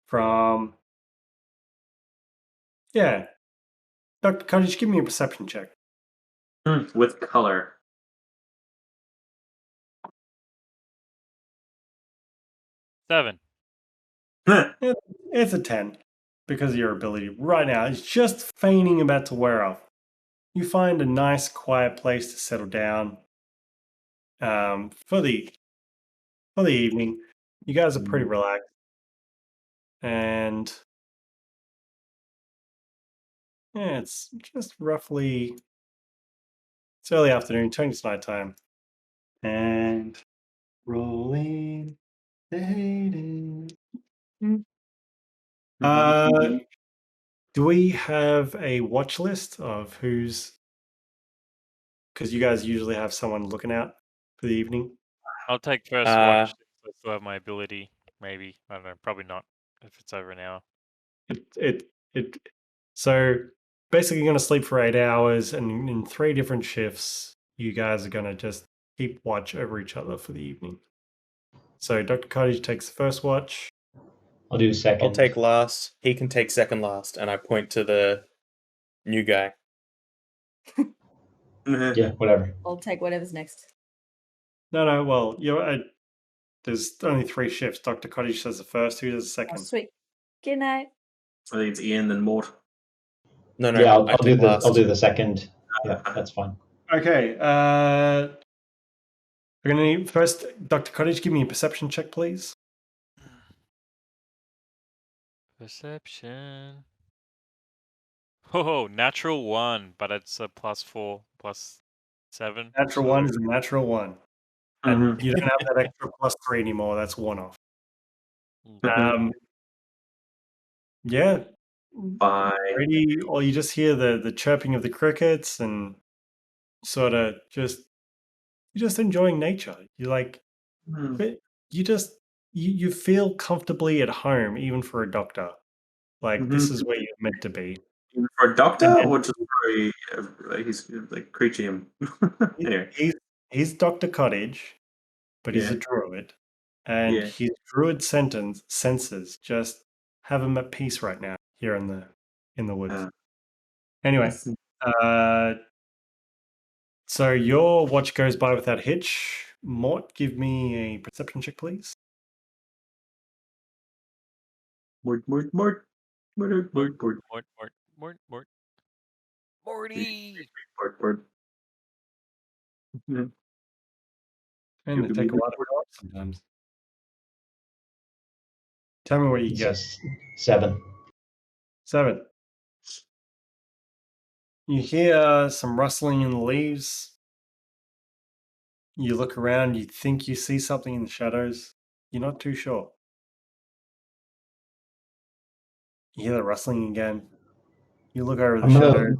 Speaker 9: from? Yeah, Dr. Cottage, give me a perception check.
Speaker 8: With color.
Speaker 10: seven.
Speaker 9: It's a 10 because of your ability. Right now, it's just feigning about to wear off. You find a nice, quiet place to settle down for the evening. You guys are pretty relaxed, and yeah, it's just roughly it's early afternoon, turning to nighttime, and rolling the Hayden. Do we have a watch list of who's? Because you guys usually have someone looking out for the evening.
Speaker 10: I'll take first watch. So I still have my ability. Maybe. I don't know. Probably not. If it's over an hour.
Speaker 9: So basically you're going to sleep for 8 hours, and in 3 different shifts, you guys are going to just keep watch over each other for the evening. So Dr. Cottage takes the first watch.
Speaker 1: I'll do second.
Speaker 5: I'll take last. He can take second last, and I point to the new guy.
Speaker 1: Yeah, whatever.
Speaker 4: I'll take whatever's next.
Speaker 9: No. Well, there's only 3 shifts. Dr. Cottage says the first. Who does the second?
Speaker 4: Oh, sweet. Good night.
Speaker 8: I think it's Ian then Mort.
Speaker 5: No.
Speaker 1: Yeah,
Speaker 5: I'll do the.
Speaker 1: I'll do the second. Yeah, that's fine.
Speaker 9: Okay. We're gonna need first. Dr. Cottage, give me a perception check, please.
Speaker 10: Perception. Oh, natural 1, but it's a +4, +7.
Speaker 9: Natural 1 is a natural 1. And you don't have that extra +3 anymore. That's one off. Yeah.
Speaker 8: Bye.
Speaker 9: Or you just hear the chirping of the crickets, and sort of you're just enjoying nature. You like, you feel comfortably at home, even for a doctor. Like this is where you're meant to be.
Speaker 8: For a doctor,
Speaker 9: And then-
Speaker 8: or just for he's like creature him? Anyway,
Speaker 9: He's Dr. Cottage, but he's a druid. And
Speaker 8: Yeah.
Speaker 9: his druid senses just have him at peace right now here in the woods. Anyway, so your watch goes by without hitch. Mort, give me a perception check, please.
Speaker 8: Mort.
Speaker 10: Morty!
Speaker 8: Yeah.
Speaker 9: And they take a while to go up sometimes. Tell me what you
Speaker 1: It's
Speaker 9: get.
Speaker 1: just 7.
Speaker 9: 7. You hear some rustling in the leaves. You look around, you think you see something in the shadows. You're not too sure. You hear the rustling again. You look over the
Speaker 1: I'm gonna
Speaker 9: shadows.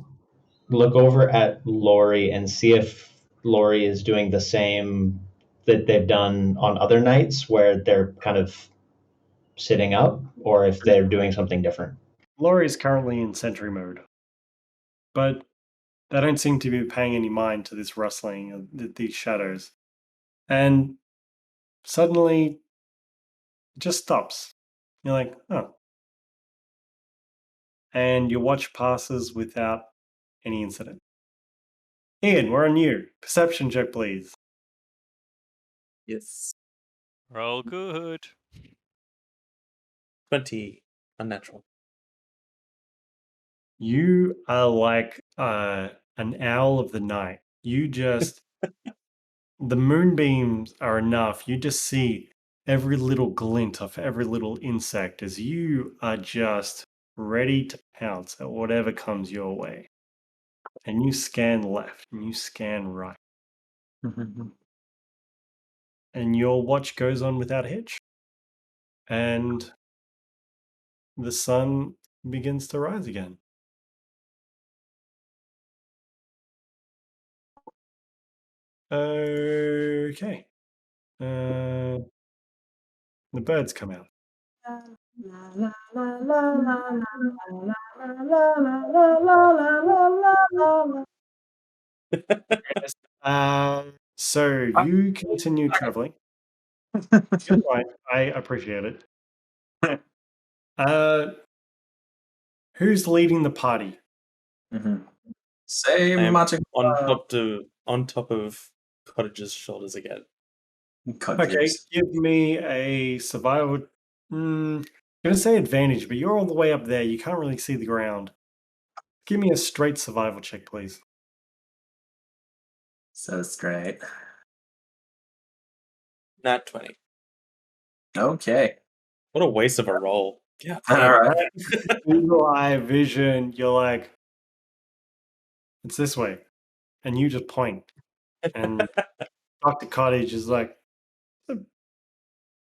Speaker 1: look over at Lorrei and see if Lorrei is doing the same that they've done on other nights, where they're kind of sitting up, or if they're doing something different.
Speaker 9: Lorrei is currently in sentry mode, but they don't seem to be paying any mind to this rustling of these shadows. And suddenly, it just stops. You're like, oh. And your watch passes without any incident. Ian, we're on you. Perception check, please.
Speaker 5: Yes.
Speaker 10: Roll good.
Speaker 5: 20. Unnatural.
Speaker 9: You are like an owl of the night. You just, the moonbeams are enough. You just see every little glint of every little insect as you are just ready to pounce at whatever comes your way. And you scan left and you scan right. And your watch goes on without hitch. And the sun begins to rise again. Okay. The birds come out. So you continue traveling. You're fine. I appreciate it. Who's leading the party?
Speaker 8: Say
Speaker 5: I am
Speaker 8: magic
Speaker 5: on top of Cottage's shoulders again.
Speaker 9: Okay, give me a survival. I'm gonna say advantage, but you're all the way up there. You can't really see the ground. Give me a straight survival check, please.
Speaker 8: So straight.
Speaker 5: Nat 20.
Speaker 8: Okay.
Speaker 5: What a waste of a roll. Yeah.
Speaker 8: All right.
Speaker 9: Eagle eye vision. You're like, it's this way, and you just point. And Dr. Cottage is like,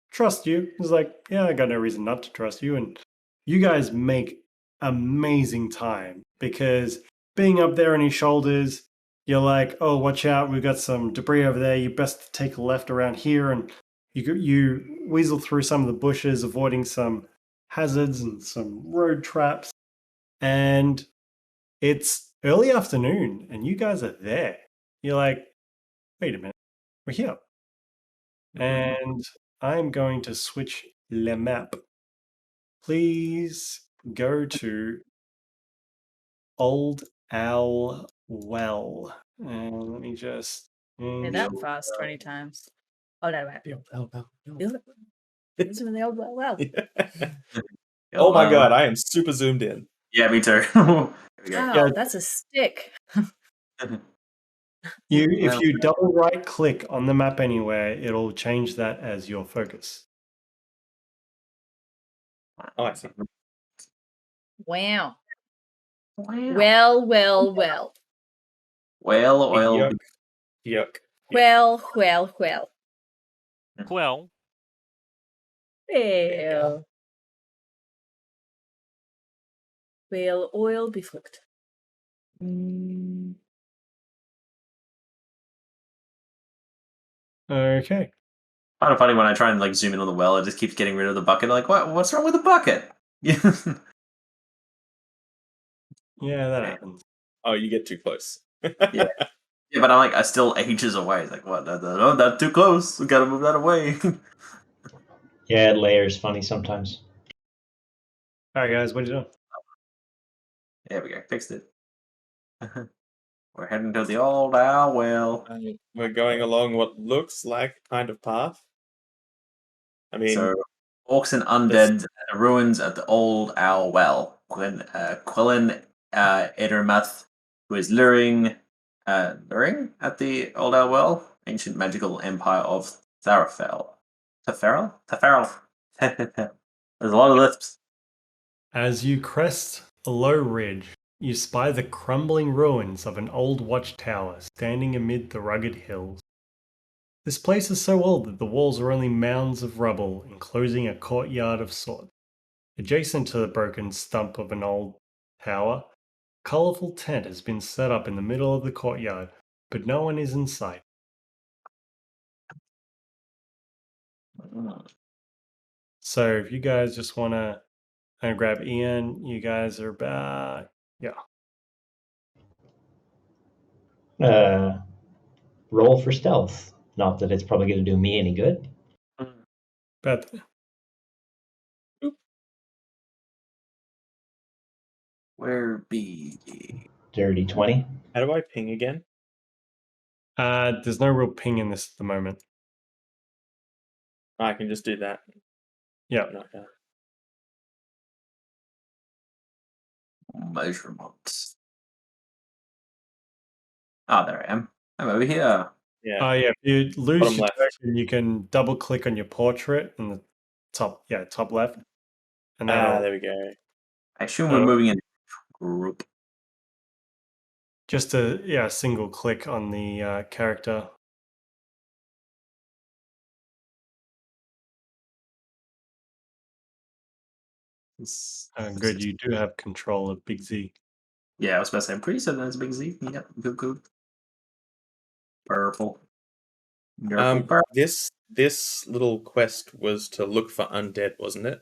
Speaker 9: trust you. He's like, yeah, I got no reason not to trust you. And you guys make amazing time because being up there on his shoulders, you're like, oh, watch out, we've got some debris over there. You best take a left around here. And you weasel through some of the bushes, avoiding some hazards and some road traps. And it's early afternoon and you guys are there. You're like, wait a minute, we're here. And I'm going to switch the map. Please go to Old Owl Well. And let me just.
Speaker 4: Did that fast 20 times. Oh, no, wait. Listen to the old well.
Speaker 5: Oh my god, I am super zoomed in.
Speaker 8: Yeah, me too.
Speaker 4: Wow, that's a stick.
Speaker 9: If you double right click on the map anywhere, it'll change that as your focus.
Speaker 5: Oh, I see.
Speaker 4: Wow.
Speaker 8: Well,
Speaker 4: Well.
Speaker 8: oil.
Speaker 5: Yuck.
Speaker 4: Well.
Speaker 10: Well,
Speaker 4: Well, oil be flipped.
Speaker 9: Okay.
Speaker 8: Kind of funny when I try and like zoom in on the well, it just keeps getting rid of the bucket. Like, what's wrong with the bucket? Yeah.
Speaker 9: Yeah, that happens.
Speaker 5: Oh, you get too close.
Speaker 8: Yeah. Yeah, but I still ages away. It's like, what? No, that's too close. We gotta move that away.
Speaker 1: Yeah, layers funny sometimes.
Speaker 9: All right, guys, what are you doing?
Speaker 8: There we go. Fixed it. We're heading to the old owl well.
Speaker 5: We're going along what looks like kind of path. I mean,
Speaker 8: So, orcs and undead at the ruins at the old owl well. Quillen Edermath, who is luring at the old owl well, ancient magical empire of Tharafel. Tafarel? There's a lot of lisps.
Speaker 9: As you crest a low ridge, you spy the crumbling ruins of an old watchtower standing amid the rugged hills. This place is so old that the walls are only mounds of rubble enclosing a courtyard of sorts. Adjacent to the broken stump of an old tower, a colourful tent has been set up in the middle of the courtyard, but no one is in sight. So if you guys just want to grab Ian, you guys are about,
Speaker 1: Roll for stealth. Not that it's probably going to do me any good.
Speaker 9: about
Speaker 8: Where be ye?
Speaker 1: Dirty 20.
Speaker 5: how do I ping again?
Speaker 9: there's no real ping in this at the moment.
Speaker 5: I can just do that.
Speaker 9: Yeah.
Speaker 5: No.
Speaker 8: Measurements. Ah, there I am. I'm over here.
Speaker 5: Yeah.
Speaker 9: Yeah, if you lose
Speaker 5: Bottom
Speaker 9: your
Speaker 5: left.
Speaker 9: token, you can double click on your portrait in the top left. And
Speaker 5: There we go.
Speaker 8: I assume we're moving in a group.
Speaker 9: just a single click on the character. Good, you do have control of Big Z.
Speaker 8: Yeah, I was about to say, I'm pretty certain that's Big Z. Yep, good. Purple. Purple.
Speaker 5: This little quest was to look for undead, wasn't it?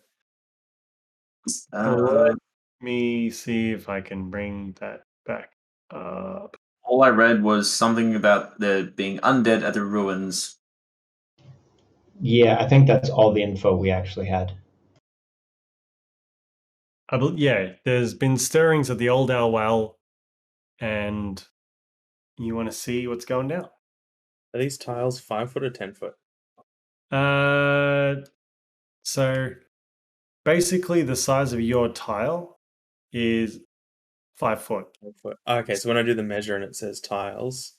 Speaker 9: Let me see if I can bring that back up.
Speaker 8: All I read was something about there being undead at the ruins.
Speaker 1: Yeah, I think that's all the info we actually had.
Speaker 9: There's been stirrings at the old owl well, and you want to see what's going down.
Speaker 5: Are these tiles 5 foot or 10 foot?
Speaker 9: So basically the size of your tile is 5 foot.
Speaker 5: 10 foot. Okay, so when I do the measure and it says tiles.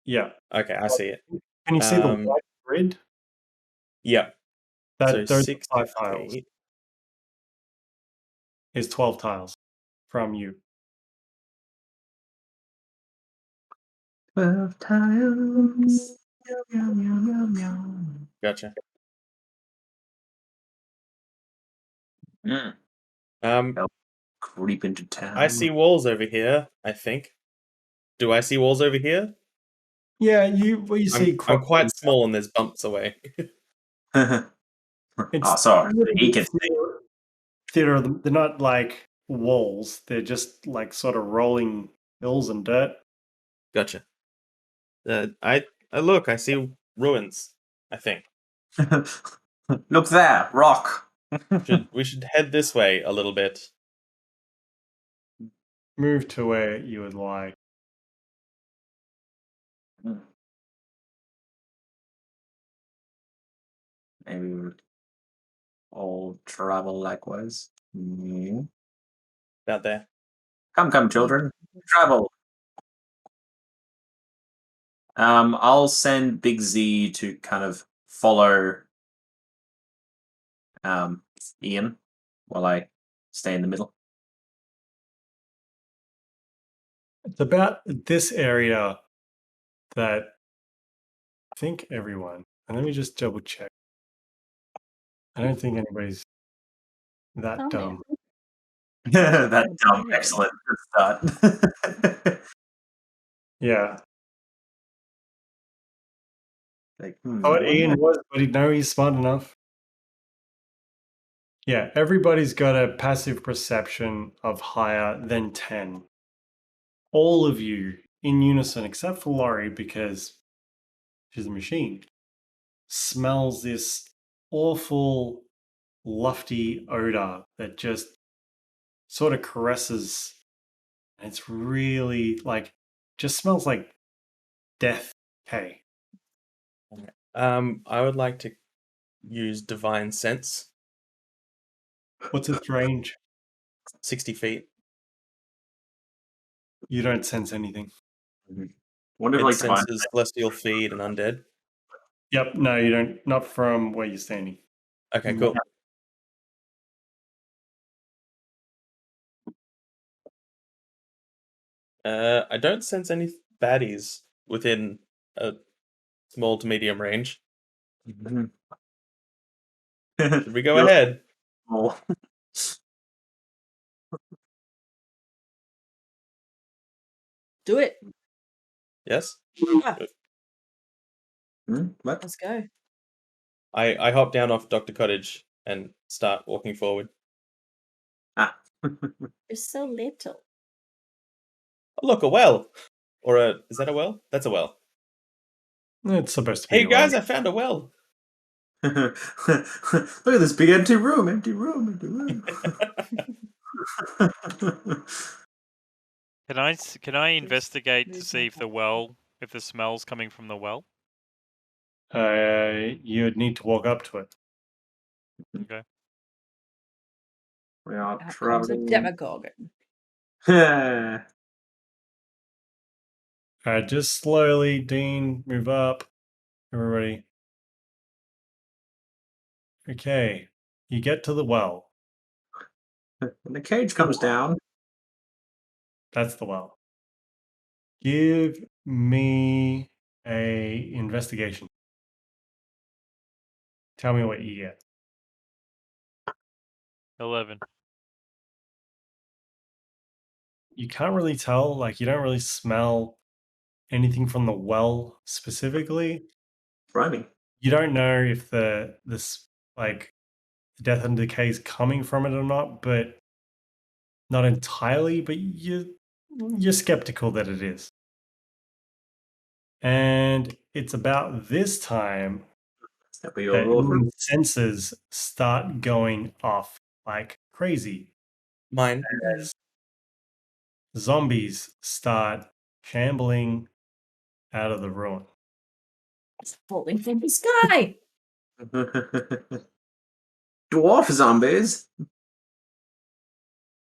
Speaker 9: Yeah.
Speaker 5: Okay, I see it.
Speaker 9: Can you see the white grid?
Speaker 5: Yeah. So
Speaker 9: Those
Speaker 5: 6
Speaker 9: are 5 tiles. Is 12 tiles from you.
Speaker 8: 12 tiles.
Speaker 5: Gotcha.
Speaker 8: Creep into town.
Speaker 5: I see walls over here, I think. Do I see walls over here?
Speaker 9: Yeah, you see.
Speaker 5: I'm quite small and there's bumps away.
Speaker 8: Sorry. He can
Speaker 9: They're not like walls. They're just like sort of rolling hills and dirt.
Speaker 5: Gotcha. I look. I see ruins. I think.
Speaker 8: Look there, rock.
Speaker 5: We should head this way a little bit.
Speaker 9: Move to where you would like.
Speaker 8: Maybe we'll all travel likewise.
Speaker 5: Out there.
Speaker 8: Come, children. Travel. I'll send Big Z to kind of follow Ian while I stay in the middle.
Speaker 9: It's about this area that I think everyone. And let me just double check. I don't think anybody's that dumb.
Speaker 8: That dumb. Excellent. Good start.
Speaker 9: Yeah.
Speaker 8: Like,
Speaker 9: Ian was, but he's smart enough. Yeah, everybody's got a passive perception of higher than 10. All of you in unison, except for Lorrei, because she's a machine, smells this awful, lufty odor that just sort of caresses. It's really like, just smells like death. Hey,
Speaker 5: I would like to use Divine Sense,
Speaker 9: what's its range?
Speaker 5: 60 feet.
Speaker 9: You don't sense anything.
Speaker 8: Wonder if
Speaker 5: It
Speaker 8: like divine.
Speaker 5: senses celestial feed and undead.
Speaker 9: Yep, no, you don't. Not from where you're standing.
Speaker 5: Okay, cool. I don't sense any baddies within a small to medium range. Should we go ahead?
Speaker 8: Oh.
Speaker 4: Do it.
Speaker 5: Yes?
Speaker 4: Yeah,
Speaker 8: What?
Speaker 4: let's go.
Speaker 5: I hop down off Dr. Cottage and start walking forward.
Speaker 8: Ah.
Speaker 4: You're so little.
Speaker 5: Oh, look, a well! Or is that a well? That's a well.
Speaker 9: It's supposed to be.
Speaker 5: Hey guys, I found a well!
Speaker 8: Look at this big empty room, empty room, empty room.
Speaker 10: Can I investigate to see if the smell's coming from the well?
Speaker 9: You'd need to walk up to it.
Speaker 10: Okay.
Speaker 8: We are
Speaker 4: Out comes a
Speaker 8: traveling.
Speaker 4: Demogorgon.
Speaker 9: Just slowly, Dean, move up. Everybody. Okay, you get to the well.
Speaker 8: When the cage comes down.
Speaker 9: That's the well. Give me a investigation. Tell me what you get.
Speaker 10: 11.
Speaker 9: You can't really tell, like you don't really smell anything from the well specifically.
Speaker 8: Rhyming.
Speaker 9: You don't know if this like the death and decay is coming from it or not, but not entirely, but you're skeptical that it is. And it's about this time
Speaker 8: That we
Speaker 9: that
Speaker 8: all roll for.
Speaker 9: everyone's senses start going off like crazy.
Speaker 5: Mine.
Speaker 9: As zombies start shambling out of the ruin.
Speaker 4: It's falling from the sky.
Speaker 8: Dwarf zombies.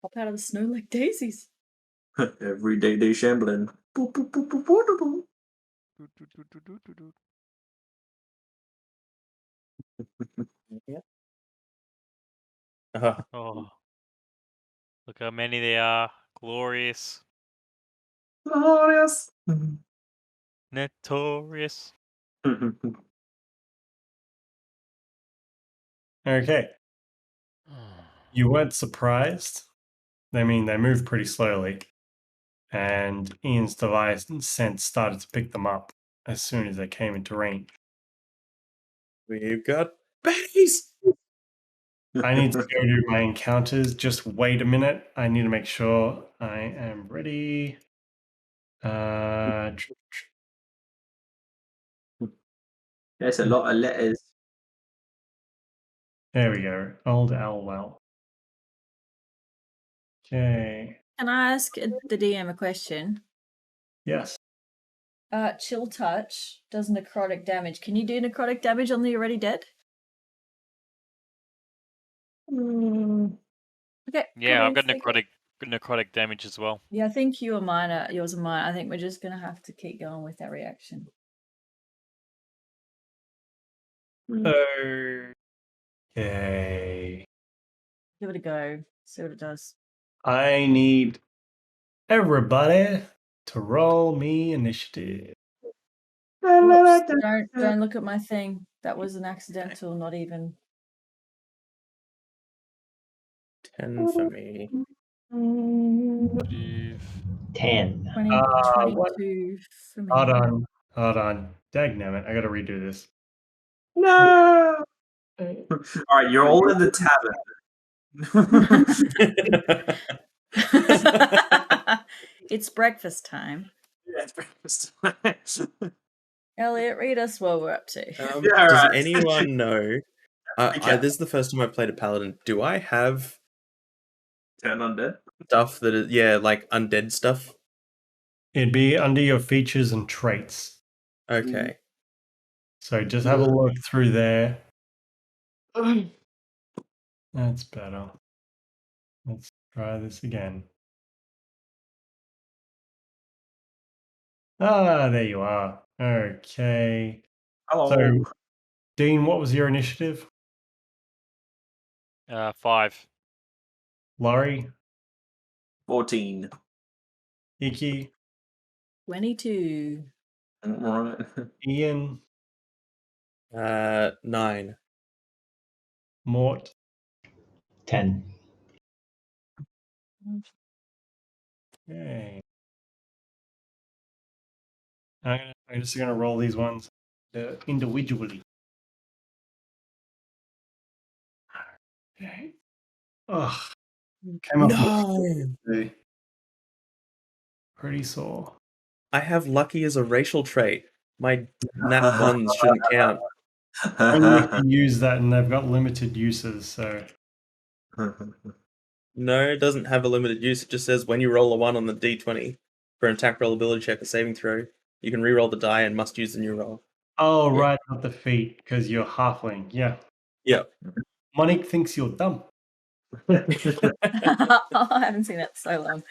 Speaker 4: Pop out of the snow like daisies.
Speaker 8: Every day they shambling. Boop, boop, boop, boop, boop, boop.
Speaker 10: Oh, look how many there are. Glorious.
Speaker 8: Glorious.
Speaker 10: Notorious.
Speaker 9: Okay. You weren't surprised. I mean, they moved pretty slowly. And Ian's device and sense started to pick them up as soon as they came into range.
Speaker 5: We've got baddies!
Speaker 9: I need to go do my encounters. Just wait a minute. I need to make sure I am ready.
Speaker 8: There's a lot of letters.
Speaker 9: There we go. Old Elwell. Okay.
Speaker 4: Can I ask the DM a question?
Speaker 9: Yes.
Speaker 4: Chill touch does necrotic damage. Can you do necrotic damage on the already dead? Okay.
Speaker 10: Yeah, I've got
Speaker 4: thank you.
Speaker 10: necrotic damage as well.
Speaker 4: Yeah, I think yours are mine. I think we're just gonna have to keep going with that reaction.
Speaker 9: Okay.
Speaker 4: Give it a go. See what it does.
Speaker 9: I need everybody to roll me initiative.
Speaker 4: Whoops, don't look at my thing. That was an accidental, not even.
Speaker 5: 10 for me.
Speaker 1: 10.
Speaker 4: 22 for me.
Speaker 9: Hold on. Dagnammit, I gotta redo this.
Speaker 8: No. All right, you're all in the tavern.
Speaker 4: It's breakfast time.
Speaker 8: Yeah, it's breakfast.
Speaker 4: Elliot, read us what we're up to.
Speaker 8: Yeah,
Speaker 5: Does
Speaker 8: right.
Speaker 5: anyone know?
Speaker 8: Recap.
Speaker 5: This is the first time I played a paladin. Do I have
Speaker 8: Turn undead.
Speaker 5: stuff that is like undead stuff?
Speaker 9: It'd be under your features and traits.
Speaker 5: Okay.
Speaker 9: So just have a look through there. That's better. Let's try this again. Ah, there you are. Okay.
Speaker 8: Hello.
Speaker 9: So, Dean, what was your initiative?
Speaker 10: 5.
Speaker 9: Laurie,
Speaker 8: 14.
Speaker 9: Ikki,
Speaker 4: 22.
Speaker 8: Right.
Speaker 9: Ian,
Speaker 5: 9.
Speaker 9: Mort,
Speaker 1: 10.
Speaker 9: Okay. I'm just going to roll these ones individually. Okay. Ugh. Came up
Speaker 5: No.
Speaker 9: pretty sore.
Speaker 5: I have lucky as a racial trait. My nat ones shouldn't count.
Speaker 9: Only if you use that, and they've got limited uses. So
Speaker 5: No, it doesn't have a limited use. It just says when you roll a 1 on the d20 for an attack roll ability check or saving throw, you can re-roll the die and must use the new roll.
Speaker 9: oh right, not the feet because you're halfling. Yeah.
Speaker 5: Yep.
Speaker 9: Monique thinks you're dumb.
Speaker 4: I haven't seen that so long.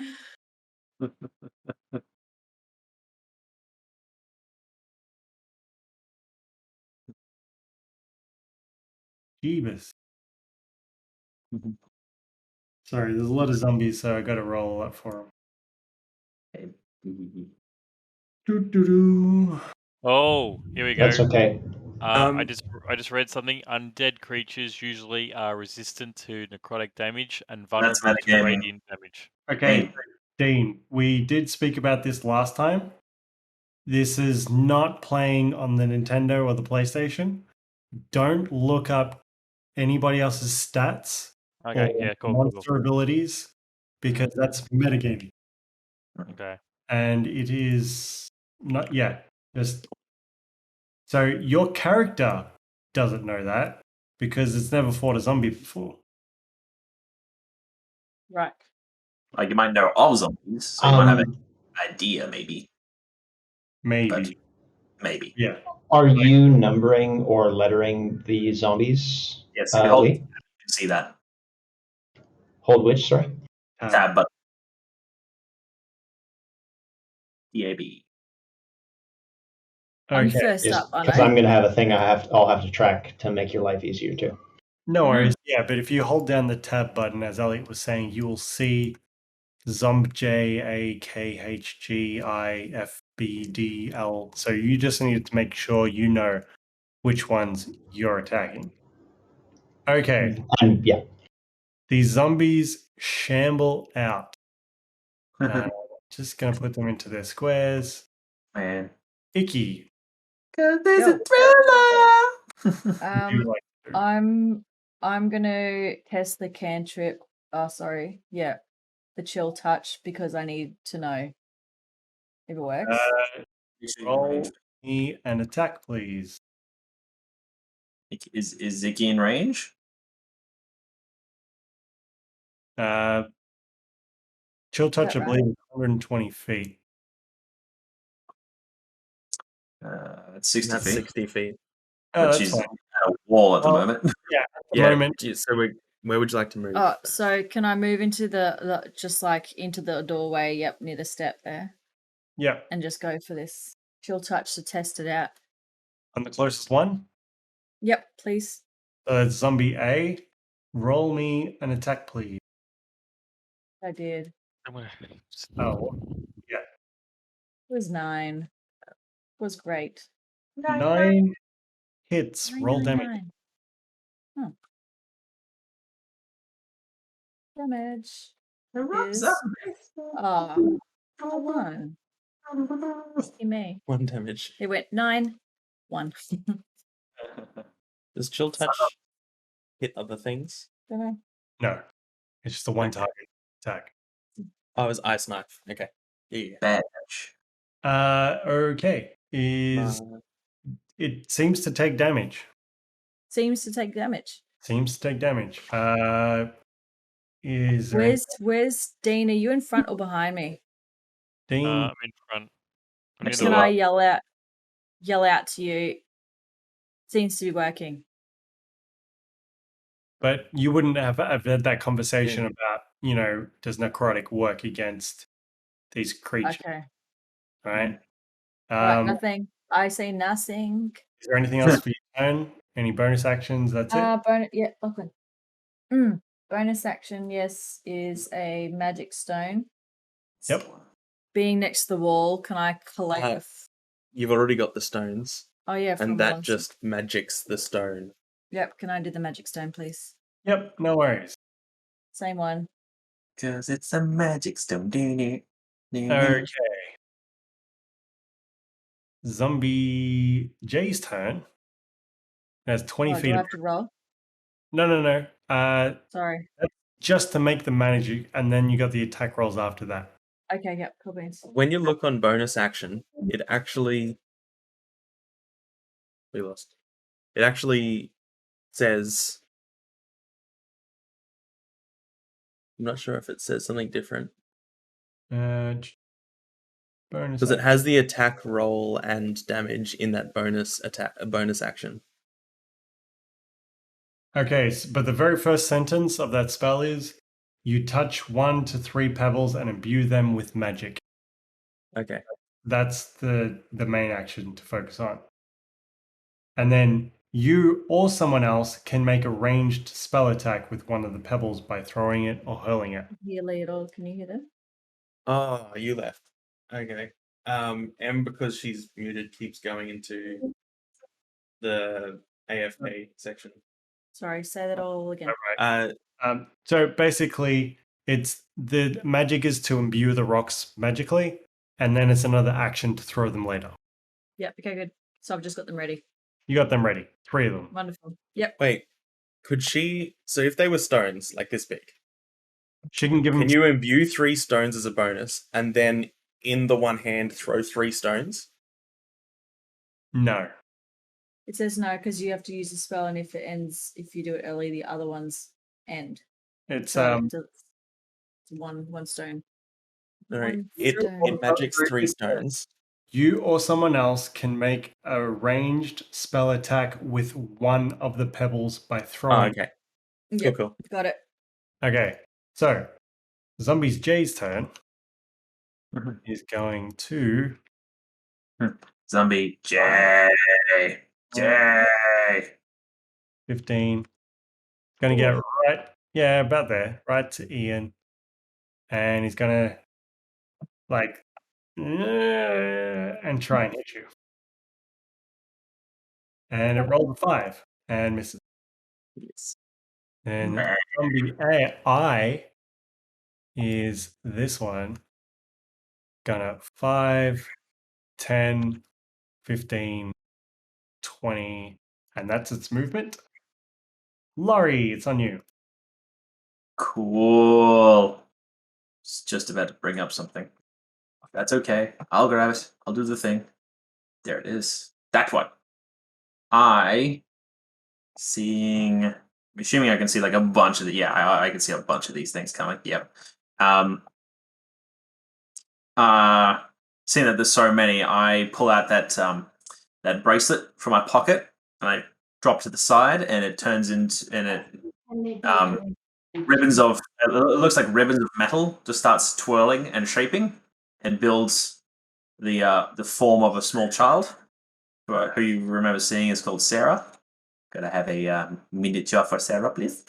Speaker 9: Jeebus. Sorry, there's a lot of zombies, so I got to roll that for them. Doo-doo-doo.
Speaker 10: Oh, here we go.
Speaker 1: That's okay.
Speaker 10: I just read something. Undead creatures usually are resistant to necrotic damage and vulnerable to
Speaker 8: metagaming.
Speaker 10: radiant damage.
Speaker 9: Okay, Dean, we did speak about this last time. This is not playing on the Nintendo or the PlayStation. Don't look up anybody else's stats
Speaker 10: Okay,
Speaker 9: or
Speaker 10: yeah, cool.
Speaker 9: monster abilities because that's metagaming.
Speaker 10: Okay.
Speaker 9: And it is not yet. Just so your character doesn't know that because it's never fought a zombie before.
Speaker 4: Right.
Speaker 8: Like you might know of zombies, so you might have an idea, maybe.
Speaker 9: Maybe.
Speaker 8: But maybe.
Speaker 9: Yeah.
Speaker 1: Are you numbering or lettering the zombies?
Speaker 8: Yes, if you hold,
Speaker 1: Lee?
Speaker 8: you can see that.
Speaker 1: Hold which, sorry?
Speaker 8: Tab button. TAB.
Speaker 4: I'm
Speaker 9: Okay.
Speaker 4: first up, aren't
Speaker 1: Because
Speaker 4: I?
Speaker 1: I'm going to have a thing I'll have to track to make your life easier too.
Speaker 9: No worries. Yeah, but if you hold down the tab button, as Elliot was saying, you will see ZombJAKHGIFBDL. So you just need to make sure you know which ones you're attacking. Okay.
Speaker 1: And yeah.
Speaker 9: These zombies shamble out. Just going to put them into their squares.
Speaker 8: Man.
Speaker 9: Ikki.
Speaker 8: Cause there's
Speaker 4: Yo.
Speaker 8: a thriller.
Speaker 4: I'm gonna test the cantrip. Oh, sorry. Yeah, the chill touch because I need to know if it works.
Speaker 9: Roll me an attack, please.
Speaker 8: Is Ikki in range?
Speaker 9: Chill touch, I
Speaker 4: right?
Speaker 9: believe, is 120 feet.
Speaker 8: It's 60
Speaker 5: That's
Speaker 8: feet.
Speaker 5: 60 feet.
Speaker 9: Oh,
Speaker 8: But
Speaker 9: that's
Speaker 8: she's
Speaker 9: fine.
Speaker 8: at a wall at the moment.
Speaker 9: Yeah, at the moment.
Speaker 5: So where would you like to move?
Speaker 4: Oh, so can I move into the just like into the doorway? Yep, near the step there.
Speaker 9: Yeah.
Speaker 4: And just go for this chill touch to test it out.
Speaker 9: On the closest one?
Speaker 4: Yep, please.
Speaker 9: Zombie A. Roll me an attack, please.
Speaker 4: I did.
Speaker 9: Oh, yeah.
Speaker 4: It was 9. It was great.
Speaker 9: 9 hits. Roll damage.
Speaker 4: 9. Huh. Damage is a 1. Lucky me.
Speaker 5: 1 damage.
Speaker 4: It went 9, 1.
Speaker 5: Does chill touch hit other things?
Speaker 4: Don't know.
Speaker 9: No, it's just a one target attack.
Speaker 5: Oh, it was Ice Knife. Okay. Yeah.
Speaker 8: Badge.
Speaker 9: Okay. It seems to take damage.
Speaker 4: Seems to take damage.
Speaker 9: Seems to take damage. Is there
Speaker 4: Where's Dean? Are you in front or behind me?
Speaker 9: Dean?
Speaker 10: I'm in front.
Speaker 8: Next
Speaker 4: Can
Speaker 8: to
Speaker 4: I yell out to you? Seems to be working.
Speaker 9: But you wouldn't have had that conversation about, does necrotic work against these creatures,
Speaker 4: Okay.
Speaker 9: right?
Speaker 4: Right, nothing. I say nothing.
Speaker 9: Is there anything else for your turn? Any bonus actions? That's it?
Speaker 4: Okay. Bonus action, yes, is a magic stone.
Speaker 9: Yep.
Speaker 4: Being next to the wall, can I collect
Speaker 5: You've already got the stones.
Speaker 4: Oh yeah, from
Speaker 5: And that
Speaker 4: monsters.
Speaker 5: just magics the stone.
Speaker 4: Yep, can I do the magic stone, please?
Speaker 9: Yep, no worries.
Speaker 4: Same one.
Speaker 8: Because it's a magic stone.
Speaker 9: Okay. Zombie Jay's turn. Has 20
Speaker 4: Oh,
Speaker 9: feet.
Speaker 4: do I have to roll?
Speaker 9: No.
Speaker 4: Sorry.
Speaker 9: That's just to make the magic, and then you got the attack rolls after that.
Speaker 4: Okay, yep, cool beans.
Speaker 5: When you look on bonus action, it actually... We lost. It actually says... I'm not sure if it says something different.
Speaker 9: Bonus.
Speaker 5: Because it has the attack roll and damage in that bonus action.
Speaker 9: Okay, but the very first sentence of that spell is, you touch 1 to 3 pebbles and imbue them with magic.
Speaker 5: Okay.
Speaker 9: That's the main action to focus on. And then you or someone else can make a ranged spell attack with one of the pebbles by throwing it or hurling it.
Speaker 4: Eliteot, can you hear them?
Speaker 5: Oh, you left. Okay. M, because she's muted, keeps going into the AFK section.
Speaker 4: Sorry, say that all again.
Speaker 9: So basically, it's the magic is to imbue the rocks magically, and then it's another action to throw them later.
Speaker 4: Yep, okay, good. So I've just got them ready.
Speaker 9: You got them ready. 3 of them.
Speaker 4: Wonderful. Yep.
Speaker 5: Wait, could she... So if they were stones, like this big,
Speaker 9: she can give them...
Speaker 5: Can you imbue 3 stones as a bonus, and then in the one hand throw 3 stones?
Speaker 9: No.
Speaker 4: It says no because you have to use the spell, and if you do it early, the other ones end.
Speaker 9: It's
Speaker 4: so it's one stone.
Speaker 5: All right. It magics 3 stones.
Speaker 9: You or someone else can make a ranged spell attack with one of the pebbles by throwing.
Speaker 5: Oh, okay.
Speaker 4: Yep,
Speaker 5: Cool.
Speaker 4: got it.
Speaker 9: Okay, so Zombie's Jay's turn is going to
Speaker 8: Zombie Jay.
Speaker 9: 15. Going to get right, about there, right to Ian, and he's going to and try and hit you. And it rolled a 5 and misses.
Speaker 5: Yes.
Speaker 9: And Zombie AI is this one. Gonna 5, 10, 15, 20, and that's its movement. Lorrei, it's on you.
Speaker 8: Cool. Just about to bring up something. That's okay. I'll grab it. I'll do the thing. There it is. That one. I'm assuming I can see like a bunch of I can see a bunch of these things coming. Yep. Seeing that there's so many, I pull out that bracelet from my pocket and I drop to the side, and it turns into ribbons of. It looks like ribbons of metal just starts twirling and shaping, and builds the form of a small child, who you remember seeing is called Sarah. Gotta have a miniature for Sarah, please.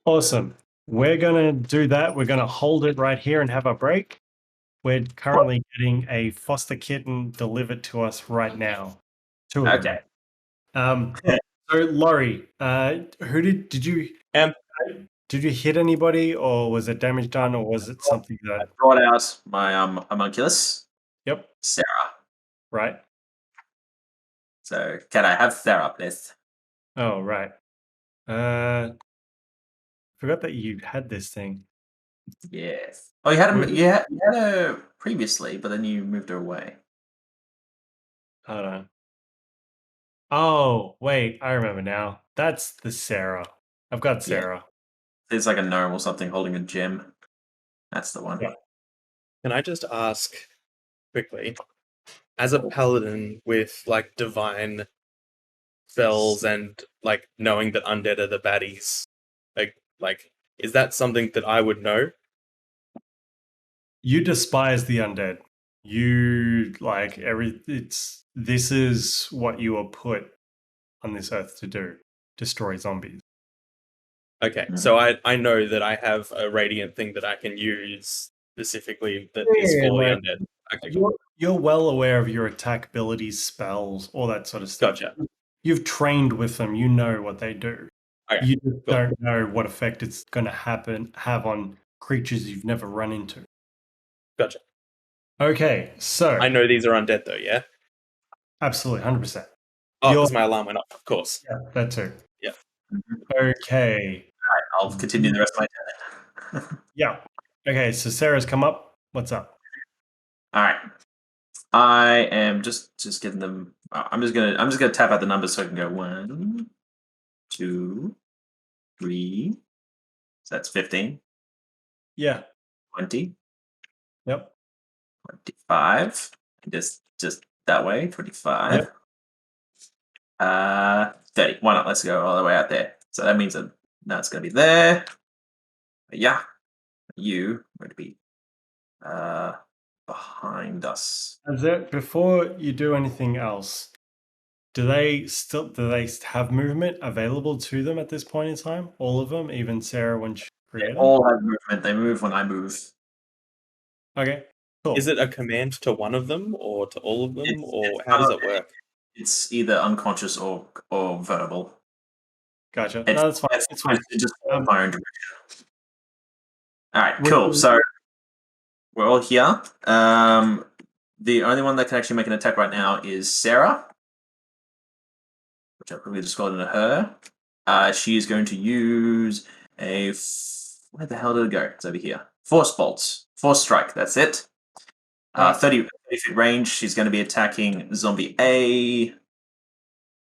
Speaker 9: Awesome. We're gonna do that. We're gonna hold it right here and have a break. We're currently getting a foster kitten delivered to us right now. 2 of them. So Lorrei, did you hit anybody, or was it damage done, or was it something that
Speaker 8: I brought out my homunculus?
Speaker 9: Yep.
Speaker 8: Sarah.
Speaker 9: Right.
Speaker 8: So can I have Sarah, please?
Speaker 9: Oh, right. forgot that you had this thing.
Speaker 8: Yes. Oh, you had her previously, but then you moved her away.
Speaker 9: Hold on. Oh, wait, I remember now. That's the Sarah. I've got Sarah.
Speaker 8: There's like a gnome or something holding a gem. That's the one.
Speaker 9: Yeah.
Speaker 5: Can I just ask quickly, as a paladin with like divine spells and like knowing that undead are the baddies, like is that something that I would know?
Speaker 9: You despise the undead. You like this is what you are put on this earth to do. Destroy zombies.
Speaker 5: Okay, so I know that I have a radiant thing that I can use specifically that is for the undead. Okay, cool.
Speaker 9: You're well aware of your attack abilities, spells, all that sort of stuff.
Speaker 5: Gotcha.
Speaker 9: You've trained with them. You know what they do.
Speaker 5: Okay,
Speaker 9: you just don't know what effect it's going to have on creatures you've never run into.
Speaker 5: Gotcha.
Speaker 9: Okay, so
Speaker 5: I know these are undead though, yeah?
Speaker 9: Absolutely, 100%.
Speaker 5: Oh, because my alarm went off, of course.
Speaker 9: Yeah, that too.
Speaker 5: Yeah.
Speaker 9: Okay.
Speaker 8: All right, I'll continue the rest of my turn.
Speaker 9: Yeah. Okay, so Sarah's come up. What's up?
Speaker 8: All right. I am just getting them. I'm just gonna tap out the numbers so I can go 1, 2, 3. So that's 15.
Speaker 9: Yeah.
Speaker 8: 20.
Speaker 9: Yep.
Speaker 8: 25. Just that way. 25.
Speaker 9: Yep.
Speaker 8: 30. Why not? Let's go all the way out there. So that means that now it's gonna be there. But yeah. You are going to be behind us.
Speaker 9: Before you do anything else, do they have movement available to them at this point in time? All of them, even Sarah when she created?
Speaker 8: They all have movement. They move when I move.
Speaker 9: Okay, cool.
Speaker 5: Is it a command to one of them or to all of them, or how does it work?
Speaker 8: It's either unconscious or verbal.
Speaker 9: Gotcha. No, that's fine.
Speaker 8: It's fine. It's just my own direction. All right, cool. So we're all here. The only one that can actually make an attack right now is Sarah, which I probably just called into her. She is going to use a where the hell did it go? It's over here. Force bolts. Force strike. That's it. 30 feet range. She's going to be attacking Zombie A. It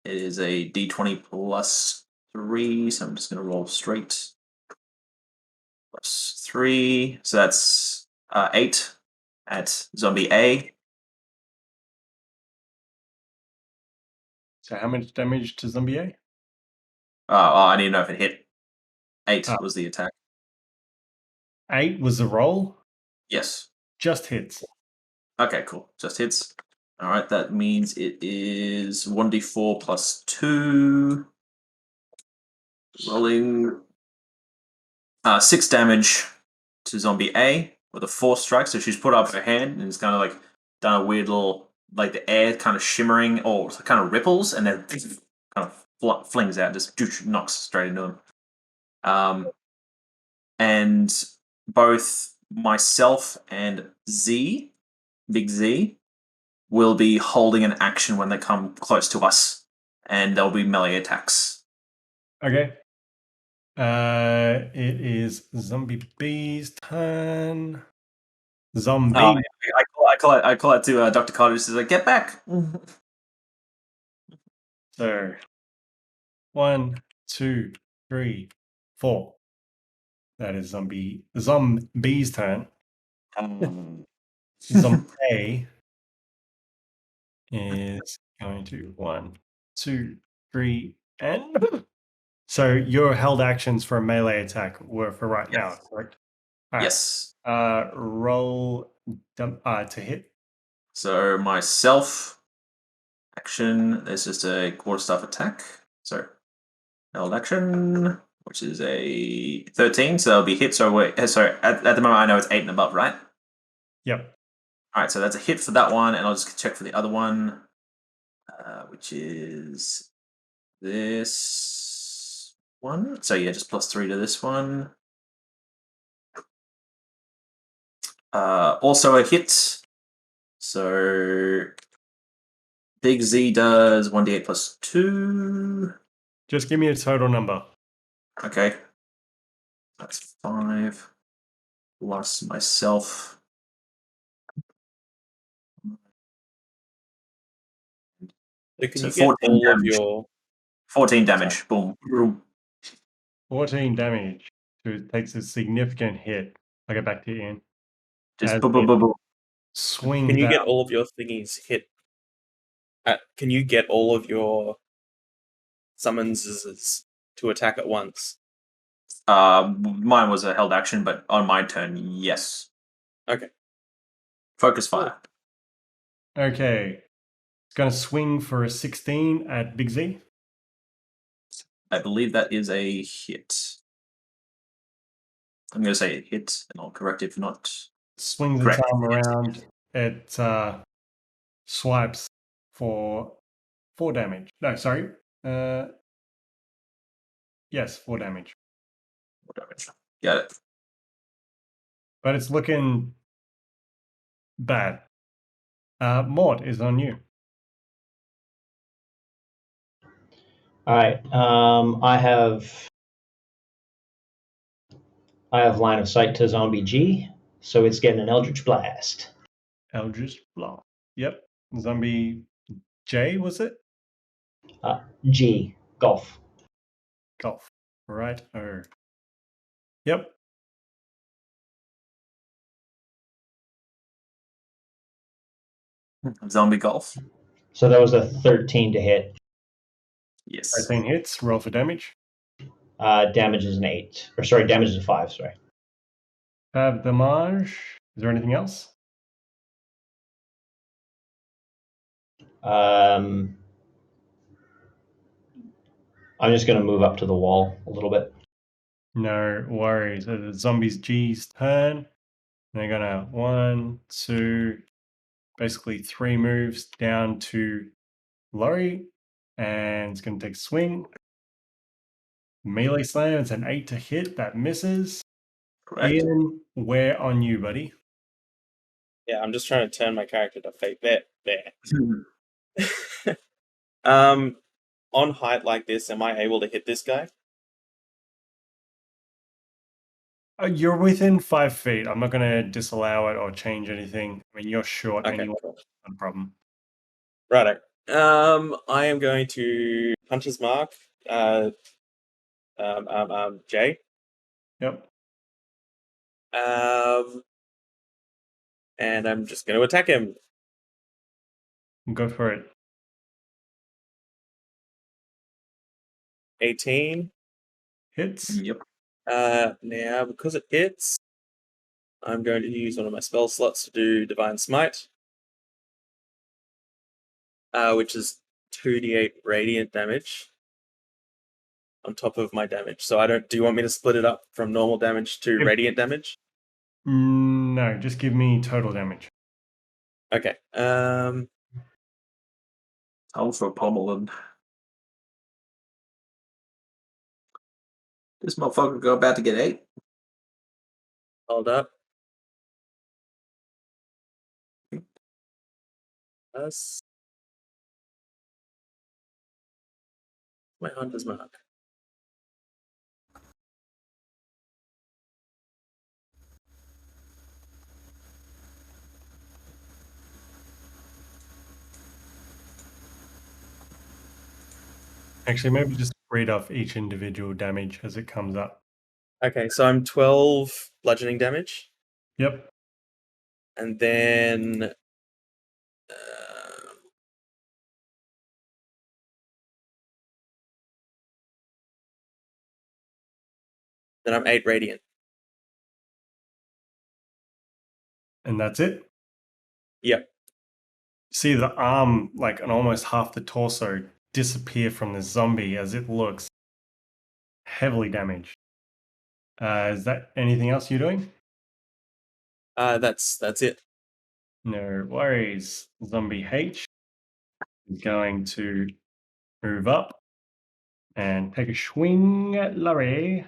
Speaker 8: is a D20 plus 3, so I'm just going to roll straight. Plus 3, so that's 8 at Zombie A.
Speaker 9: So how much damage to Zombie A?
Speaker 8: I need to know if it hit. 8 was the attack.
Speaker 9: 8 was the roll?
Speaker 8: Yes.
Speaker 9: Just hits.
Speaker 8: Okay, cool. Just hits. All right, that means it is 1d4 plus 2. Rolling 6 damage to Zombie A with a force strike. So she's put up her hand and it's kind of like done a weird little, like the air kind of shimmering or kind of ripples and then kind of flings out, just knocks straight into him. And both myself and Big Z, will be holding an action when they come close to us, and there'll be melee attacks.
Speaker 9: Okay. It is Zombie B's turn. Zombie.
Speaker 8: I call it to Dr. Cottage. Says like, get back.
Speaker 9: So 1, 2, 3, 4. That is Zombie's turn. Zombie is going to 1, 2, 3, and so your held actions for a melee attack were for right now, correct? All right.
Speaker 8: Yes.
Speaker 9: Roll to hit.
Speaker 8: So my self action is just a quarterstaff attack. So held action, which is a 13, so that'll be hit. So at the moment I know it's 8 and above, right?
Speaker 9: Yep.
Speaker 8: All right, so that's a hit for that one, and I'll just check for the other one, which is this one. So yeah, just plus 3 to this one. Also a hit. So Big Z does 1d8 plus 2.
Speaker 9: Just give me a total number.
Speaker 8: Okay. That's 5 plus myself.
Speaker 2: So can
Speaker 8: So
Speaker 2: you get
Speaker 8: 14
Speaker 2: all of
Speaker 8: damage.
Speaker 2: your
Speaker 8: 14 damage. Boom. Boom.
Speaker 9: 14 damage. So it takes a significant hit. I'll get back to you, Ian.
Speaker 8: Just
Speaker 9: As
Speaker 8: boom, boom, boom, boom.
Speaker 9: swings
Speaker 2: Can you get
Speaker 9: out.
Speaker 2: all of your thingies hit? Can you get all of your summons to attack at once?
Speaker 8: Mine was a held action, but on my turn, yes.
Speaker 2: Okay.
Speaker 8: Focus fire.
Speaker 9: Okay. It's going to swing for a 16 at Big Z.
Speaker 8: I believe that is a hit. I'm going to say a hit, and I'll correct if not.
Speaker 9: Swings
Speaker 8: Correct.
Speaker 9: its arm around. It swipes for 4 damage. No, sorry. Yes, 4 damage.
Speaker 8: 4 damage. Got it.
Speaker 9: But it's looking bad. Mort is on you.
Speaker 1: All right. I have line of sight to zombie G, so it's getting an Eldritch Blast.
Speaker 9: Eldritch Blast. Yep. Zombie J, was it?
Speaker 1: G, golf.
Speaker 9: Golf. Right. Oh. Yep.
Speaker 8: Zombie golf.
Speaker 1: So that was a 13 to hit.
Speaker 8: Yes.
Speaker 9: 13 hits. Roll for damage.
Speaker 1: Damage is an 8. Or sorry, damage is a 5, sorry.
Speaker 9: Have damage. Is there anything else?
Speaker 1: I'm just going to move up to the wall a little bit.
Speaker 9: No worries. The zombies G's turn. They're gonna 1, 2, basically 3 moves down to Lorrei, and it's gonna take a swing. Melee slam. It's an 8 to hit. That misses.
Speaker 8: Correct.
Speaker 9: Ian, where on you, buddy?
Speaker 2: Yeah, I'm just trying to turn my character to fate. There. On height like this, am I able to hit this guy?
Speaker 9: You're within 5 feet. I'm not gonna disallow it or change anything. I mean, you're short
Speaker 2: Okay,
Speaker 9: anyway.
Speaker 2: cool.
Speaker 9: Not a problem.
Speaker 2: Righto. I am going to Hunter's Mark. Jay.
Speaker 9: Yep.
Speaker 2: And I'm just going to attack him.
Speaker 9: Go for it.
Speaker 2: 18.
Speaker 9: Hits.
Speaker 8: Yep.
Speaker 2: Now, because it hits, I'm going to use one of my spell slots to do Divine Smite, which is 2d8 radiant damage on top of my damage. So do you want me to split it up from normal damage to radiant damage?
Speaker 9: No, just give me total damage.
Speaker 2: Okay.
Speaker 8: Also pummeling. This motherfucker go about to get 8.
Speaker 2: Hold up. Plus my Hunter's Mark.
Speaker 9: Actually, maybe just read off each individual damage as it comes up.
Speaker 2: Okay, so I'm 12 bludgeoning damage.
Speaker 9: Yep.
Speaker 2: And then I'm 8 radiant.
Speaker 9: And that's it?
Speaker 2: Yep.
Speaker 9: See the arm, like, and almost half the torso disappear from the zombie as it looks heavily damaged. Is that anything else you're doing?
Speaker 2: That's it.
Speaker 9: No worries. Zombie H is going to move up and take a swing at Lorrei.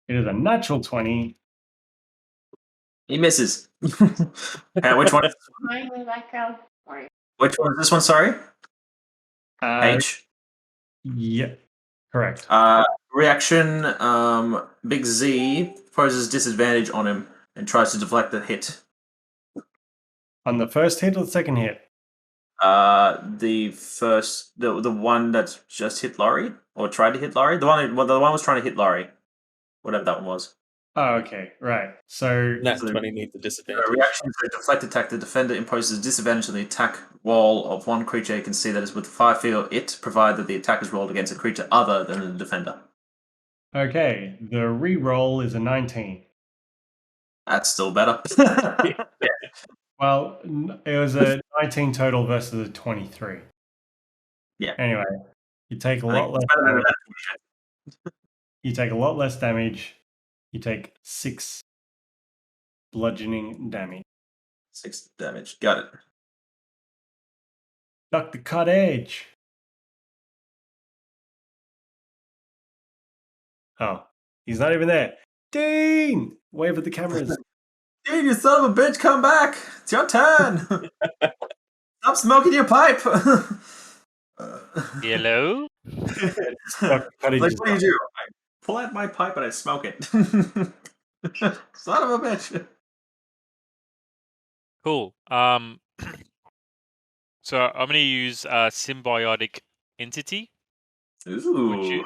Speaker 9: It is a natural 20.
Speaker 8: He misses. Which one? Which one is this one? Sorry. H.
Speaker 9: Yeah, correct.
Speaker 8: Reaction, Big Z poses disadvantage on him and tries to deflect the hit.
Speaker 9: On the first hit or the second hit?
Speaker 8: The one that just hit Lorrei or tried to hit Lorrei. The one was trying to hit Lorrei, whatever that one was.
Speaker 9: Oh, okay, right. So
Speaker 2: That's when he needs the disadvantage.
Speaker 8: Reaction to a deflect attack. The defender imposes disadvantage on the attack wall of one creature you can see that is within 5 feet of it, provided that the attack is rolled against a creature other than the defender.
Speaker 9: okay, the re-roll is a 19.
Speaker 8: That's still better.
Speaker 9: Well, it was a 19 total versus a 23.
Speaker 8: Yeah.
Speaker 9: Anyway, you take a lot less damage. You take a lot less damage. You take 6 bludgeoning damage.
Speaker 8: 6 damage. Got it.
Speaker 9: Dr. Cottage. Oh, he's not even there. Dean! Wave at the cameras.
Speaker 8: Dean, you son of a bitch, come back! It's your turn! Stop smoking your pipe!
Speaker 10: Hello?
Speaker 9: Dr. Cottage
Speaker 8: Like,
Speaker 9: is
Speaker 8: what do you do? I pull out my pipe and I smoke it. Son of a bitch!
Speaker 10: Cool. So I'm going to use Symbiotic Entity.
Speaker 8: Ooh.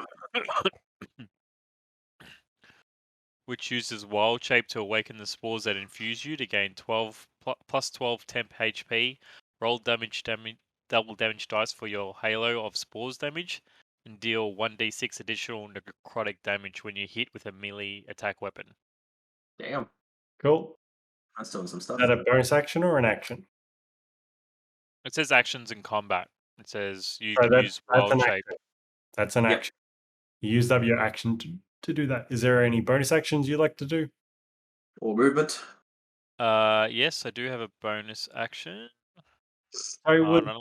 Speaker 10: Which uses Wild Shape to awaken the spores that infuse you to gain 12 plus 12 temp HP. Roll double damage dice for your Halo of Spores damage, and deal 1d6 additional necrotic damage when you hit with a melee attack weapon.
Speaker 8: Damn.
Speaker 9: Cool.
Speaker 8: That's doing some
Speaker 9: Is
Speaker 8: stuff.
Speaker 9: that a bonus action or an action?
Speaker 10: It says actions in combat. It says you
Speaker 9: So
Speaker 10: can use Wild
Speaker 9: an
Speaker 10: Shape.
Speaker 9: action. That's an action. You used up your action to do that. Is there any bonus actions you'd like to do?
Speaker 8: Or movement?
Speaker 10: Yes, I do have a bonus action.
Speaker 9: Sorry,
Speaker 10: Let me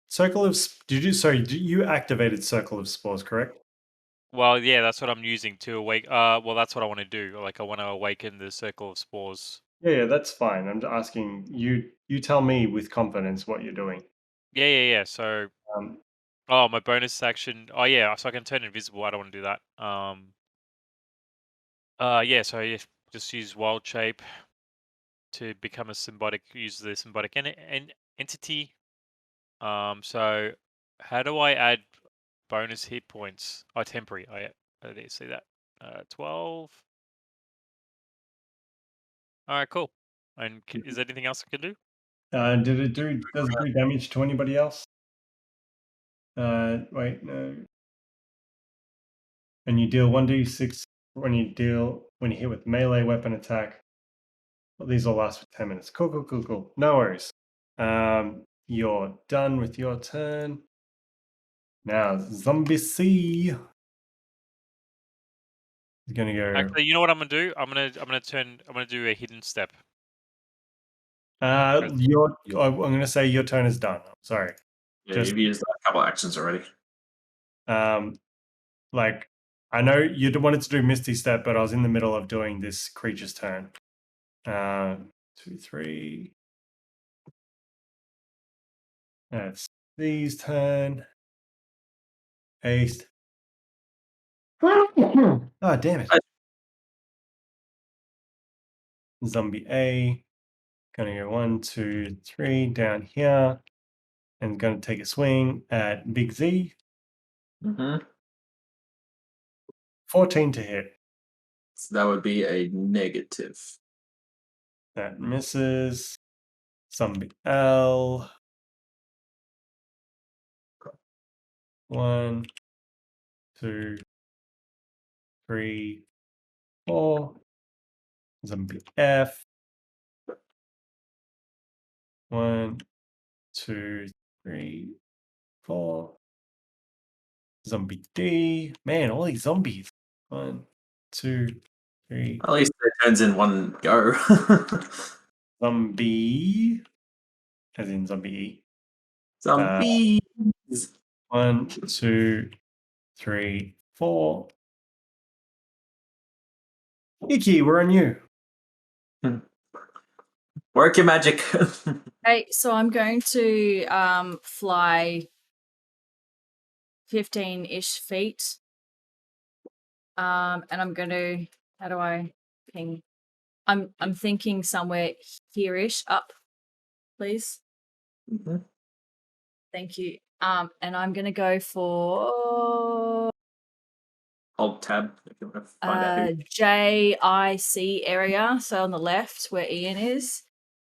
Speaker 9: Circle of you activated Circle of Spores, correct?
Speaker 10: Well, yeah, that's what I'm using to awake. Well, that's what I want to do. Like, I want to awaken the Circle of Spores.
Speaker 9: Yeah, that's fine. I'm asking you. You tell me with confidence what you're doing.
Speaker 10: Yeah. So, my bonus action. Oh, yeah. So I can turn invisible. I don't want to do that. Yeah. So I just use Wild Shape to become a symbiotic. Use the symbiotic entity. So how do I add bonus hit points? Oh, temporary. I didn't see that. 12. All right, cool. And is there anything else I can do?
Speaker 9: Does it do damage to anybody else? Wait, no. And you deal 1d6 when you hit with melee weapon attack. Well, these all last for 10 minutes. Cool. No worries. You're done with your turn. Now, Zombie C is gonna go.
Speaker 10: Actually, you know what I'm gonna do? I'm gonna do a hidden step.
Speaker 9: I'm gonna say your turn is done. Sorry.
Speaker 8: Yeah, you've used a couple actions already.
Speaker 9: Like, I know you wanted to do Misty Step, but I was in the middle of doing this creature's turn. 2, 3. That's these turn. Haste. Oh, damn it. Zombie A. Gonna go 1, 2, 3 down here. And gonna take a swing at Big Z. 14 to hit.
Speaker 8: So that would be a negative.
Speaker 9: That misses. Zombie L. 1, 2, 3, 4. Zombie F. 1, 2, 3, 4. Zombie D. Man, all these zombies. 1, 2, 3.
Speaker 8: At least it turns in one go.
Speaker 9: Zombie. As in zombie E.
Speaker 8: Zombies.
Speaker 9: 1, 2, 3, 4. Ikki, we're on you.
Speaker 8: Work your magic.
Speaker 4: Hey, so I'm going to fly 15-ish feet And I'm going to. How do I ping? I'm thinking somewhere here-ish up, please.
Speaker 8: Mhm.
Speaker 4: Thank you. And I'm going to go for
Speaker 8: Alt tab if you want to find out who.
Speaker 4: JIC area. So on the left where Ian is.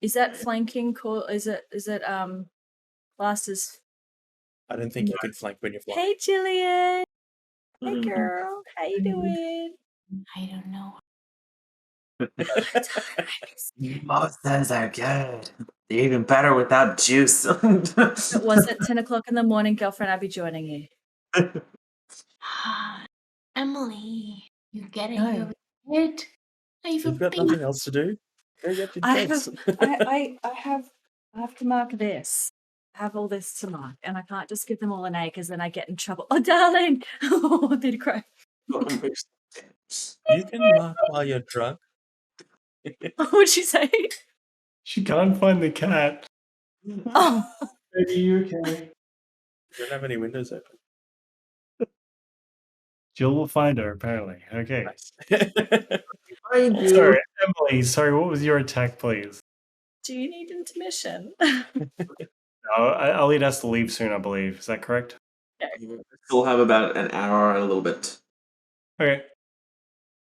Speaker 4: Is that flanking? Is it classes?
Speaker 2: I don't think you can flank when you're flying.
Speaker 4: Hey, Jillian. Hey, girl. How you doing? I don't know.
Speaker 8: Monsters are good. They're even better without juice.
Speaker 4: If it wasn't 10 o'clock in the morning, girlfriend, I'd be joining you.
Speaker 11: Emily, you getting
Speaker 4: No.
Speaker 11: your bed?
Speaker 2: You've got nothing else to do. Go get your
Speaker 4: I
Speaker 2: beds.
Speaker 4: have to mark this. I have all this to mark, and I can't just give them all an A because then I get in trouble. Oh, darling! Oh, I did cry.
Speaker 2: You can mark while you're drunk.
Speaker 4: What'd she say?
Speaker 9: She can't find the cat.
Speaker 4: Oh,
Speaker 9: Baby, you okay?
Speaker 2: You don't have any windows open.
Speaker 9: Jill will find her, apparently. Okay.
Speaker 2: Nice.
Speaker 8: Find you.
Speaker 9: Sorry, Emily. Sorry, what was your attack, please?
Speaker 4: do you need intermission?
Speaker 9: No, Elliot has to leave soon, I believe. Is that correct?
Speaker 8: You still have about an hour and a little bit.
Speaker 9: Okay.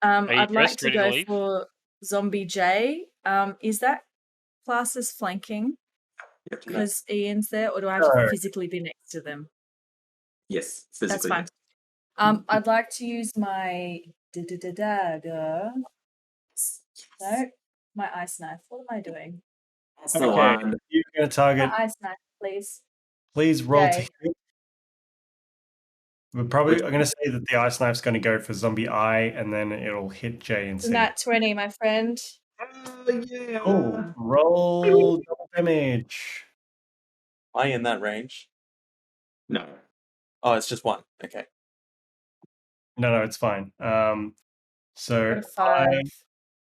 Speaker 10: Are you
Speaker 4: I'd like
Speaker 10: dressed,
Speaker 4: to
Speaker 10: ready to
Speaker 4: go
Speaker 10: leave?
Speaker 4: for Zombie J. Is that class as flanking
Speaker 8: Yep.
Speaker 4: because Ian's there, or do I have to
Speaker 9: No.
Speaker 4: physically be next to them?
Speaker 8: Yes,
Speaker 4: That's
Speaker 8: physically.
Speaker 4: fine. I'd like to use my dagger. No, my ice knife. What am I doing?
Speaker 8: That's the
Speaker 9: Okay.
Speaker 8: one.
Speaker 9: You're going to target.
Speaker 4: My ice knife, please.
Speaker 9: Please roll to
Speaker 4: Jay.
Speaker 9: hit. I'm going to say that the ice knife's going to go for Zombie Eye, and then it'll hit J and C.
Speaker 4: Nat 20, my friend.
Speaker 8: Oh, yeah.
Speaker 9: Oh, roll double damage.
Speaker 2: Am I in that range?
Speaker 8: No.
Speaker 2: Oh, it's just one. Okay.
Speaker 9: No, it's fine. So
Speaker 4: Got a 5.
Speaker 9: I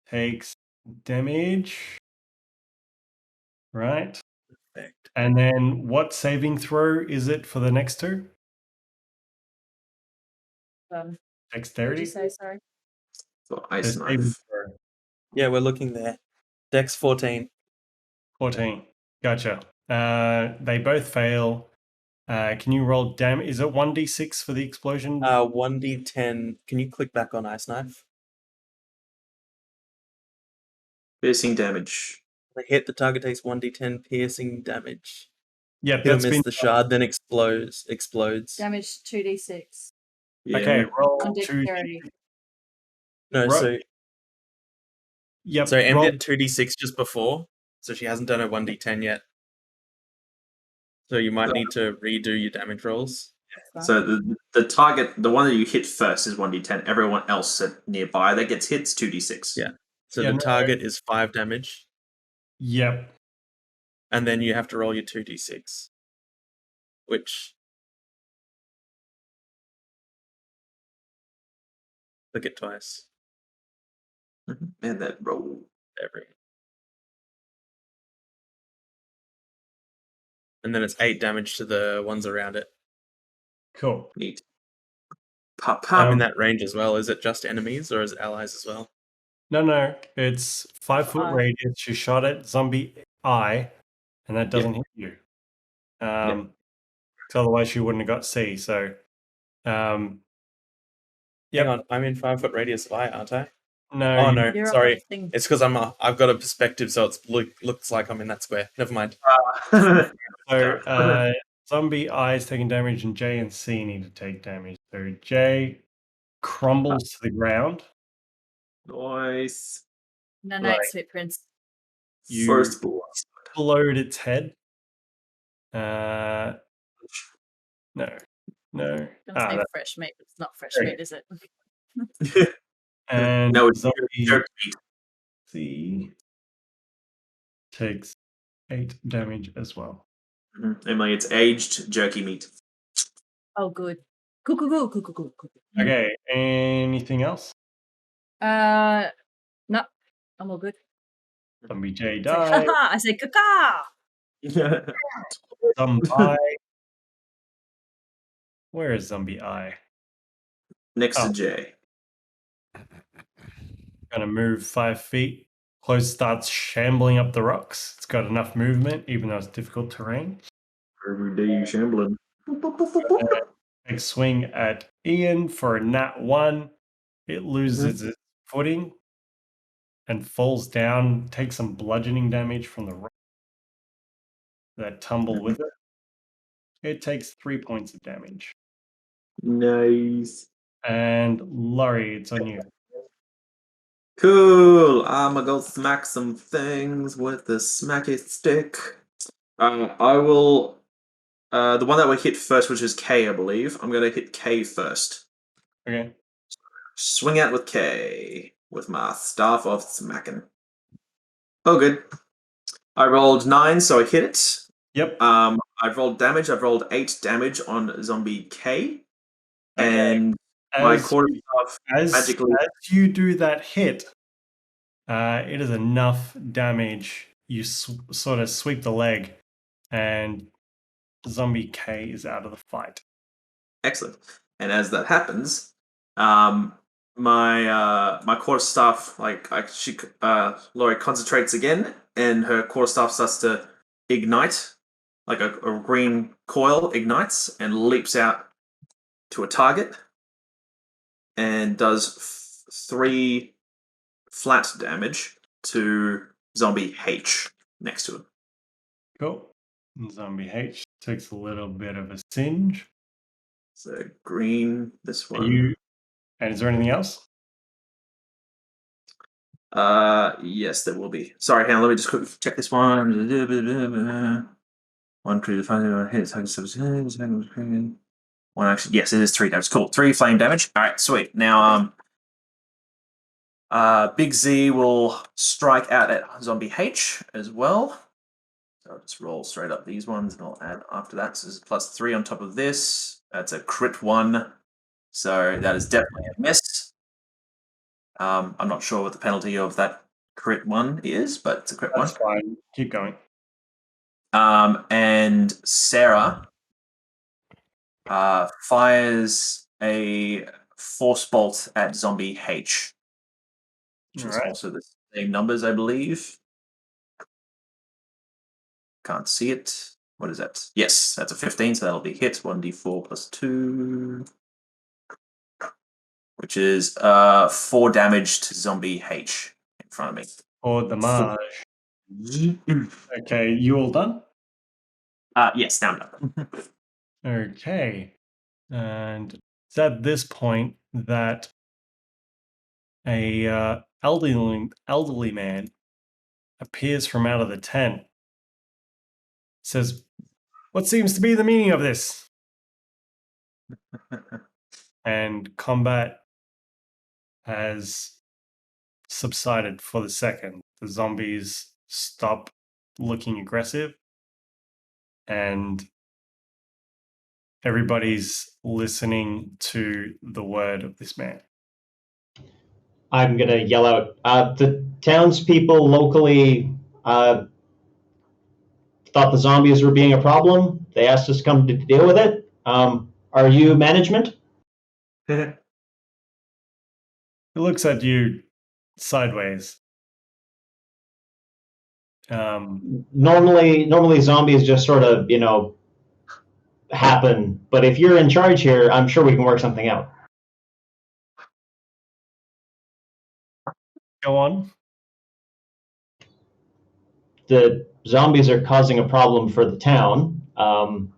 Speaker 9: takes damage. Right.
Speaker 2: Perfect.
Speaker 9: And then what saving throw is it for the next two?
Speaker 4: What did
Speaker 9: Dexterity?
Speaker 4: you say? Sorry.
Speaker 8: So ice
Speaker 9: So saving
Speaker 8: knife.
Speaker 9: throw.
Speaker 2: Yeah, we're looking there. Dex 14.
Speaker 9: 14. Gotcha. They both fail. Can you roll damage? Is it 1d6 for the explosion?
Speaker 2: 1d10. Can you click back on Ice Knife?
Speaker 8: Piercing damage.
Speaker 2: The hit, the target takes 1d10 piercing damage.
Speaker 9: Yep,
Speaker 2: He'll
Speaker 9: that's
Speaker 2: miss
Speaker 9: been
Speaker 2: the shard, then explodes.
Speaker 4: Damage 2d6
Speaker 8: Yeah.
Speaker 9: okay. Roll
Speaker 4: on
Speaker 9: 2.
Speaker 4: dexterity.
Speaker 2: No,
Speaker 9: Yep.
Speaker 2: so Em
Speaker 9: roll.
Speaker 2: did 2d6 just before, so she hasn't done her 1d10 yet. So you might need to redo your damage rolls.
Speaker 8: So the target, the one that you hit first is 1d10. Everyone else nearby that gets hits 2d6.
Speaker 2: Yeah. So
Speaker 9: Yeah,
Speaker 2: the
Speaker 9: no.
Speaker 2: target is 5 damage,
Speaker 9: Yep.
Speaker 2: and then you have to roll your 2d6, which click it twice.
Speaker 8: And that roll.
Speaker 2: Every. And then it's 8 damage to the ones around it.
Speaker 9: Cool.
Speaker 8: Neat. Pop,
Speaker 2: I'm
Speaker 8: pop.
Speaker 2: in that range as well. Is it just enemies or is it allies as well?
Speaker 9: No. It's 5-foot radius. You shot at Zombie Eye, and that doesn't hit you. So otherwise you wouldn't have got C. So,
Speaker 2: Hang on, I'm in 5-foot radius of eye, aren't I?
Speaker 9: No.
Speaker 2: Oh no,
Speaker 4: You're
Speaker 2: sorry.
Speaker 4: on the thing.
Speaker 2: It's because I've got a perspective, so it's looks like I'm in that square. Never mind.
Speaker 9: So Zombie Eye is taking damage, and J and C need to take damage. So J crumbles to the ground.
Speaker 8: Nice.
Speaker 4: Nanate's footprints.
Speaker 9: You
Speaker 8: First blood.
Speaker 9: explode its head. No.
Speaker 4: I'm gonna say fresh meat, but it's not fresh
Speaker 9: Okay.
Speaker 4: meat, is it?
Speaker 9: And
Speaker 8: No, it's
Speaker 9: Zombie
Speaker 8: jerk meat.
Speaker 9: C takes 8 damage as well.
Speaker 8: Emily, it's aged jerky meat.
Speaker 4: Oh, good. Cool.
Speaker 9: Okay, anything else?
Speaker 4: No, I'm all good.
Speaker 9: Zombie J
Speaker 4: I say,
Speaker 9: dies.
Speaker 4: ha! I say, caca!
Speaker 9: Zombie Eye. Where is Zombie Eye?
Speaker 8: Next
Speaker 9: Oh.
Speaker 8: to J.
Speaker 9: Going to move 5 feet. Close starts shambling up the rocks. It's got enough movement, even though it's difficult terrain.
Speaker 8: Every day you shambling.
Speaker 9: Big swing at Ian for a nat 1. It loses its footing and falls down, takes some bludgeoning damage from the rock that tumble with it. It takes 3 points of damage.
Speaker 8: Nice.
Speaker 9: And Lorrei, it's on you.
Speaker 8: Cool. I'ma go smack some things with the smacky stick. I will. The one that we hit first, which is K, I believe. I'm gonna hit K first.
Speaker 9: Okay.
Speaker 8: Swing out with K with my staff of smacking. Oh, good. I rolled 9, so I hit it.
Speaker 9: Yep.
Speaker 8: I've rolled damage. I've rolled 8 damage on zombie K, and my quarter staff magically.
Speaker 9: As you do that hit, it is enough damage. You sort of sweep the leg, and zombie K is out of the fight.
Speaker 8: Excellent. And as that happens, my quarterstaff, Lorrei concentrates again, and her quarterstaff starts to ignite, like a green coil ignites and leaps out to a target, and does 3 flat damage to zombie H next to it.
Speaker 9: Cool. Zombie H takes a little bit of a singe.
Speaker 8: So green, this one.
Speaker 9: And is there anything else?
Speaker 8: Yes, there will be. Sorry, hang on, let me just quickly check this one. 1 creature 5 hits, 1 action. Yes, it is 3 damage. Cool. 3 flame damage. Alright, sweet. Now Big Z will strike out at zombie H as well. So I'll just roll straight up these ones and I'll add after that. So this is +3 on top of this. That's a crit 1. So that is definitely a miss. I'm not sure what the penalty of that crit 1 is, but it's a crit 1.
Speaker 9: That's fine. Keep going.
Speaker 8: And Sarah fires a force bolt at zombie H, which is also the same numbers, I believe. Can't see it. What is that? Yes, that's a 15, so that'll be hit. 1d4 + 2, which is 4 damage to zombie H in front of me.
Speaker 9: 4 damage. Okay, you all done?
Speaker 8: Yes, now I'm done.
Speaker 9: Okay. And it's at this point that a elderly man appears from out of the tent. Says, "What seems to be the meaning of this?" And combat has subsided for the second. The zombies stop looking aggressive, and everybody's listening to the word of this man.
Speaker 1: I'm going to yell out, the townspeople locally thought the zombies were being a problem. They asked us to come to deal with it. Are you management?
Speaker 9: He looks at you sideways.
Speaker 1: Normally zombies just sort of, happen. But if you're in charge here, I'm sure we can work something out.
Speaker 9: Go on.
Speaker 1: The zombies are causing a problem for the town, and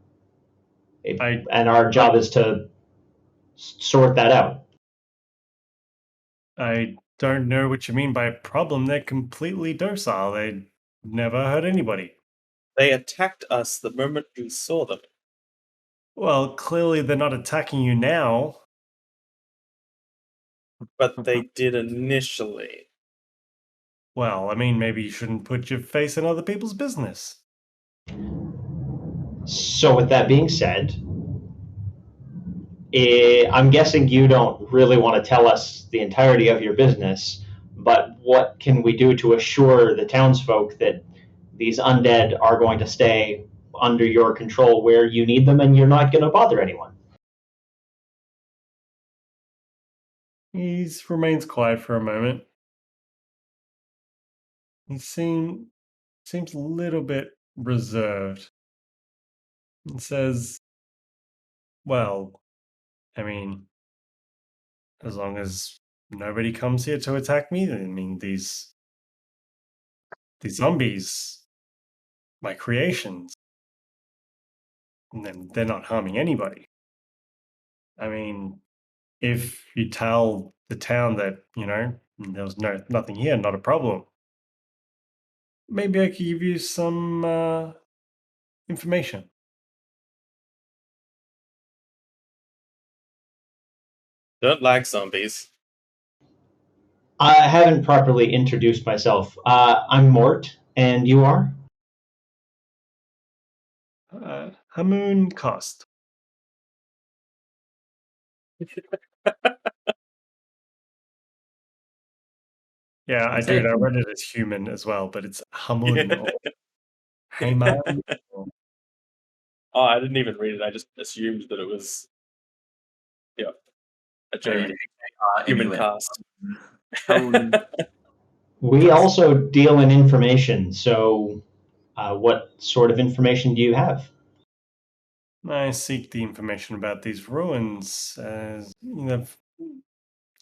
Speaker 1: our job is to sort that out.
Speaker 9: I don't know what you mean by a problem. They're completely docile. They never hurt anybody.
Speaker 2: They attacked us the moment we saw them.
Speaker 9: Well, clearly they're not attacking you now.
Speaker 2: But they did initially.
Speaker 9: Well, I mean, maybe you shouldn't put your face in other people's business.
Speaker 1: So with that being said, I'm guessing you don't really want to tell us the entirety of your business, but what can we do to assure the townsfolk that these undead are going to stay under your control where you need them and you're not going to bother anyone?
Speaker 9: He remains quiet for a moment. He seems a little bit reserved. And says, "Well, I mean, as long as nobody comes here to attack me, I mean these zombies, my creations, and then they're not harming anybody. I mean, if you tell the town that, there's nothing here, not a problem, maybe I could give you some information."
Speaker 2: Don't like zombies.
Speaker 1: I haven't properly introduced myself. I'm Mort, and you are?
Speaker 9: Hamoon Cost. Yeah, I
Speaker 8: Say
Speaker 9: do.
Speaker 8: it.
Speaker 9: I read it as human as well, but it's Hamun or Haman.
Speaker 2: Oh, I didn't even read it. I just assumed that it was, a joke. Human cast.
Speaker 1: We also deal in information, so what sort of information do you have?
Speaker 9: I seek the information about these ruins as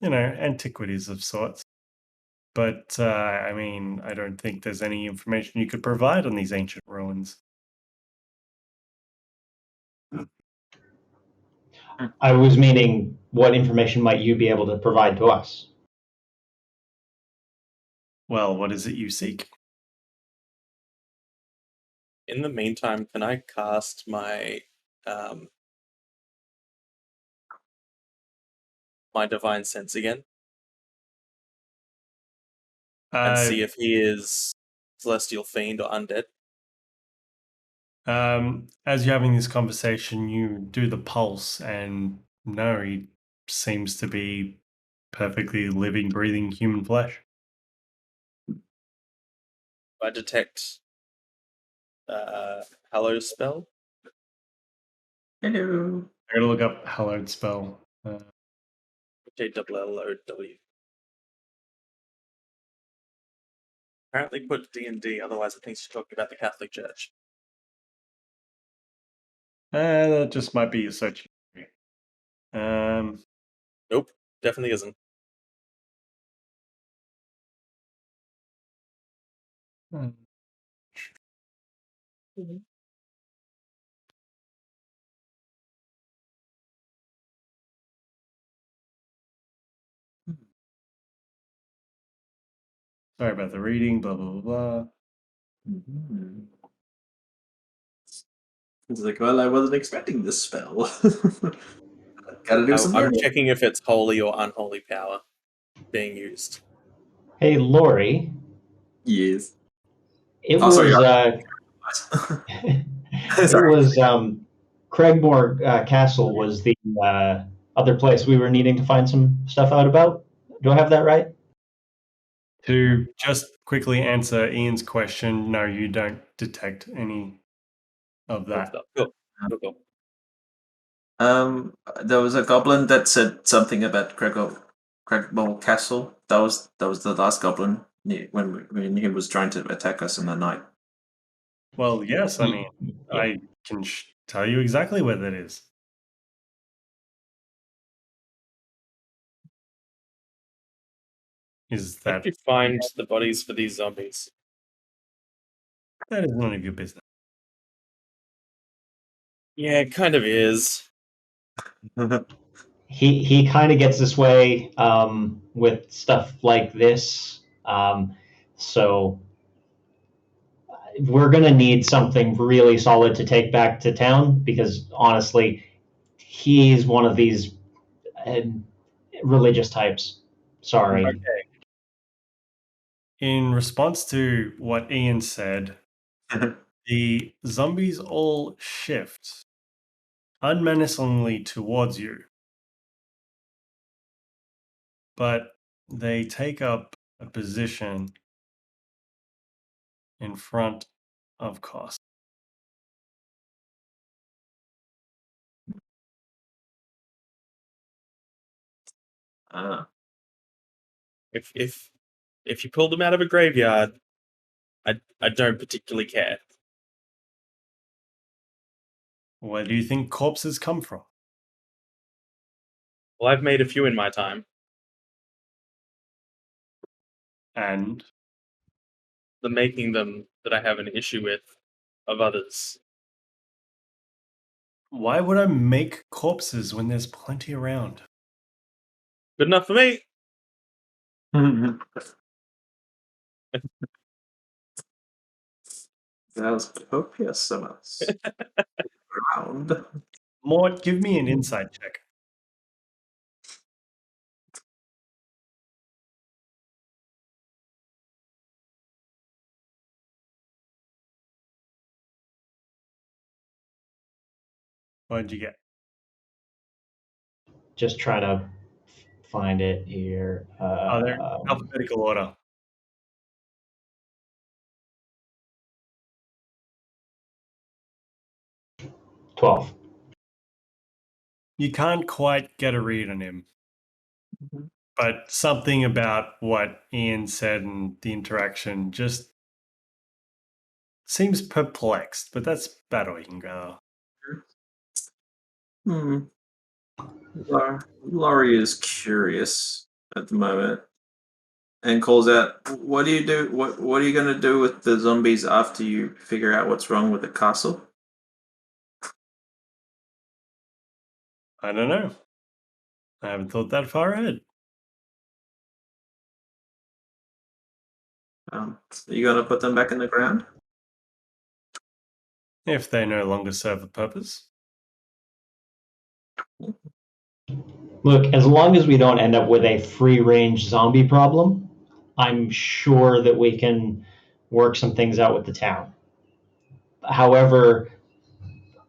Speaker 9: antiquities of sorts. But I mean, I don't think there's any information you could provide on these ancient ruins.
Speaker 1: I was meaning, what information might you be able to provide to us?
Speaker 9: Well, what is it you seek?
Speaker 2: In the meantime, can I cast my my divine sense again and see if he is celestial fiend or undead?
Speaker 9: As you're having this conversation, you do the pulse, and no, he seems to be perfectly living, breathing human flesh.
Speaker 2: I detect Hallow spell.
Speaker 8: Hello.
Speaker 9: I gotta look up hallowed spell.
Speaker 2: JLLOW. Apparently put D&D, otherwise I think she's talking about the Catholic Church.
Speaker 9: That just might be a search.
Speaker 2: Nope, definitely isn't.
Speaker 9: Sorry about the reading, blah, blah, blah, blah.
Speaker 8: It's like, well, I wasn't expecting this spell. Gotta do some
Speaker 2: I'm
Speaker 8: learning.
Speaker 2: checking if it's holy or unholy power being used.
Speaker 1: Hey, Lorrei.
Speaker 8: Yes.
Speaker 1: It
Speaker 8: Oh,
Speaker 1: was
Speaker 8: sorry,
Speaker 1: it
Speaker 8: Sorry.
Speaker 1: was Craigmore Castle was the other place we were needing to find some stuff out about. Do I have that right?
Speaker 9: To just quickly answer Ian's question, no, you don't detect any of that.
Speaker 2: Cool.
Speaker 8: There was a goblin that said something about Craigmore Castle. That was the last goblin when he was trying to attack us in the night.
Speaker 9: Well, yes, I mean, I can tell you exactly where that is. Is
Speaker 2: How
Speaker 9: that
Speaker 2: did you find the bodies for these zombies?
Speaker 9: that is none of your business.
Speaker 2: Yeah, it kind of is.
Speaker 1: He kind of gets this way with stuff like this. So we're gonna need something really solid to take back to town because honestly, he's one of these religious types. Sorry.
Speaker 2: Okay.
Speaker 9: In response to what Ian said, the zombies all shift unmenacingly towards you, but they take up a position in front of Cost.
Speaker 2: If you pulled them out of a graveyard, I don't particularly care.
Speaker 9: Where do you think corpses come from?
Speaker 2: Well, I've made a few in my time.
Speaker 9: And
Speaker 2: The making them that I have an issue with of others.
Speaker 9: why would I make corpses when there's plenty around?
Speaker 2: Good enough for me.
Speaker 8: That was copious summers. Round.
Speaker 9: Mort, give me an insight check. What did you get?
Speaker 1: Just trying to find it here.
Speaker 9: Oh, they're in alphabetical order.
Speaker 1: $12.
Speaker 9: You can't quite get a read on him. But something about what Ian said and the interaction just seems perplexed, but that's about all you can go.
Speaker 8: Lorrei is curious at the moment and calls out, "What do you do? What are you going to do with the zombies after you figure out what's wrong with the castle?"
Speaker 9: I don't know. I haven't thought that far ahead.
Speaker 8: Are you going to put them back in the ground?
Speaker 9: If they no longer serve a purpose.
Speaker 1: Look, as long as we don't end up with a free-range zombie problem, I'm sure that we can work some things out with the town. However,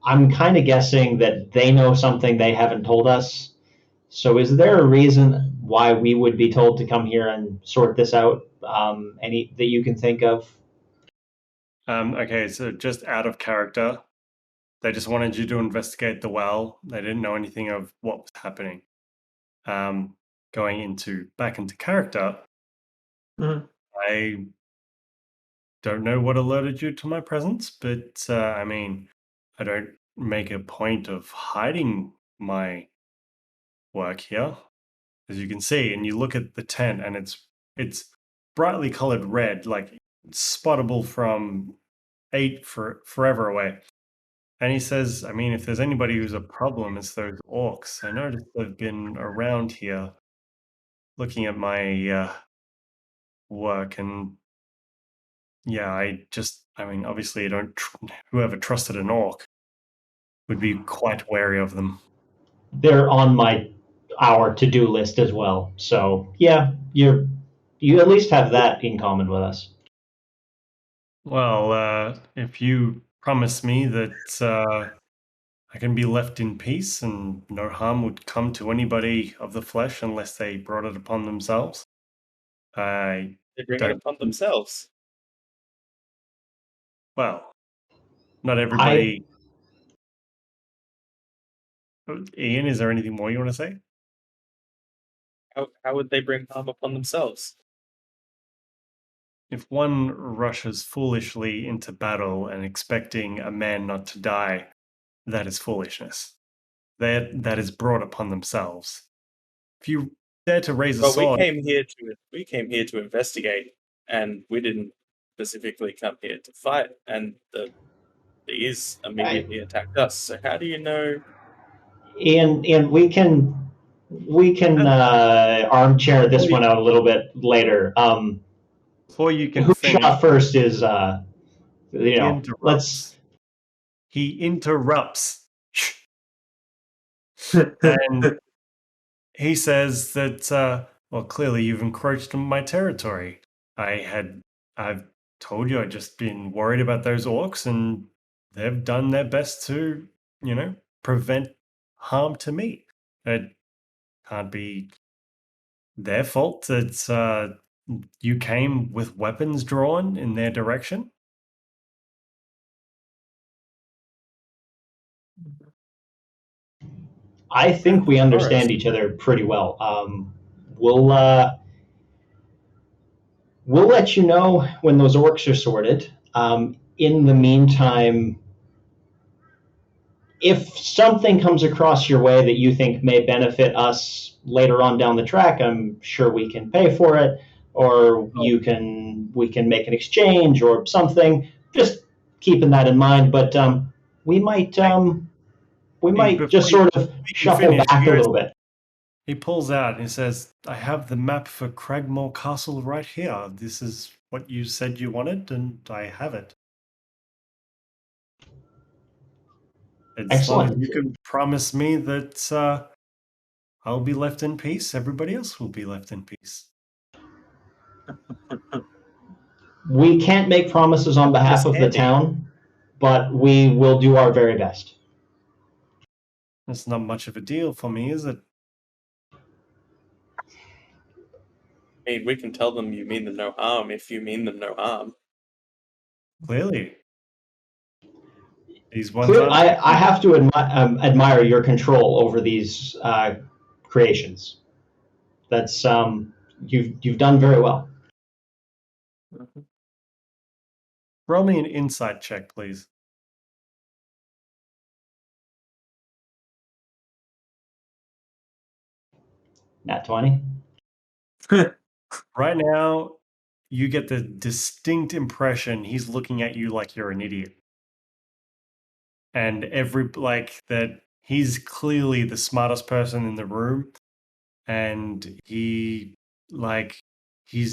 Speaker 1: I'm kind of guessing that they know something they haven't told us. So is there a reason why we would be told to come here and sort this out? Any that you can think of?
Speaker 9: Okay, so just out of character, they just wanted you to investigate the well. They didn't know anything of what was happening. Going back into character, I don't know what alerted you to my presence, but I mean, I don't make a point of hiding my work here, as you can see. And you look at the tent, and it's brightly colored red, like spottable from forever away. And he says, I mean, if there's anybody who's a problem, it's those orcs. I noticed they've been around here looking at my work, and yeah, I mean, obviously, whoever trusted an orc would be quite wary of them.
Speaker 1: They're on our to-do list as well. So yeah, you at least have that in common with us.
Speaker 9: Well, if you promise me that I can be left in peace and no harm would come to anybody of the flesh unless they brought it upon themselves,
Speaker 2: They bring it upon themselves.
Speaker 9: Well, not everybody. Ian, is there anything more you want to say?
Speaker 2: How would they bring harm upon themselves?
Speaker 9: If one rushes foolishly into battle and expecting a man not to die, that is foolishness. That is brought upon themselves. If you dare to raise a sword,
Speaker 2: we came here to investigate, and we didn't specifically come here to fight. And the bees immediately attacked us. So how do you know?
Speaker 1: And we can armchair this one out a little bit later.
Speaker 9: Before you can
Speaker 1: who
Speaker 9: finish,
Speaker 1: shot first is
Speaker 9: He interrupts. And he says that, well, clearly you've encroached on my territory. I've told you I've just been worried about those orcs, and they've done their best to, prevent harm to me. It can't be their fault that you came with weapons drawn in their direction.
Speaker 1: I think we understand each other pretty well. We'll we'll let you know when those orcs are sorted. In the meantime, if something comes across your way that you think may benefit us later on down the track, I'm sure we can pay for it, or we can make an exchange or something. Just keeping that in mind, but we might just sort of shuffle back a little bit.
Speaker 9: He pulls out and he says, I have the map for Cragmore Castle right here. This is what you said you wanted, and I have it. As long as
Speaker 1: Excellent.
Speaker 9: you can promise me that I'll be left in peace, everybody else will be left in peace.
Speaker 1: We can't make promises on behalf of the town, but we will do our very best.
Speaker 9: That's not much of a deal for me, is it?
Speaker 2: I mean, we can tell them you mean them no harm if you mean them no harm.
Speaker 9: Clearly. These ones
Speaker 1: I have to admire your control over these creations. That's you've done very well.
Speaker 9: Roll me an insight check, please.
Speaker 1: Nat 20.
Speaker 9: Right now, you get the distinct impression he's looking at you like you're an idiot. And that he's clearly the smartest person in the room, and he's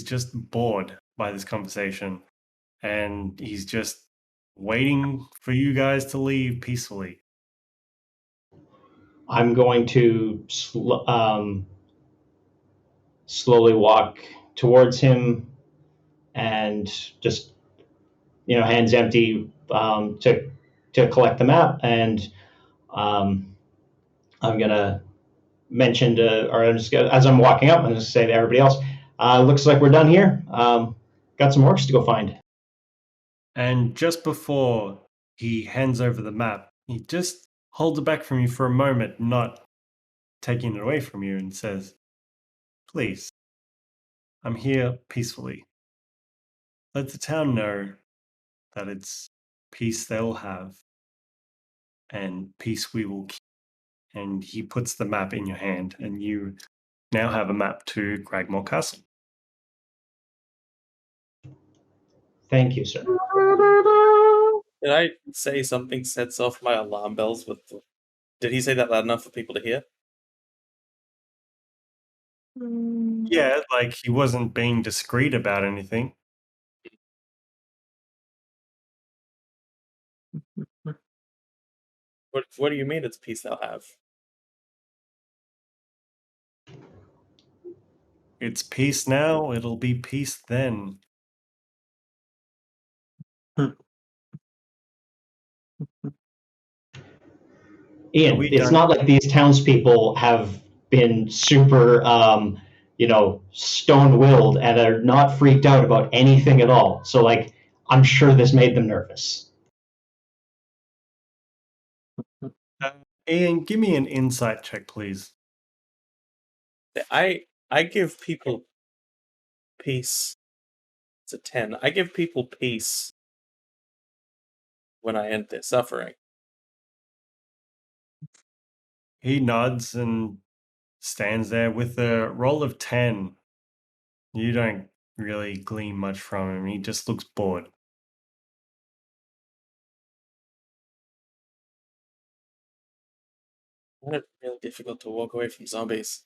Speaker 9: just bored by this conversation, and he's just waiting for you guys to leave peacefully.
Speaker 1: I'm going to slowly walk towards him and just, hands empty, to collect the map. And I'm going to mention as I'm walking up, I'm going to say to everybody else, looks like we're done here. Got some orcs to go find.
Speaker 9: And just before he hands over the map, he just holds it back from you for a moment, not taking it away from you, and says, please, I'm here peacefully. Let the town know that it's peace they'll have, and peace we will keep. And he puts the map in your hand, and you now have a map to Cragmore Castle.
Speaker 1: Thank you, sir.
Speaker 2: Did I say something sets off my alarm bells? Did he say that loud enough for people to hear?
Speaker 9: Yeah, he wasn't being discreet about anything.
Speaker 2: What do you mean it's peace they'll have?
Speaker 9: It's peace now, it'll be peace then.
Speaker 1: Ian, it's not like these townspeople have been super, stone-willed and are not freaked out about anything at all. So, I'm sure this made them nervous.
Speaker 9: Ian, give me an insight check, please.
Speaker 2: I give people peace. It's a 10. I give people peace when I end their suffering.
Speaker 9: He nods and stands there with a roll of 10. You don't really glean much from him. He just looks bored.
Speaker 2: I find it really difficult to walk away from zombies.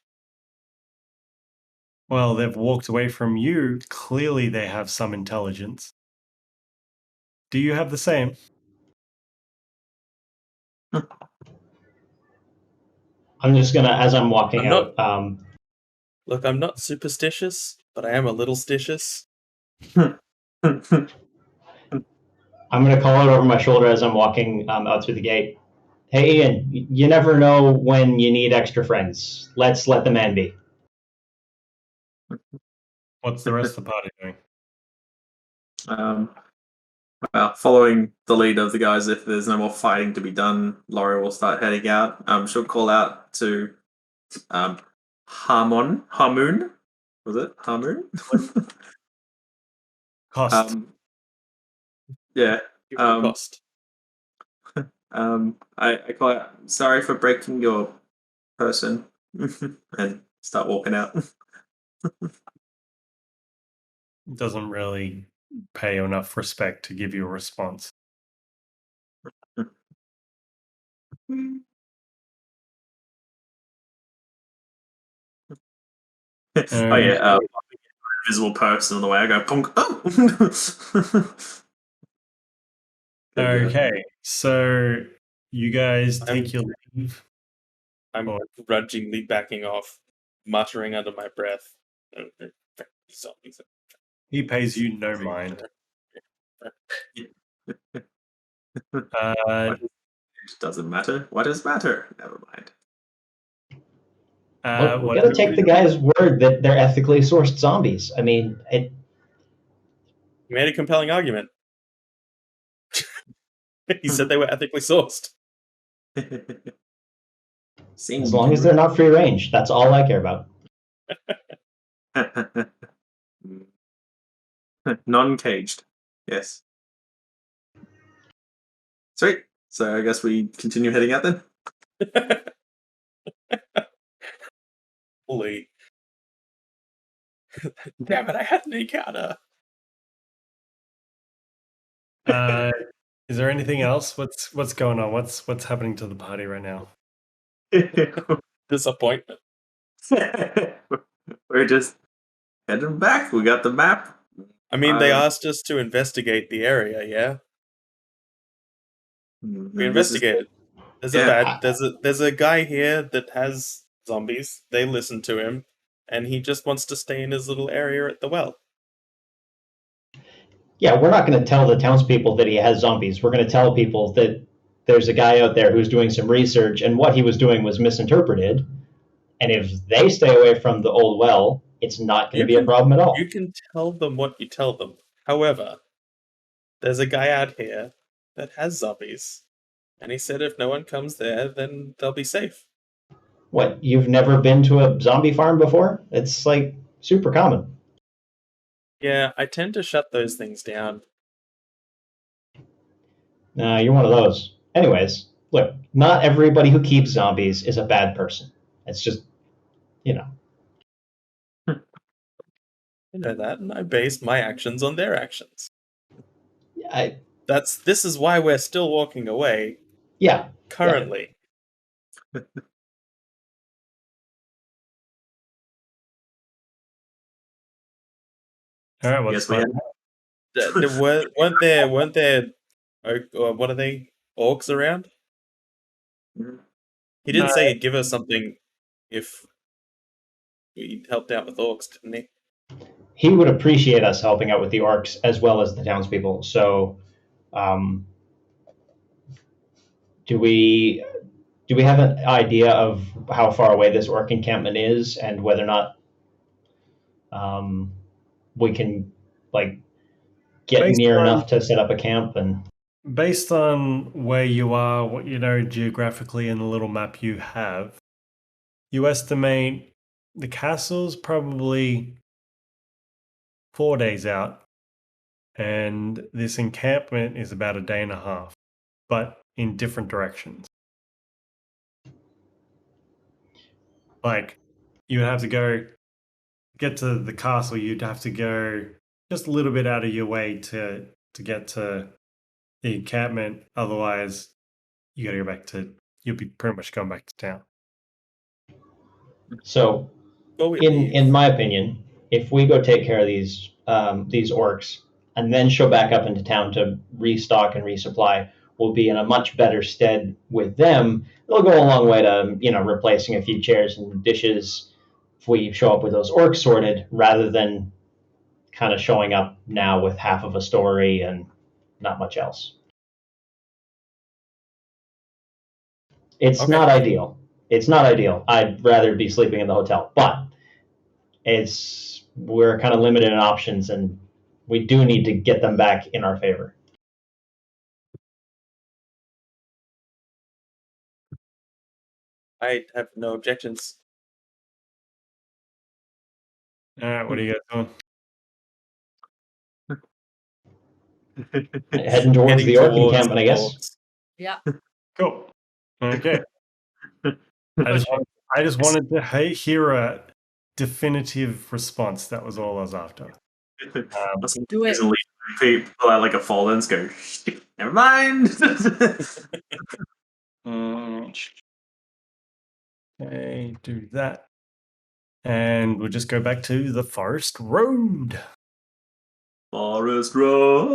Speaker 9: Well, they've walked away from you. Clearly, they have some intelligence. Do you have the same?
Speaker 1: I'm just gonna, as I'm walking out.
Speaker 2: Look, I'm not superstitious, but I am a little stitious.
Speaker 1: I'm gonna call out over my shoulder as I'm walking out through the gate. Hey, Ian, you never know when you need extra friends. Let's let the man be.
Speaker 9: What's the rest of the party doing?
Speaker 8: Well, following the lead of the guys, if there's no more fighting to be done, Lorrei will start heading out. She'll call out to Harmoon. Was it Harmoon?
Speaker 9: Cost.
Speaker 8: Yeah.
Speaker 2: Give it a cost.
Speaker 8: I call it. Sorry for breaking your person, and start walking out.
Speaker 9: Doesn't really pay enough respect to give you a response.
Speaker 8: Oh yeah, invisible person on the way. I go punk. Oh.
Speaker 9: Okay, so you guys take your leave.
Speaker 2: I'm grudgingly backing off, muttering under my breath.
Speaker 9: He pays you no mind.
Speaker 8: It doesn't matter. What does matter? Never mind.
Speaker 1: Look, we gotta take the guy's word that they're ethically sourced zombies. I mean, it.
Speaker 2: He made a compelling argument. He said they were ethically sourced.
Speaker 1: As long as they're not free range, that's all I care about.
Speaker 8: Non-caged. Yes. Sweet. So I guess we continue heading out then.
Speaker 2: Holy. Damn it, I had an encounter.
Speaker 9: Is there anything else? What's going on? What's happening to the party right now?
Speaker 2: Disappointment.
Speaker 8: We're just heading back. We got the map.
Speaker 2: I mean, they asked us to investigate the area, yeah? We investigated. There's a guy here that has zombies. They listen to him, and he just wants to stay in his little area at the well.
Speaker 1: Yeah, we're not going to tell the townspeople that he has zombies. We're going to tell people that there's a guy out there who's doing some research, and what he was doing was misinterpreted. And if they stay away from the old well, it's not going to be a problem at all.
Speaker 2: You can tell them what you tell them. However, there's a guy out here that has zombies, and he said if no one comes there, then they'll be safe.
Speaker 1: What, you've never been to a zombie farm before? It's like super common.
Speaker 2: Yeah, I tend to shut those things down.
Speaker 1: You're one of those. Anyways, look, not everybody who keeps zombies is a bad person. It's just, you know.
Speaker 2: I know that, and I based my actions on their actions. This is why we're still walking away.
Speaker 1: Yeah.
Speaker 2: Currently.
Speaker 9: All right, what's
Speaker 2: weren't there what are they, orcs around? He did say he'd give us something if we helped out with orcs, didn't he?
Speaker 1: He would appreciate us helping out with the orcs as well as the townspeople. So, do we have an idea of how far away this orc encampment is, and whether or not we can get near enough to set up a camp? And
Speaker 9: based on where you are, what you know geographically in the little map you have, you estimate the castle's probably 4 days out, and this encampment is about a day and a half, but in different directions. Like, you would have to get to the castle, you'd have to go just a little bit out of your way to get to the encampment. Otherwise, you got to go back to, you'll be pretty much going back to town.
Speaker 1: So, in my opinion, if we go take care of these orcs and then show back up into town to restock and resupply, we'll be in a much better stead with them. It'll go a long way to replacing a few chairs and dishes if we show up with those orcs sorted, rather than kind of showing up now with half of a story and not much else. It's not ideal. It's not ideal. I'd rather be sleeping in the hotel, but we're kind of limited in options, and we do need to get them back in our favor.
Speaker 2: I have no objections.
Speaker 9: All right, what are you guys doing?
Speaker 1: Heading towards
Speaker 2: Heading
Speaker 1: the orc
Speaker 2: towards
Speaker 1: encampment, I guess.
Speaker 2: orcs.
Speaker 4: Yeah.
Speaker 9: Cool. Okay. I just wanted to hear a definitive response. That was all I was after.
Speaker 4: Do it.
Speaker 8: People out like a fallen go. Never mind.
Speaker 9: Okay, do that. And we'll just go back to the forest road.
Speaker 8: Forest Road.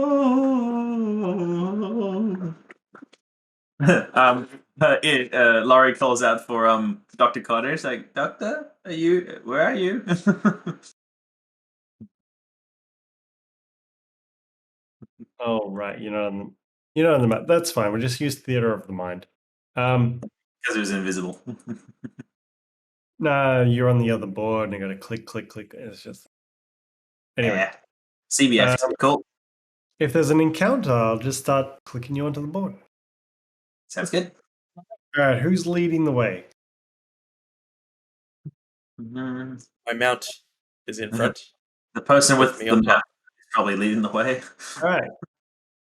Speaker 8: Lorrei calls out for Dr. Cottage. Like, Doctor, where are you?
Speaker 9: Oh right, you're not on the map. That's fine. We'll just use theater of the mind.
Speaker 8: Because it was invisible.
Speaker 9: Nah, you're on the other board and you gotta click. It's just anyway.
Speaker 8: Yeah. CBF, cool.
Speaker 9: If there's an encounter, I'll just start clicking you onto the board.
Speaker 8: Sounds good.
Speaker 9: Alright, who's leading the way?
Speaker 8: Mm-hmm.
Speaker 2: My mount is in front.
Speaker 8: The person with
Speaker 2: me
Speaker 8: the
Speaker 2: on
Speaker 8: map
Speaker 2: top.
Speaker 8: is probably leading the way.
Speaker 9: Alright.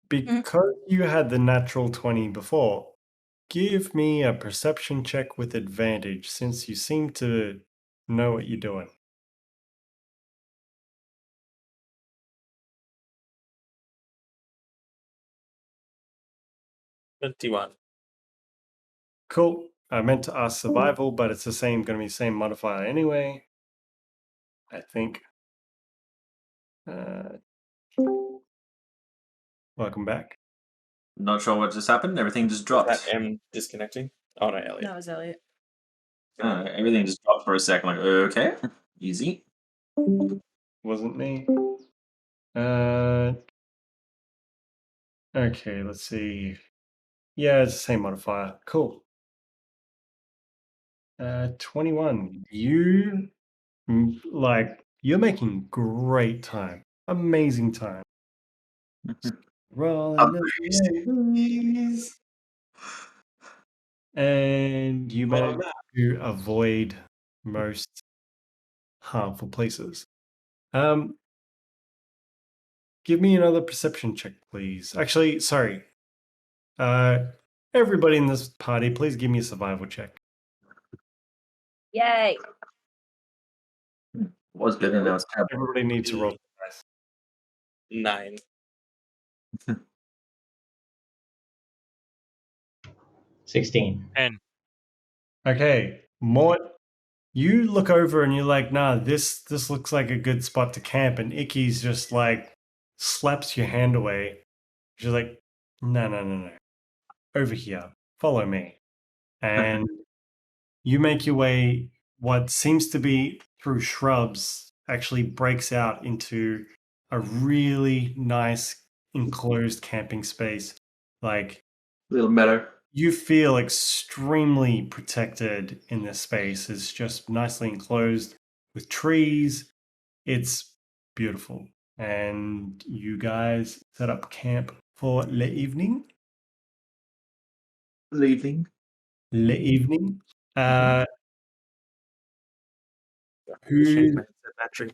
Speaker 9: Because you had the natural 20 before, give me a perception check with advantage since you seem to know what you're doing.
Speaker 2: $21.
Speaker 9: Cool. I meant to ask survival, but it's going to be the same modifier anyway. I think. Welcome back.
Speaker 8: Not sure what just happened. Everything just dropped.
Speaker 2: That M disconnecting. Oh no, Elliot.
Speaker 4: That was Elliot.
Speaker 8: Everything just dropped for a second. Like, okay, easy.
Speaker 9: Wasn't me. Okay, let's see. Yeah, it's the same modifier. Cool. 21. You're making great time. Amazing time. Rolling and you manage to avoid most harmful places. Give me another perception check, please. Actually, sorry. Everybody in this party, please give me a survival check.
Speaker 4: Yay.
Speaker 8: Was good and now it's terrible.
Speaker 9: Everybody needs to roll dice.
Speaker 2: 9.
Speaker 1: 16.
Speaker 10: 10.
Speaker 9: Okay, Mort, you look over and you're like, nah, this looks like a good spot to camp. And Ikki's just like slaps your hand away. She's like, no. Over here. Follow me. And you make your way, what seems to be through shrubs, actually breaks out into a really nice enclosed camping space. Like,
Speaker 8: Little better.
Speaker 9: you feel extremely protected in this space. It's just nicely enclosed with trees. It's beautiful. And you guys set up camp for the evening.
Speaker 8: Leaving.
Speaker 9: The evening.
Speaker 2: Change my headset battery.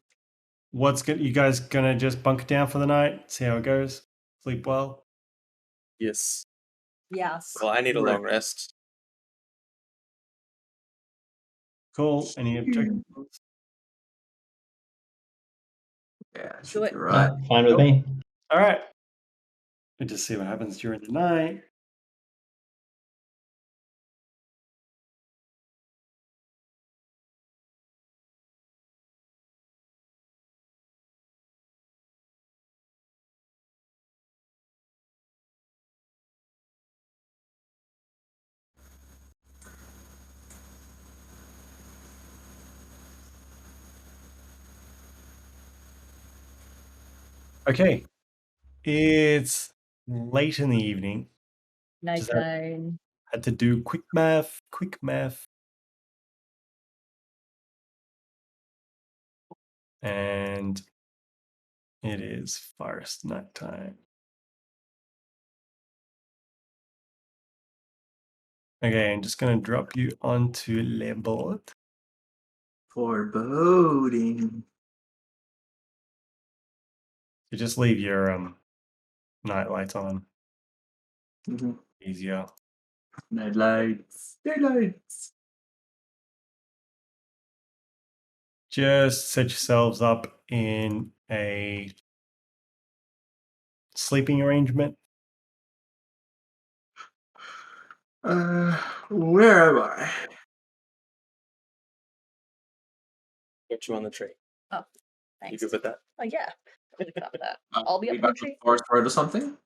Speaker 9: You guys gonna just bunker down for the night? See how it goes? Sleep well?
Speaker 2: Yes.
Speaker 4: Yes.
Speaker 2: Well, I need a long rest.
Speaker 9: Cool. Any objectives?
Speaker 8: Yeah,
Speaker 4: Do it.
Speaker 8: right.
Speaker 1: Fine with me.
Speaker 9: All right. Good to see what happens during the night. Okay. It's late in the evening.
Speaker 4: Nice
Speaker 9: Does
Speaker 4: time.
Speaker 9: Had to do quick math. And it is forest nighttime. Okay, I'm just gonna drop you onto the board.
Speaker 8: Foreboding.
Speaker 9: You just leave your night lights on.
Speaker 8: Mm-hmm.
Speaker 9: Easier.
Speaker 8: Night lights. Night lights.
Speaker 9: Just set yourselves up in a sleeping arrangement.
Speaker 8: Where am I?
Speaker 2: Got you on the tree.
Speaker 4: Oh,
Speaker 2: You
Speaker 4: thanks.
Speaker 2: good with that?
Speaker 4: Oh yeah, I'm gonna cover that. I'll be
Speaker 8: We
Speaker 4: up on
Speaker 8: back
Speaker 4: the
Speaker 8: to
Speaker 4: tree.
Speaker 8: Forest Road or something?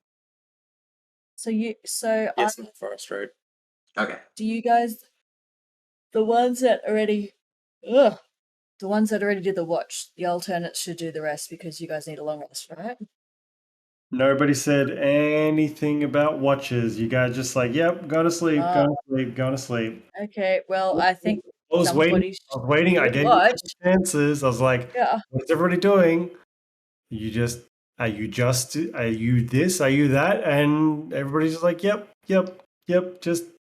Speaker 4: So
Speaker 2: Yes,
Speaker 4: I
Speaker 2: Forest Road.
Speaker 8: Okay.
Speaker 4: do you guys, the ones that already, ugh, the ones that already did the watch, the alternates should do the rest because you guys need a long rest, right?
Speaker 9: Nobody said anything about watches. You guys just like, yep, go to sleep, go to sleep, go to sleep.
Speaker 4: Okay, well, I think
Speaker 9: I was waiting.
Speaker 4: somebody
Speaker 9: I
Speaker 4: should
Speaker 9: gave
Speaker 4: watch.
Speaker 9: you chances. I was like,
Speaker 4: Yeah.
Speaker 9: what's everybody doing? Are you this? Are you that? And everybody's just like, yep.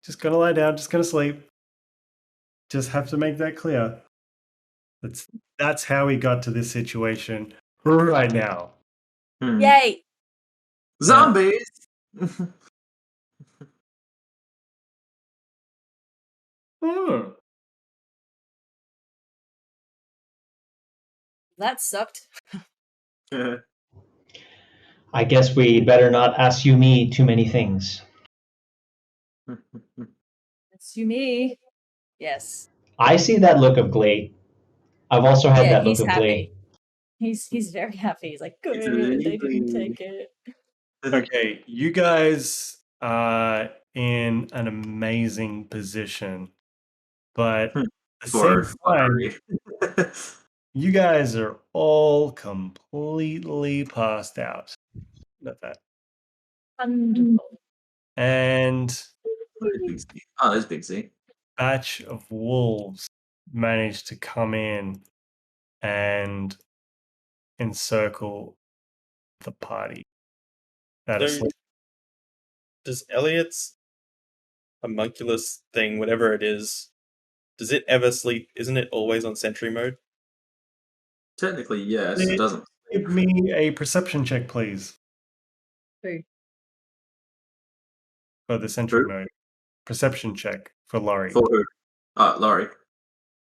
Speaker 9: Just gonna lie down, just gonna sleep. Just have to make that clear. That's how we got to this situation right now.
Speaker 4: Yay!
Speaker 8: Zombies!
Speaker 4: That sucked.
Speaker 1: I guess we better not ask you me too many things.
Speaker 4: It's you, me. Yes.
Speaker 1: I see that look of glee. I've also had
Speaker 4: Yeah,
Speaker 1: that look
Speaker 4: he's
Speaker 1: of
Speaker 4: happy.
Speaker 1: glee.
Speaker 4: He's very happy. He's like, good,
Speaker 8: It's
Speaker 4: they didn't
Speaker 8: really-
Speaker 4: take it.
Speaker 9: Okay, you guys are in an amazing position, but at the same time, you guys are all completely passed out. Not that.
Speaker 4: Wonderful.
Speaker 9: And
Speaker 8: Oh, there's Big Z.
Speaker 9: batch of wolves managed to come in and encircle the party. That is
Speaker 2: So, does Elliot's homunculus thing, whatever it is, does it ever sleep? Isn't it always on sentry mode?
Speaker 8: Technically, yes. It doesn't.
Speaker 9: Give me a perception check, please.
Speaker 4: Who?
Speaker 9: For the sentry
Speaker 8: Who?
Speaker 9: mode. Perception check for Lorrei.
Speaker 8: For who? Lorrei.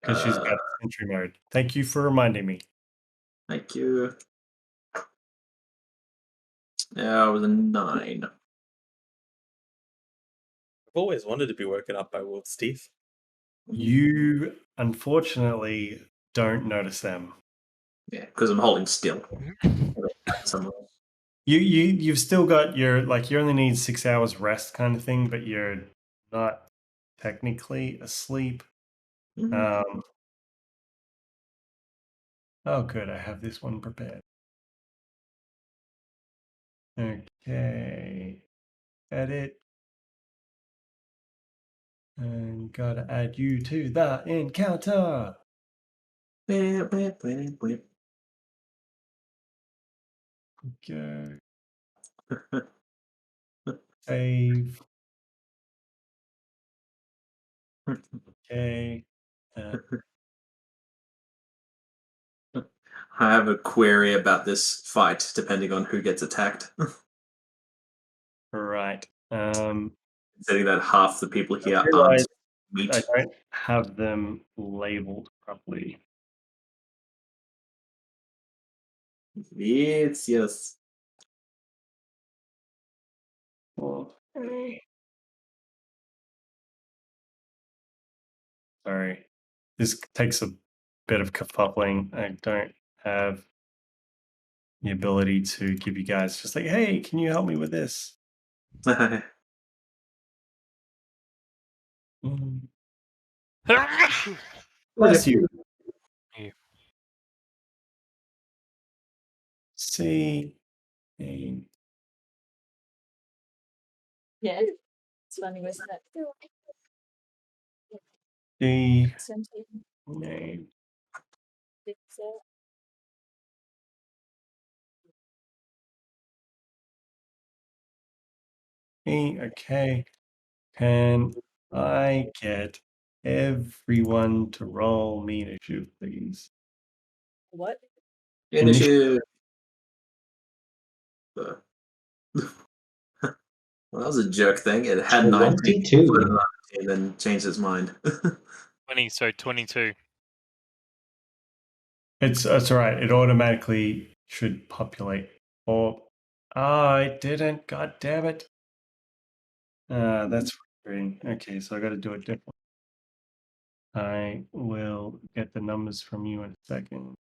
Speaker 9: Because she's got sentry mode. Thank you for reminding me.
Speaker 8: Thank you. Yeah, it was a 9.
Speaker 2: I've always wanted to be woken up by wolf's teeth.
Speaker 9: You unfortunately don't notice them.
Speaker 8: Yeah, because I'm holding still.
Speaker 9: You've still got your you only need 6 hours rest kind of thing, but you're not technically asleep.
Speaker 8: Mm-hmm.
Speaker 9: Oh good, I have this one prepared. Okay. Edit. And gotta add you to the encounter. Go. Save. Okay.
Speaker 8: I have a query about this fight, depending on who gets attacked.
Speaker 9: Right.
Speaker 8: Considering that half the people here aren't
Speaker 9: I
Speaker 8: meat.
Speaker 9: don't have them labeled properly.
Speaker 8: Yes.
Speaker 9: Okay. Sorry. This takes a bit of kerfuffling. I don't have the ability to give you guys just like, hey, can you help me with this? Bless you. See.
Speaker 4: Yeah. It's funny, wasn't it?
Speaker 9: The
Speaker 4: Sentry.
Speaker 9: name. Okay. Can I get everyone to roll me initiative, please?
Speaker 4: What?
Speaker 8: Initiative. Well, that was a jerk thing. It had 19,
Speaker 1: 22.
Speaker 8: and then changed its mind.
Speaker 10: 20, so 22.
Speaker 9: It's all right. It automatically should populate. Or it didn't. God damn it. That's frustrating. Okay, so I got to do it differently. I will get the numbers from you in a second.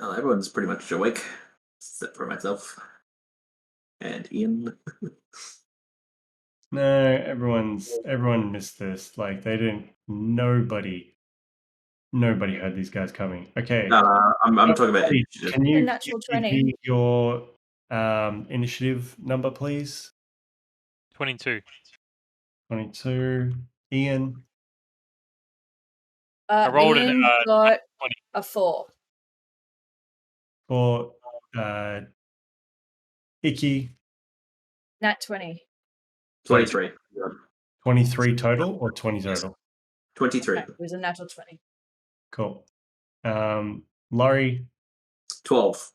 Speaker 8: Well, everyone's pretty much awake, except for myself and Ian.
Speaker 9: No, everyone missed this. Like they didn't. Nobody heard these guys coming. Okay.
Speaker 8: I'm talking about initiative.
Speaker 9: Can you
Speaker 4: natural
Speaker 9: give
Speaker 4: 20.
Speaker 9: me your initiative number, please?
Speaker 10: 22.
Speaker 9: 22. Ian.
Speaker 10: I rolled
Speaker 4: Ian
Speaker 10: an
Speaker 4: got
Speaker 10: 20.
Speaker 4: a 4.
Speaker 9: For Ikki.
Speaker 4: Nat 20.
Speaker 8: 23.
Speaker 9: 23 total or 20 total?
Speaker 8: 23.
Speaker 4: Okay, it was a natural 20.
Speaker 9: Cool. Lorrei
Speaker 8: 12.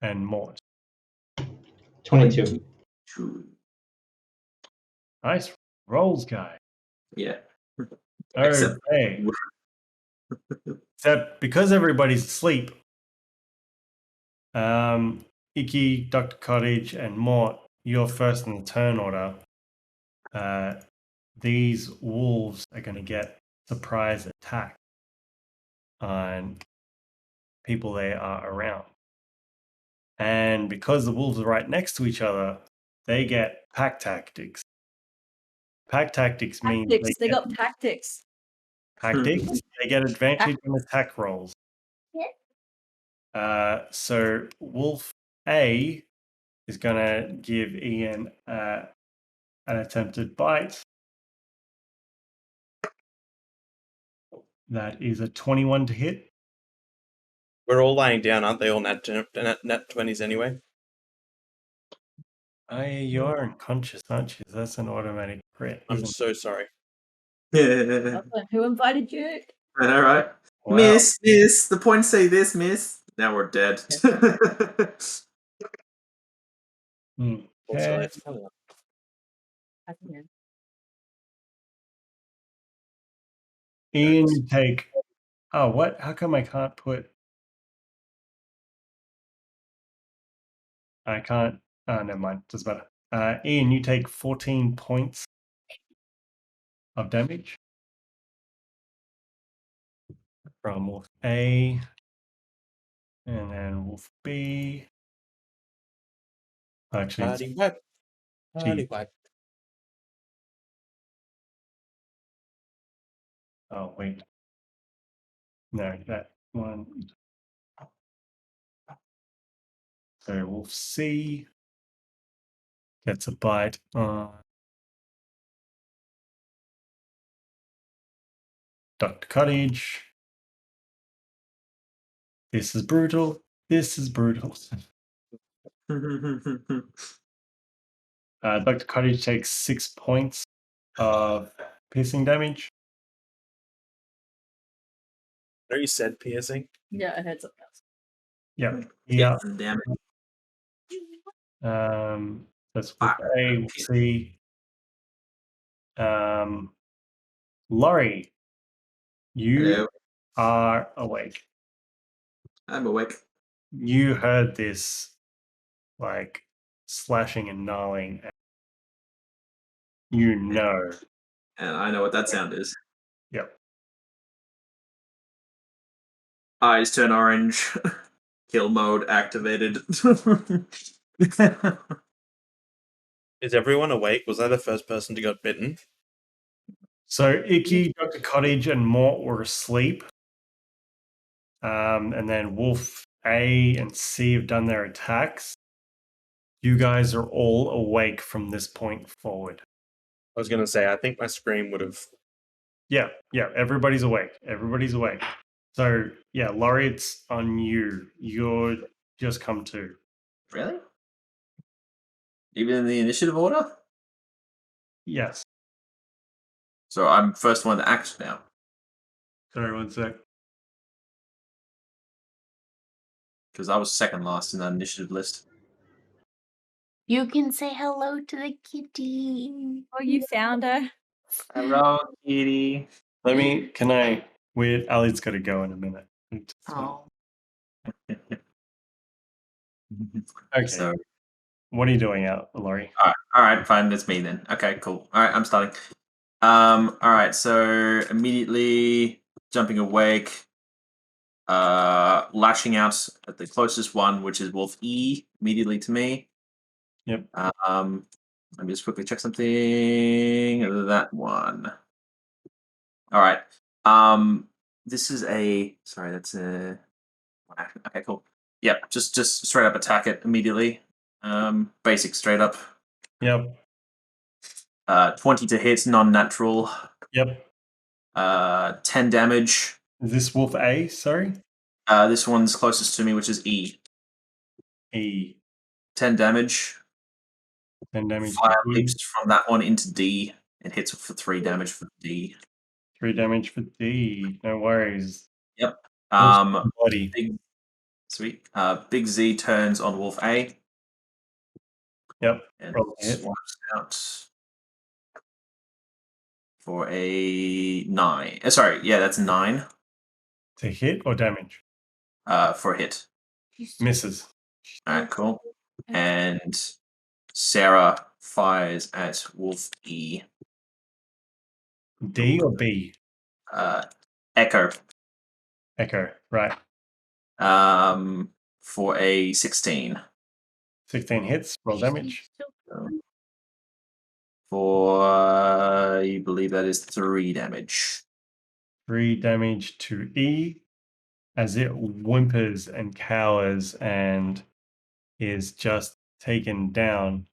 Speaker 9: and Mort.
Speaker 1: 22.
Speaker 9: Nice rolls, guy.
Speaker 8: Yeah.
Speaker 9: Okay. Except because everybody's asleep, Ikki, Dr. Cottage, and Mort, you're first in the turn order. These wolves are going to get surprise attack on people they are around. And because the wolves are right next to each other, they get pack tactics. Pack tactics means
Speaker 4: They got tactics.
Speaker 9: tactics. They get advantage on attack rolls. So Wolf A is going to give Ian an attempted bite. That is a 21 to hit.
Speaker 2: We're all lying down, aren't they? All nat 20s anyway.
Speaker 9: You're unconscious, aren't you? That's an automatic crit.
Speaker 2: I'm so sorry.
Speaker 4: Who invited you?
Speaker 8: All right.
Speaker 9: Wow.
Speaker 8: Miss. The points say this, miss. Now we're dead.
Speaker 2: Also,
Speaker 9: Okay. Ian, you take. Oh, what? How come I can't put? I can't. Oh, never mind. Doesn't matter. Ian, you take 14 points of damage from Wolf A, and then Wolf B. Actually, oh wait, no, that one. So Wolf C gets a bite on Dr. Cottage. This is brutal. This is brutal. Dr. Cottage takes 6 points of piercing damage.
Speaker 2: I know you said piercing.
Speaker 4: Yeah, I heard something else.
Speaker 9: Yeah.
Speaker 8: Damn it.
Speaker 9: That's Wolf A. We'll see. Lorrei, you
Speaker 8: Hello.
Speaker 9: are awake.
Speaker 8: I'm awake.
Speaker 9: You heard this, like, slashing and gnawing. You know.
Speaker 8: And I know what that sound is.
Speaker 9: Yep.
Speaker 8: Eyes turn orange. Kill mode activated.
Speaker 2: Is everyone awake? Was I the first person to get bitten?
Speaker 9: So Ikki, Dr. Cottage, and Mort were asleep. And then Wolf A and C have done their attacks. You guys are all awake from this point forward.
Speaker 2: I was going to say, I think my scream would have...
Speaker 9: Yeah, everybody's awake. Everybody's awake. So yeah, Lorrei, it's on you. You're just come to.
Speaker 8: Really? Even in the initiative order?
Speaker 9: Yes.
Speaker 8: So I'm first one to act now.
Speaker 9: Sorry, one sec.
Speaker 8: Because I was second last in that initiative list.
Speaker 11: You can say hello to the kitty.
Speaker 4: Oh, you found her.
Speaker 8: Hello, kitty.
Speaker 9: Ali's got to go in a minute.
Speaker 11: Oh.
Speaker 9: Okay.
Speaker 8: So,
Speaker 9: What are you doing out, Lorrei?
Speaker 8: all right, fine. That's me then. Okay, cool. All right, I'm starting. All right. So immediately jumping awake, lashing out at the closest one, which is Wolf E, immediately to me.
Speaker 9: Yep.
Speaker 8: Let me just quickly check something. That one. All right. This is a. Sorry, that's a. Okay, cool. Yep. Just straight up attack it immediately. Basic straight up.
Speaker 9: Yep.
Speaker 8: 20 to hit, non-natural.
Speaker 9: Yep.
Speaker 8: 10 damage.
Speaker 9: Is this Wolf A? Sorry.
Speaker 8: This one's closest to me, which is E.
Speaker 9: E.
Speaker 8: 10 damage.
Speaker 9: 10 damage.
Speaker 8: Fire
Speaker 9: to E.
Speaker 8: leaps from that one into D. It hits for 3 damage for D.
Speaker 9: 3 damage for D. No worries.
Speaker 8: Yep.
Speaker 9: Body.
Speaker 8: Sweet. Big Z turns on Wolf A.
Speaker 9: Yep.
Speaker 8: And
Speaker 9: Roll to hit.
Speaker 8: swipes out for a 9. Sorry, yeah, that's 9.
Speaker 9: To hit or damage?
Speaker 8: For a hit.
Speaker 9: Misses.
Speaker 8: Alright, cool. And Sarah fires at Wolf E.
Speaker 9: D or B?
Speaker 8: Echo.
Speaker 9: Echo. Right.
Speaker 8: For a 16.
Speaker 9: 16 hits. Roll damage.
Speaker 8: For you believe that is 3 damage.
Speaker 9: 3 damage to E as it whimpers and cowers and is just taken down.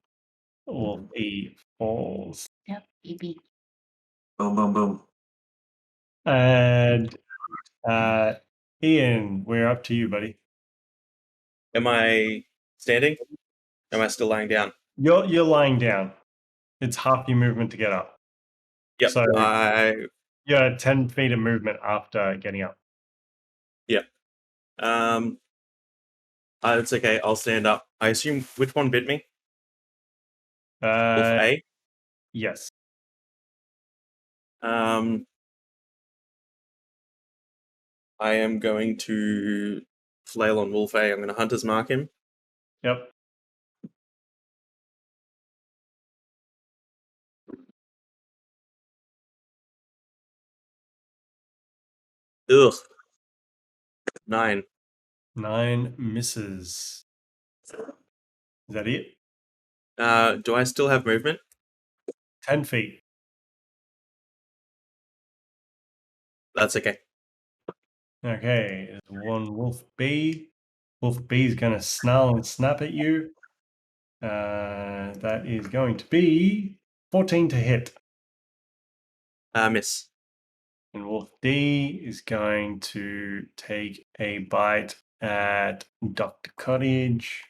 Speaker 9: Wolf E falls.
Speaker 11: Yep, baby.
Speaker 8: Boom, boom, boom.
Speaker 9: And Ian, we're up to you, buddy.
Speaker 2: Am I standing? Am I still lying down?
Speaker 9: You're lying down. It's half your movement to get up.
Speaker 2: Yep.
Speaker 9: So you're 10 feet of movement after getting up.
Speaker 2: Yep. It's okay. I'll stand up. I assume which one bit me? Wolf A.
Speaker 9: Yes.
Speaker 2: I am going to flail on Wolf A. I'm going to Hunter's Mark him.
Speaker 9: Yep.
Speaker 2: Ugh. 9.
Speaker 9: 9 misses. Is that it?
Speaker 2: Do I still have movement?
Speaker 9: 10 feet.
Speaker 2: That's okay.
Speaker 9: Okay, there's one Wolf B. Wolf B is going to snarl and snap at you. That is going to be 14 to hit.
Speaker 2: Miss.
Speaker 9: And Wolf D is going to take a bite at Dr. Cottage.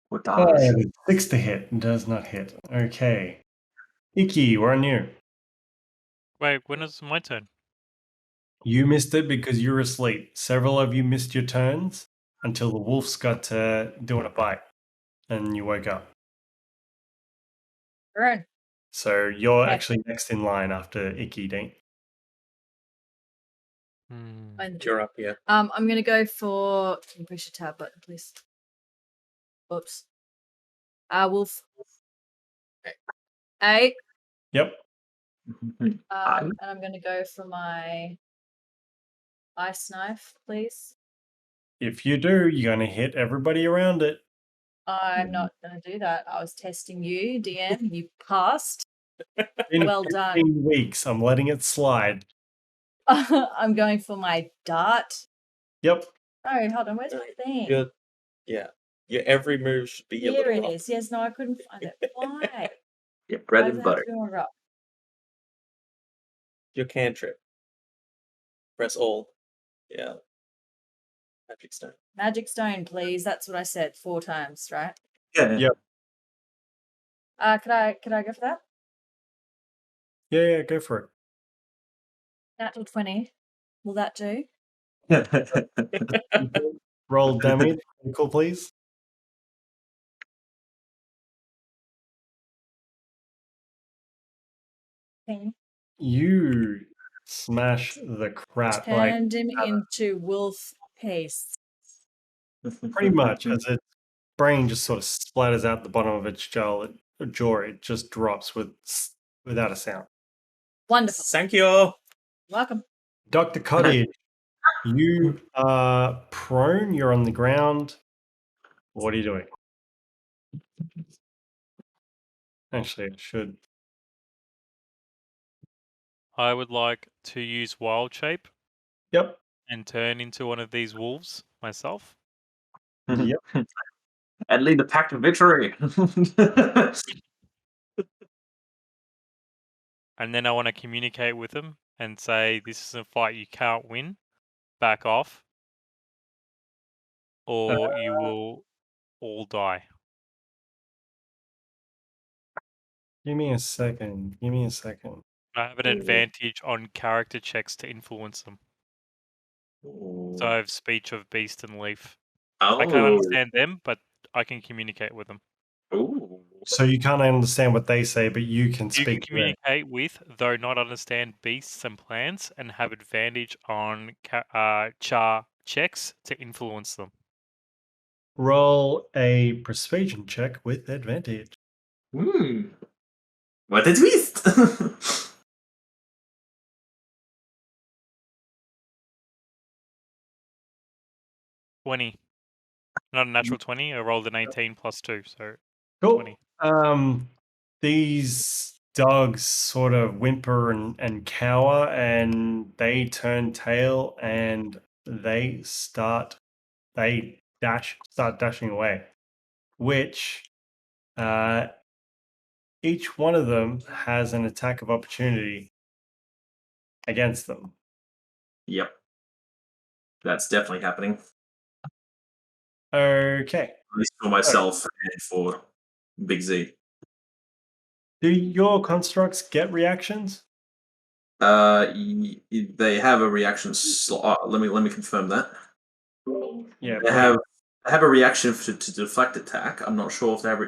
Speaker 8: What does?
Speaker 9: 6 to hit. Does not hit. Okay. Ikki, we're on you.
Speaker 10: Wait, when is my turn?
Speaker 9: You missed it because you were asleep. Several of you missed your turns until the wolves got to doing a bite. And you woke up.
Speaker 4: Run.
Speaker 9: So you're
Speaker 4: Okay.
Speaker 9: actually next in line after Ikki, Dean.
Speaker 2: You're up here.
Speaker 4: I'm gonna go for. Can you push the tab button, please? Whoops. Wolf. A.
Speaker 9: Yep.
Speaker 4: And I'm gonna go for my ice knife, please.
Speaker 9: If you do, you're going to hit everybody around it.
Speaker 4: I'm not gonna do that. I was testing you, DM. You passed.
Speaker 9: In
Speaker 4: Well done.
Speaker 9: 15 weeks, I'm letting it slide.
Speaker 4: I'm going for my dart.
Speaker 9: Yep.
Speaker 4: Oh, hold on. Where's my thing?
Speaker 2: Your every move should be your
Speaker 4: Here
Speaker 2: little
Speaker 4: it
Speaker 2: rock.
Speaker 4: is. Yes, no, I couldn't find it. Why?
Speaker 8: Yeah, bread
Speaker 4: Why
Speaker 8: and
Speaker 4: does it have
Speaker 8: butter.
Speaker 4: to be on a rock?
Speaker 2: Your cantrip. Press all. Yeah. Magic stone.
Speaker 4: Magic stone, please. That's what I said 4 times, right?
Speaker 8: Yeah.
Speaker 9: Yep.
Speaker 4: Could I go for that?
Speaker 9: Yeah, go for it.
Speaker 4: Natural 20. Will that do?
Speaker 9: Roll damage, critical, please.
Speaker 4: Okay.
Speaker 9: You smash the crap like
Speaker 4: Turned him into wolf paste.
Speaker 9: pretty much as its brain just sort of splatters out the bottom of its jaw. It just drops without a sound.
Speaker 4: Wonderful.
Speaker 2: Thank you.
Speaker 4: Welcome.
Speaker 9: Dr. Cottage, you are prone. You're on the ground. What are you doing? Actually, it should.
Speaker 10: I would like to use wild shape
Speaker 9: Yep.
Speaker 10: and turn into one of these wolves myself.
Speaker 9: Yep.
Speaker 8: And lead the pack to victory.
Speaker 10: And then I want to communicate with them and say, this is a fight you can't win. Back off. Or you will all die.
Speaker 9: Give me a second.
Speaker 10: I have an advantage on character checks to influence them. So I have speech of beast and leaf. I can't understand them, but I can communicate with them.
Speaker 9: So you can't understand what they say, but you can
Speaker 10: You
Speaker 9: speak
Speaker 10: can
Speaker 9: to them.
Speaker 10: communicate with, though not understand beasts and plants, and have advantage on char checks to influence them.
Speaker 9: Roll a persuasion check with advantage.
Speaker 8: What a twist!
Speaker 10: 20. Not a natural 20. I rolled an 18 plus 2, so
Speaker 9: Cool.
Speaker 10: 20.
Speaker 9: These dogs sort of whimper and cower, and they turn tail and they start dashing away. Which each one of them has an attack of opportunity against them.
Speaker 8: Yep. That's definitely happening.
Speaker 9: Okay.
Speaker 8: At least for myself and for Big Z.
Speaker 9: Do your constructs get reactions?
Speaker 8: They have a reaction slot. Let me confirm that.
Speaker 9: Yeah.
Speaker 8: They have a reaction to deflect attack. I'm not sure if they have.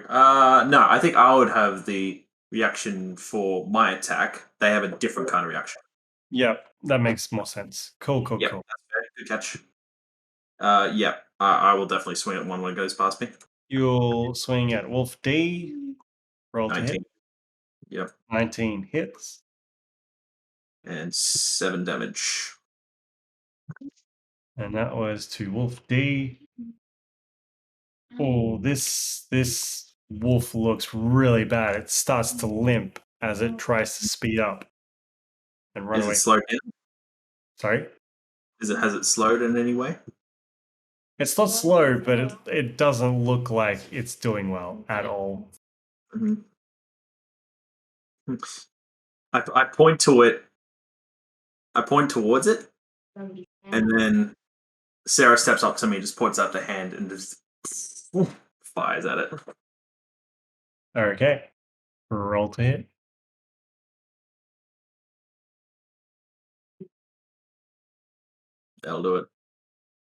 Speaker 8: No, I think I would have the reaction for my attack. They have a different kind of reaction.
Speaker 9: Yep, that makes more sense. Cool.
Speaker 8: Yep, that's fair. Good catch. Yeah, I will definitely swing at one when it goes past me.
Speaker 9: You'll swing at Wolf D. Roll
Speaker 8: 19.
Speaker 9: to hit.
Speaker 8: Yep.
Speaker 9: 19 hits.
Speaker 8: And 7 damage.
Speaker 9: And that was to Wolf D. Oh, this wolf looks really bad. It starts to limp as it tries to speed up and run away.
Speaker 8: Is it slowed down?
Speaker 9: Sorry?
Speaker 8: Has it slowed in any way?
Speaker 9: It's not slow, but it doesn't look like it's doing well at all.
Speaker 8: Mm-hmm. I point to it. I point towards it, and then Sarah steps up to me, just points out the hand, and just fires at it.
Speaker 9: Okay. Roll to hit.
Speaker 8: That'll do it.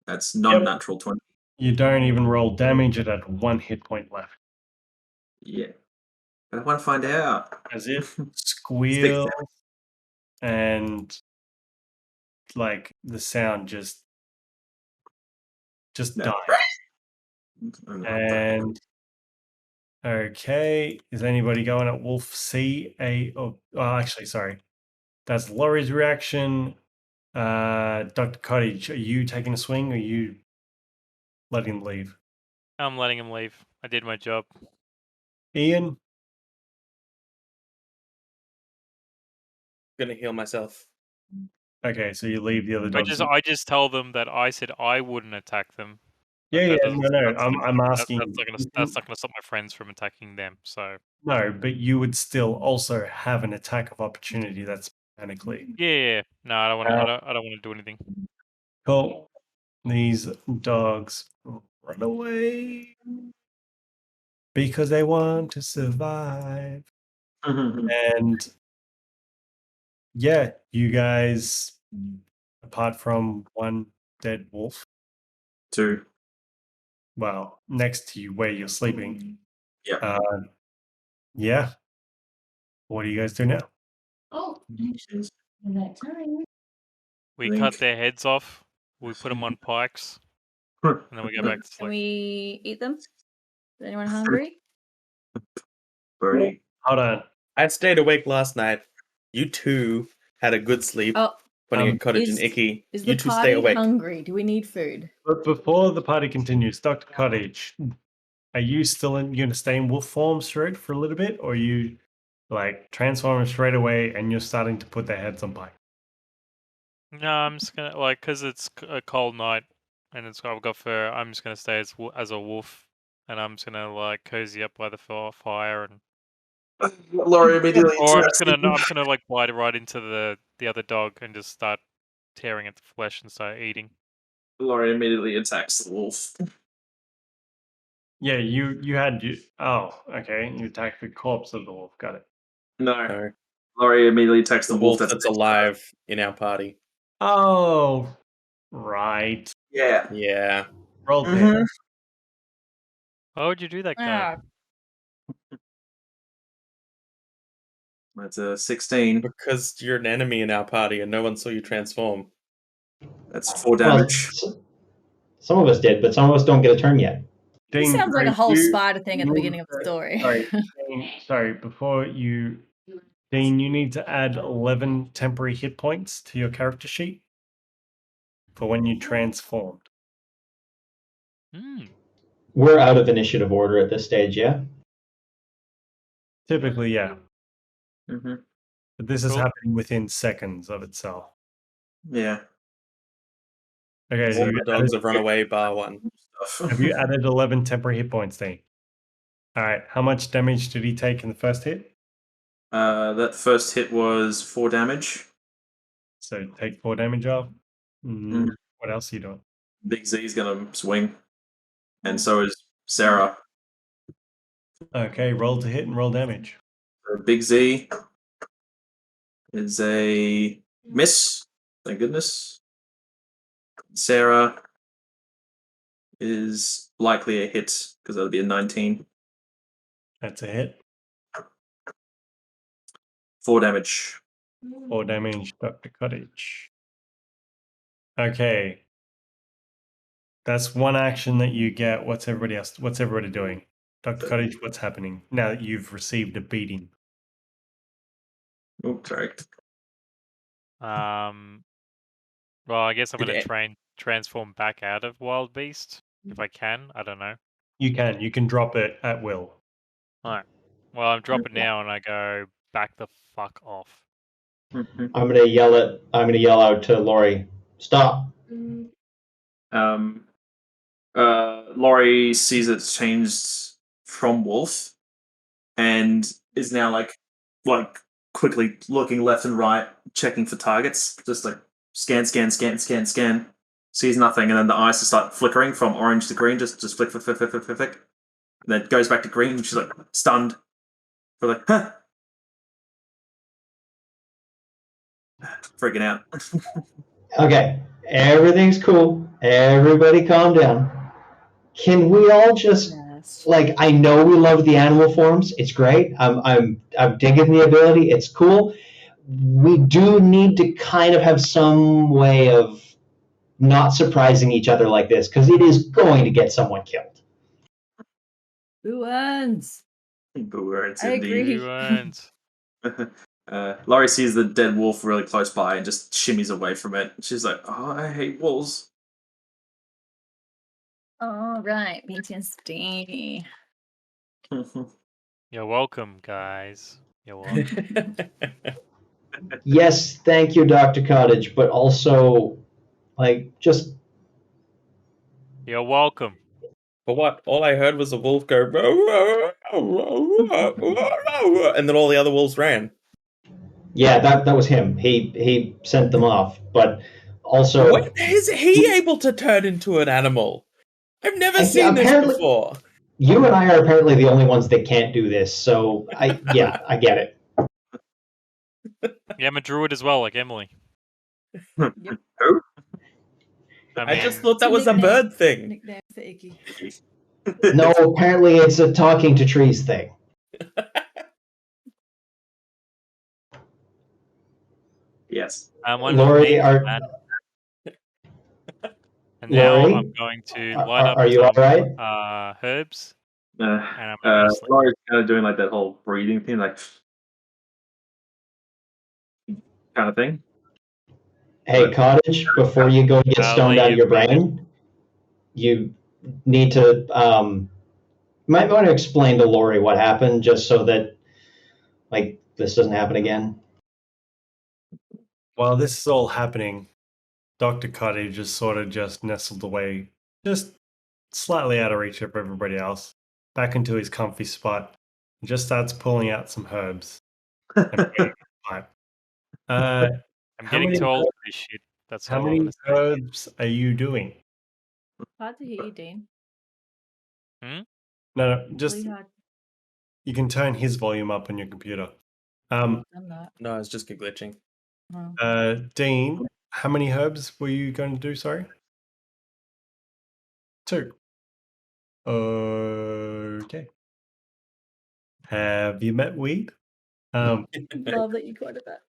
Speaker 8: That's non-natural 20.
Speaker 9: You don't even roll damage. It had 1 hit point left.
Speaker 8: Yeah. I want to find out.
Speaker 9: As it squeals and like the sound just dies. And okay, is anybody going at Wolf C? Actually, sorry. That's Lorrai's reaction. Dr. Cottage, are you taking a swing or are you letting him leave?
Speaker 10: I'm letting him leave. I did my job.
Speaker 9: Ian?
Speaker 2: Gonna heal myself.
Speaker 9: Okay, so you leave the other dogs.
Speaker 10: I just tell them that I said I wouldn't attack them.
Speaker 9: Yeah,
Speaker 10: That doesn't-
Speaker 9: no.
Speaker 10: that's not
Speaker 9: I'm
Speaker 10: gonna-
Speaker 9: asking.
Speaker 10: That's not going to stop my friends from attacking them. So
Speaker 9: No, but you would still also have an attack of opportunity that's mechanically.
Speaker 10: Yeah. No, I don't want to. I don't want to do anything.
Speaker 9: Cool. These dogs run away because they want to survive. And yeah, you guys, apart from one dead wolf,
Speaker 8: 2.
Speaker 9: well, next to you where you're sleeping.
Speaker 8: Yeah.
Speaker 9: Yeah. What do you guys do now?
Speaker 11: Oh, that time.
Speaker 10: We
Speaker 8: Link.
Speaker 10: cut their heads off. We put them on pikes, and then we go back to
Speaker 4: Can
Speaker 10: sleep.
Speaker 4: we eat them? Is anyone hungry?
Speaker 8: Birdie.
Speaker 9: Hold on.
Speaker 2: I stayed awake last night. You two had a good sleep.
Speaker 4: Oh,
Speaker 2: Putting a cottage
Speaker 4: is-
Speaker 2: in Ikki.
Speaker 4: is
Speaker 2: You
Speaker 4: the
Speaker 2: two stay
Speaker 4: party
Speaker 2: awake.
Speaker 4: hungry? Do we need food?
Speaker 9: But before the party continues, Dr. Cottage, are you still in? You gonna stay in wolf form straight for a little bit, or are you like transforming straight away and you're starting to put their heads on pike?
Speaker 10: No, I'm just gonna because it's a cold night and I've got fur. I'm just gonna stay as a wolf, and I'm just gonna cozy up by the fire and.
Speaker 8: Lorrei immediately
Speaker 10: Or I'm
Speaker 8: attacks
Speaker 10: just gonna bite right into the other dog and just start tearing at the flesh and start eating.
Speaker 8: Lorrei immediately attacks the wolf.
Speaker 9: Yeah, you had you. Oh, okay. You attacked the corpse of the wolf. Got it.
Speaker 8: No.
Speaker 2: No,
Speaker 8: Lorrei immediately attacks
Speaker 2: the
Speaker 8: the
Speaker 2: wolf
Speaker 8: wolf
Speaker 2: that's alive in our party.
Speaker 9: Oh, right.
Speaker 8: Yeah.
Speaker 2: Yeah.
Speaker 9: Roll
Speaker 8: Mhm.
Speaker 9: damage.
Speaker 10: Why would you do that, guy?
Speaker 8: That's a 16.
Speaker 2: Because you're an enemy in our party and no one saw you transform.
Speaker 8: That's 4
Speaker 1: Well,
Speaker 8: damage.
Speaker 1: some of us did, but some of us don't get a turn yet.
Speaker 4: This
Speaker 9: Dean,
Speaker 4: sounds like a whole
Speaker 9: you
Speaker 4: spider thing at the
Speaker 9: need
Speaker 4: beginning of the
Speaker 9: to-
Speaker 4: story.
Speaker 9: Sorry, Dean, sorry. Before you, Dean, you need to add 11 temporary hit points to your character sheet for when you transformed.
Speaker 10: Hmm.
Speaker 1: We're out of initiative order at this stage, yeah?
Speaker 9: Typically, yeah.
Speaker 8: Mm-hmm.
Speaker 9: But this is
Speaker 10: Cool.
Speaker 9: happening within seconds of itself.
Speaker 8: Yeah.
Speaker 9: Okay, so
Speaker 2: All the dogs have run away, bar one.
Speaker 9: have you added 11 temporary hit points, Dean? All right. How much damage did he take in the first hit?
Speaker 8: That first hit was 4 damage.
Speaker 9: So take 4 damage off.
Speaker 8: Mm.
Speaker 9: What else are you doing?
Speaker 8: Big Z's gonna swing. And so is Sarah.
Speaker 9: Okay, roll to hit and roll damage.
Speaker 8: So Big Z is a miss. Thank goodness. Sarah is likely a hit because that'll be a 19.
Speaker 9: That's a hit.
Speaker 8: 4 damage.
Speaker 9: 4 damage, Dr. Cottage. Okay. That's one action that you get. What's everybody doing? Dr. Cottage, what's happening now that you've received a beating?
Speaker 8: Oh, sorry.
Speaker 10: Well, I guess I'm
Speaker 2: Did
Speaker 10: gonna
Speaker 2: it-
Speaker 10: transform back out of Wild Beast if I can. I don't know.
Speaker 9: You can drop it at will.
Speaker 10: Alright. Well, I'm dropping now and I go back the fuck off.
Speaker 1: I'm gonna yell out to Lorrei, stop.
Speaker 8: Lorrei sees it's changed from wolf and is now like quickly looking left and right, checking for targets, just like scan, sees nothing, and then the eyes just start flickering from orange to green, just flick, and then it goes back to green, and she's like stunned. For like, huh. Freaking out.
Speaker 1: Okay, everything's cool. Everybody calm down. Can we all just I know we love the animal forms. It's great. I'm digging the ability. It's cool. We do need to kind of have some way of not surprising each other like this because it is going to get someone killed.
Speaker 4: Who wins?
Speaker 8: Boo earns,
Speaker 4: I agree.
Speaker 10: Who earns?
Speaker 8: Lorrei sees the dead wolf really close by and just shimmies away from it. She's like, "Oh, I hate wolves."
Speaker 4: All right, PTSD.
Speaker 10: You're welcome, guys. You're welcome.
Speaker 1: Yes, thank you, Dr. Cottage, but also, just...
Speaker 10: You're welcome.
Speaker 2: But what? All I heard was a wolf go, "Row, row, row, row, row, row," and then all the other wolves ran.
Speaker 1: Yeah, that was him. He sent them off, but also
Speaker 2: What is he able to turn into an animal? I've never seen this
Speaker 1: apparently
Speaker 2: before.
Speaker 1: you and I are apparently the only ones that can't do this. So I get it.
Speaker 10: Yeah, I'm a druid as well, like Emily.
Speaker 8: Who?
Speaker 2: I just
Speaker 10: mean,
Speaker 2: thought that was a
Speaker 4: nickname.
Speaker 2: bird thing.
Speaker 4: Nickname for Ikki.
Speaker 1: No, apparently it's a talking to trees thing.
Speaker 8: Yes.
Speaker 10: one
Speaker 1: Lorrei,
Speaker 10: name,
Speaker 1: are
Speaker 10: man. And now
Speaker 1: Lorrei,
Speaker 10: I'm going to light up
Speaker 1: are you all
Speaker 10: some
Speaker 1: right?
Speaker 10: herbs, and I'm going to sleep.
Speaker 12: Laura's kind of doing like that whole breathing thing, like kind of thing.
Speaker 1: Hey, Cottage, before you go get stoned out of your brain, you need to might want to explain to Lorrei what happened, just so that like this doesn't happen again.
Speaker 9: While this is all happening, Dr. Cottage is sort of just nestled away, just slightly out of reach of everybody else, back into his comfy spot, and just starts pulling out some herbs. And pipe.
Speaker 10: I'm
Speaker 9: how
Speaker 10: getting
Speaker 9: many
Speaker 10: too old
Speaker 9: herbs-
Speaker 10: for this shit. That's
Speaker 9: How
Speaker 10: all I'm
Speaker 9: many
Speaker 10: going to say.
Speaker 9: herbs are you doing?
Speaker 4: Hard to hear you, Dean.
Speaker 9: No, just
Speaker 4: Really hard.
Speaker 9: you can turn his volume up on your computer.
Speaker 4: Done that.
Speaker 2: No, it's just glitching.
Speaker 9: Dean, how many herbs were you going to do? Sorry, 2. Okay. Have you met weed?
Speaker 4: Love that you quoted that.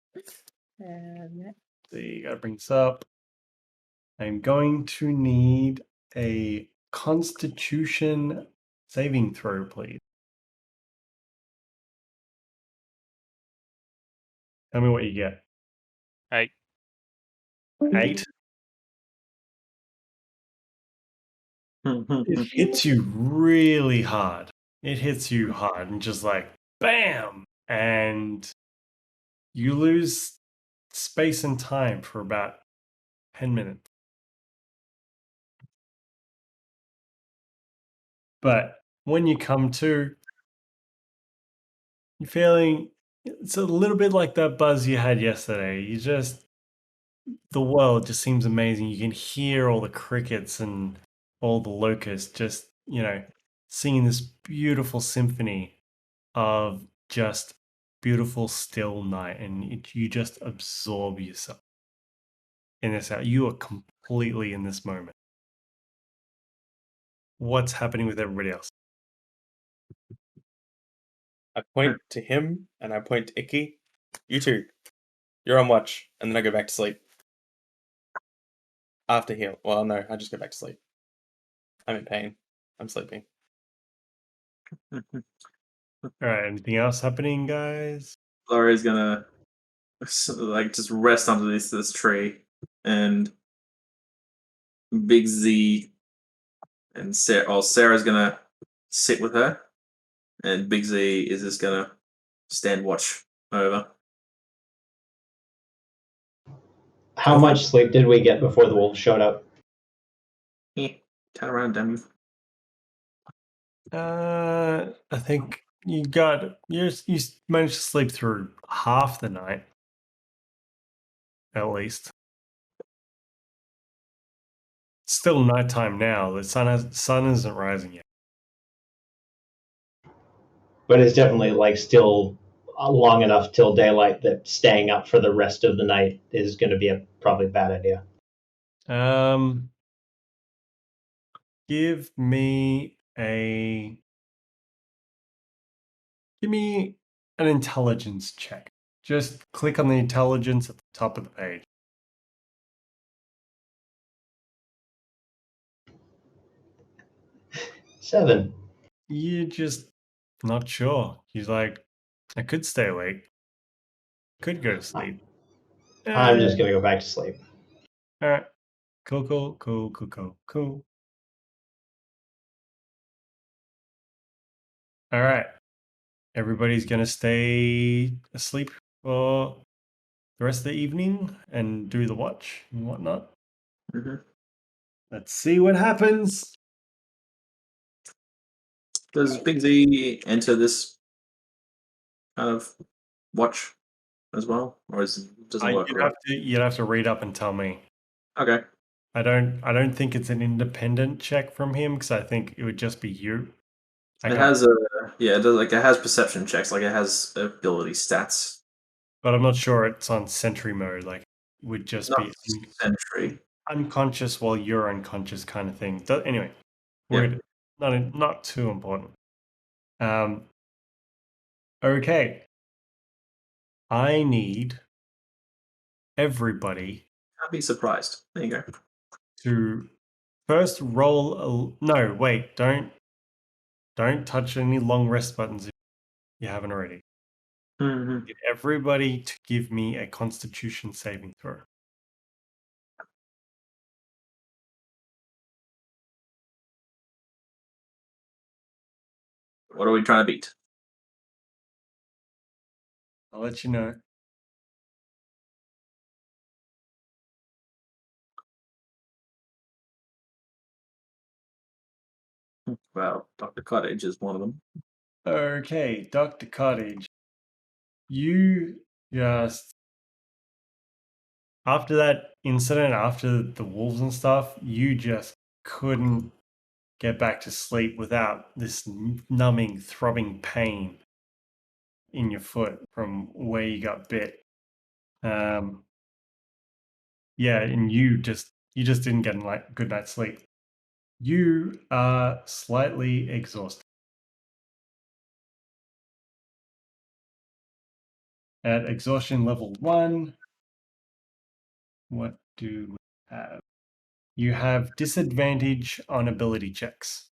Speaker 9: So you gotta bring this up. I'm going to need a Constitution saving throw, please. Tell me what you get.
Speaker 10: 8.
Speaker 9: 8. It hits you really hard. It hits you hard and just like bam, and you lose space and time for about 10 minutes. But when you come to, you're feeling it's a little bit like that buzz you had yesterday. The world just seems amazing. You can hear all the crickets and all the locusts just, singing this beautiful symphony of just beautiful still night, and you just absorb yourself in this out. You are completely in this moment. What's happening with everybody else?
Speaker 2: I point to him and I point to Ikki. You two, you're on watch, and then I go back to sleep. After heal. Well, no, I just go back to sleep. I'm in pain. I'm sleeping.
Speaker 9: All right. Anything else happening, guys?
Speaker 8: Laurie's gonna like just rest under this tree, and Big Z and Sarah's gonna sit with her, and Big Z is just gonna stand watch over.
Speaker 1: How much sleep did we get before the wolves showed up?
Speaker 8: Turn around, damn you.
Speaker 9: I think you managed to sleep through half the night, at least. It's still nighttime now. The sun isn't rising yet.
Speaker 1: But it's definitely like still long enough till daylight that staying up for the rest of the night is going to be a probably bad idea.
Speaker 9: Give me an intelligence check. Just click on the intelligence at the top of the page.
Speaker 1: 7.
Speaker 9: You're just not sure. He's like, I could stay awake. Could go to sleep.
Speaker 1: I'm just going to go back to sleep.
Speaker 9: All right. Cool. All right. Everybody's going to stay asleep for the rest of the evening and do the watch and whatnot.
Speaker 8: Mm-hmm.
Speaker 9: Let's see what happens.
Speaker 8: Does Big Z enter this kind of watch? as well, or does it work?
Speaker 9: You'd have to read up and tell me.
Speaker 8: Okay.
Speaker 9: I don't think it's an independent check from him because I think it would just be you.
Speaker 8: It has it does, like it has perception checks, like it has ability stats.
Speaker 9: But I'm not sure it's on sentry mode. Like, would just
Speaker 8: Not
Speaker 9: be
Speaker 8: sentry.
Speaker 9: unconscious while you're unconscious kind of thing. Anyway, not too important. Okay. I need everybody.
Speaker 8: I'd be surprised. There you go.
Speaker 9: To first roll. No, wait. Don't touch any long rest buttons if you haven't already.
Speaker 8: Mm-hmm.
Speaker 9: Get everybody to give me a Constitution saving throw.
Speaker 8: What are we trying to beat?
Speaker 9: I'll let you know.
Speaker 8: Well, Dr. Cottage is one of them.
Speaker 9: Okay, Dr. Cottage. You just after that incident, after the wolves and stuff, you just couldn't get back to sleep without this numbing, throbbing pain in your foot from where you got bit. And you just didn't get a good night's sleep. You are slightly exhausted. At exhaustion level 1, what do we have? You have disadvantage on ability checks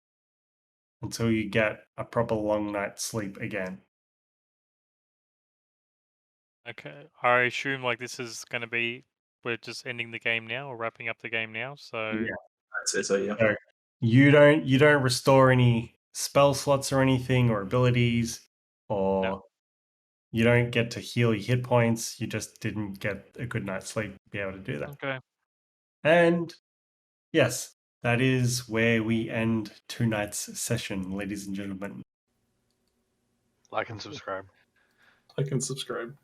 Speaker 9: until you get a proper long night's sleep again.
Speaker 10: Okay, I assume like this is going to be we're just ending the game now or wrapping up the game now. So
Speaker 8: yeah, I'd say so. Yeah.
Speaker 9: So you don't restore any spell slots or anything or abilities, or you don't get to heal your hit points. You just didn't get a good night's sleep to be able to do that.
Speaker 10: Okay.
Speaker 9: And yes, that is where we end tonight's session, ladies and gentlemen.
Speaker 13: Like and subscribe.
Speaker 12: Like and subscribe.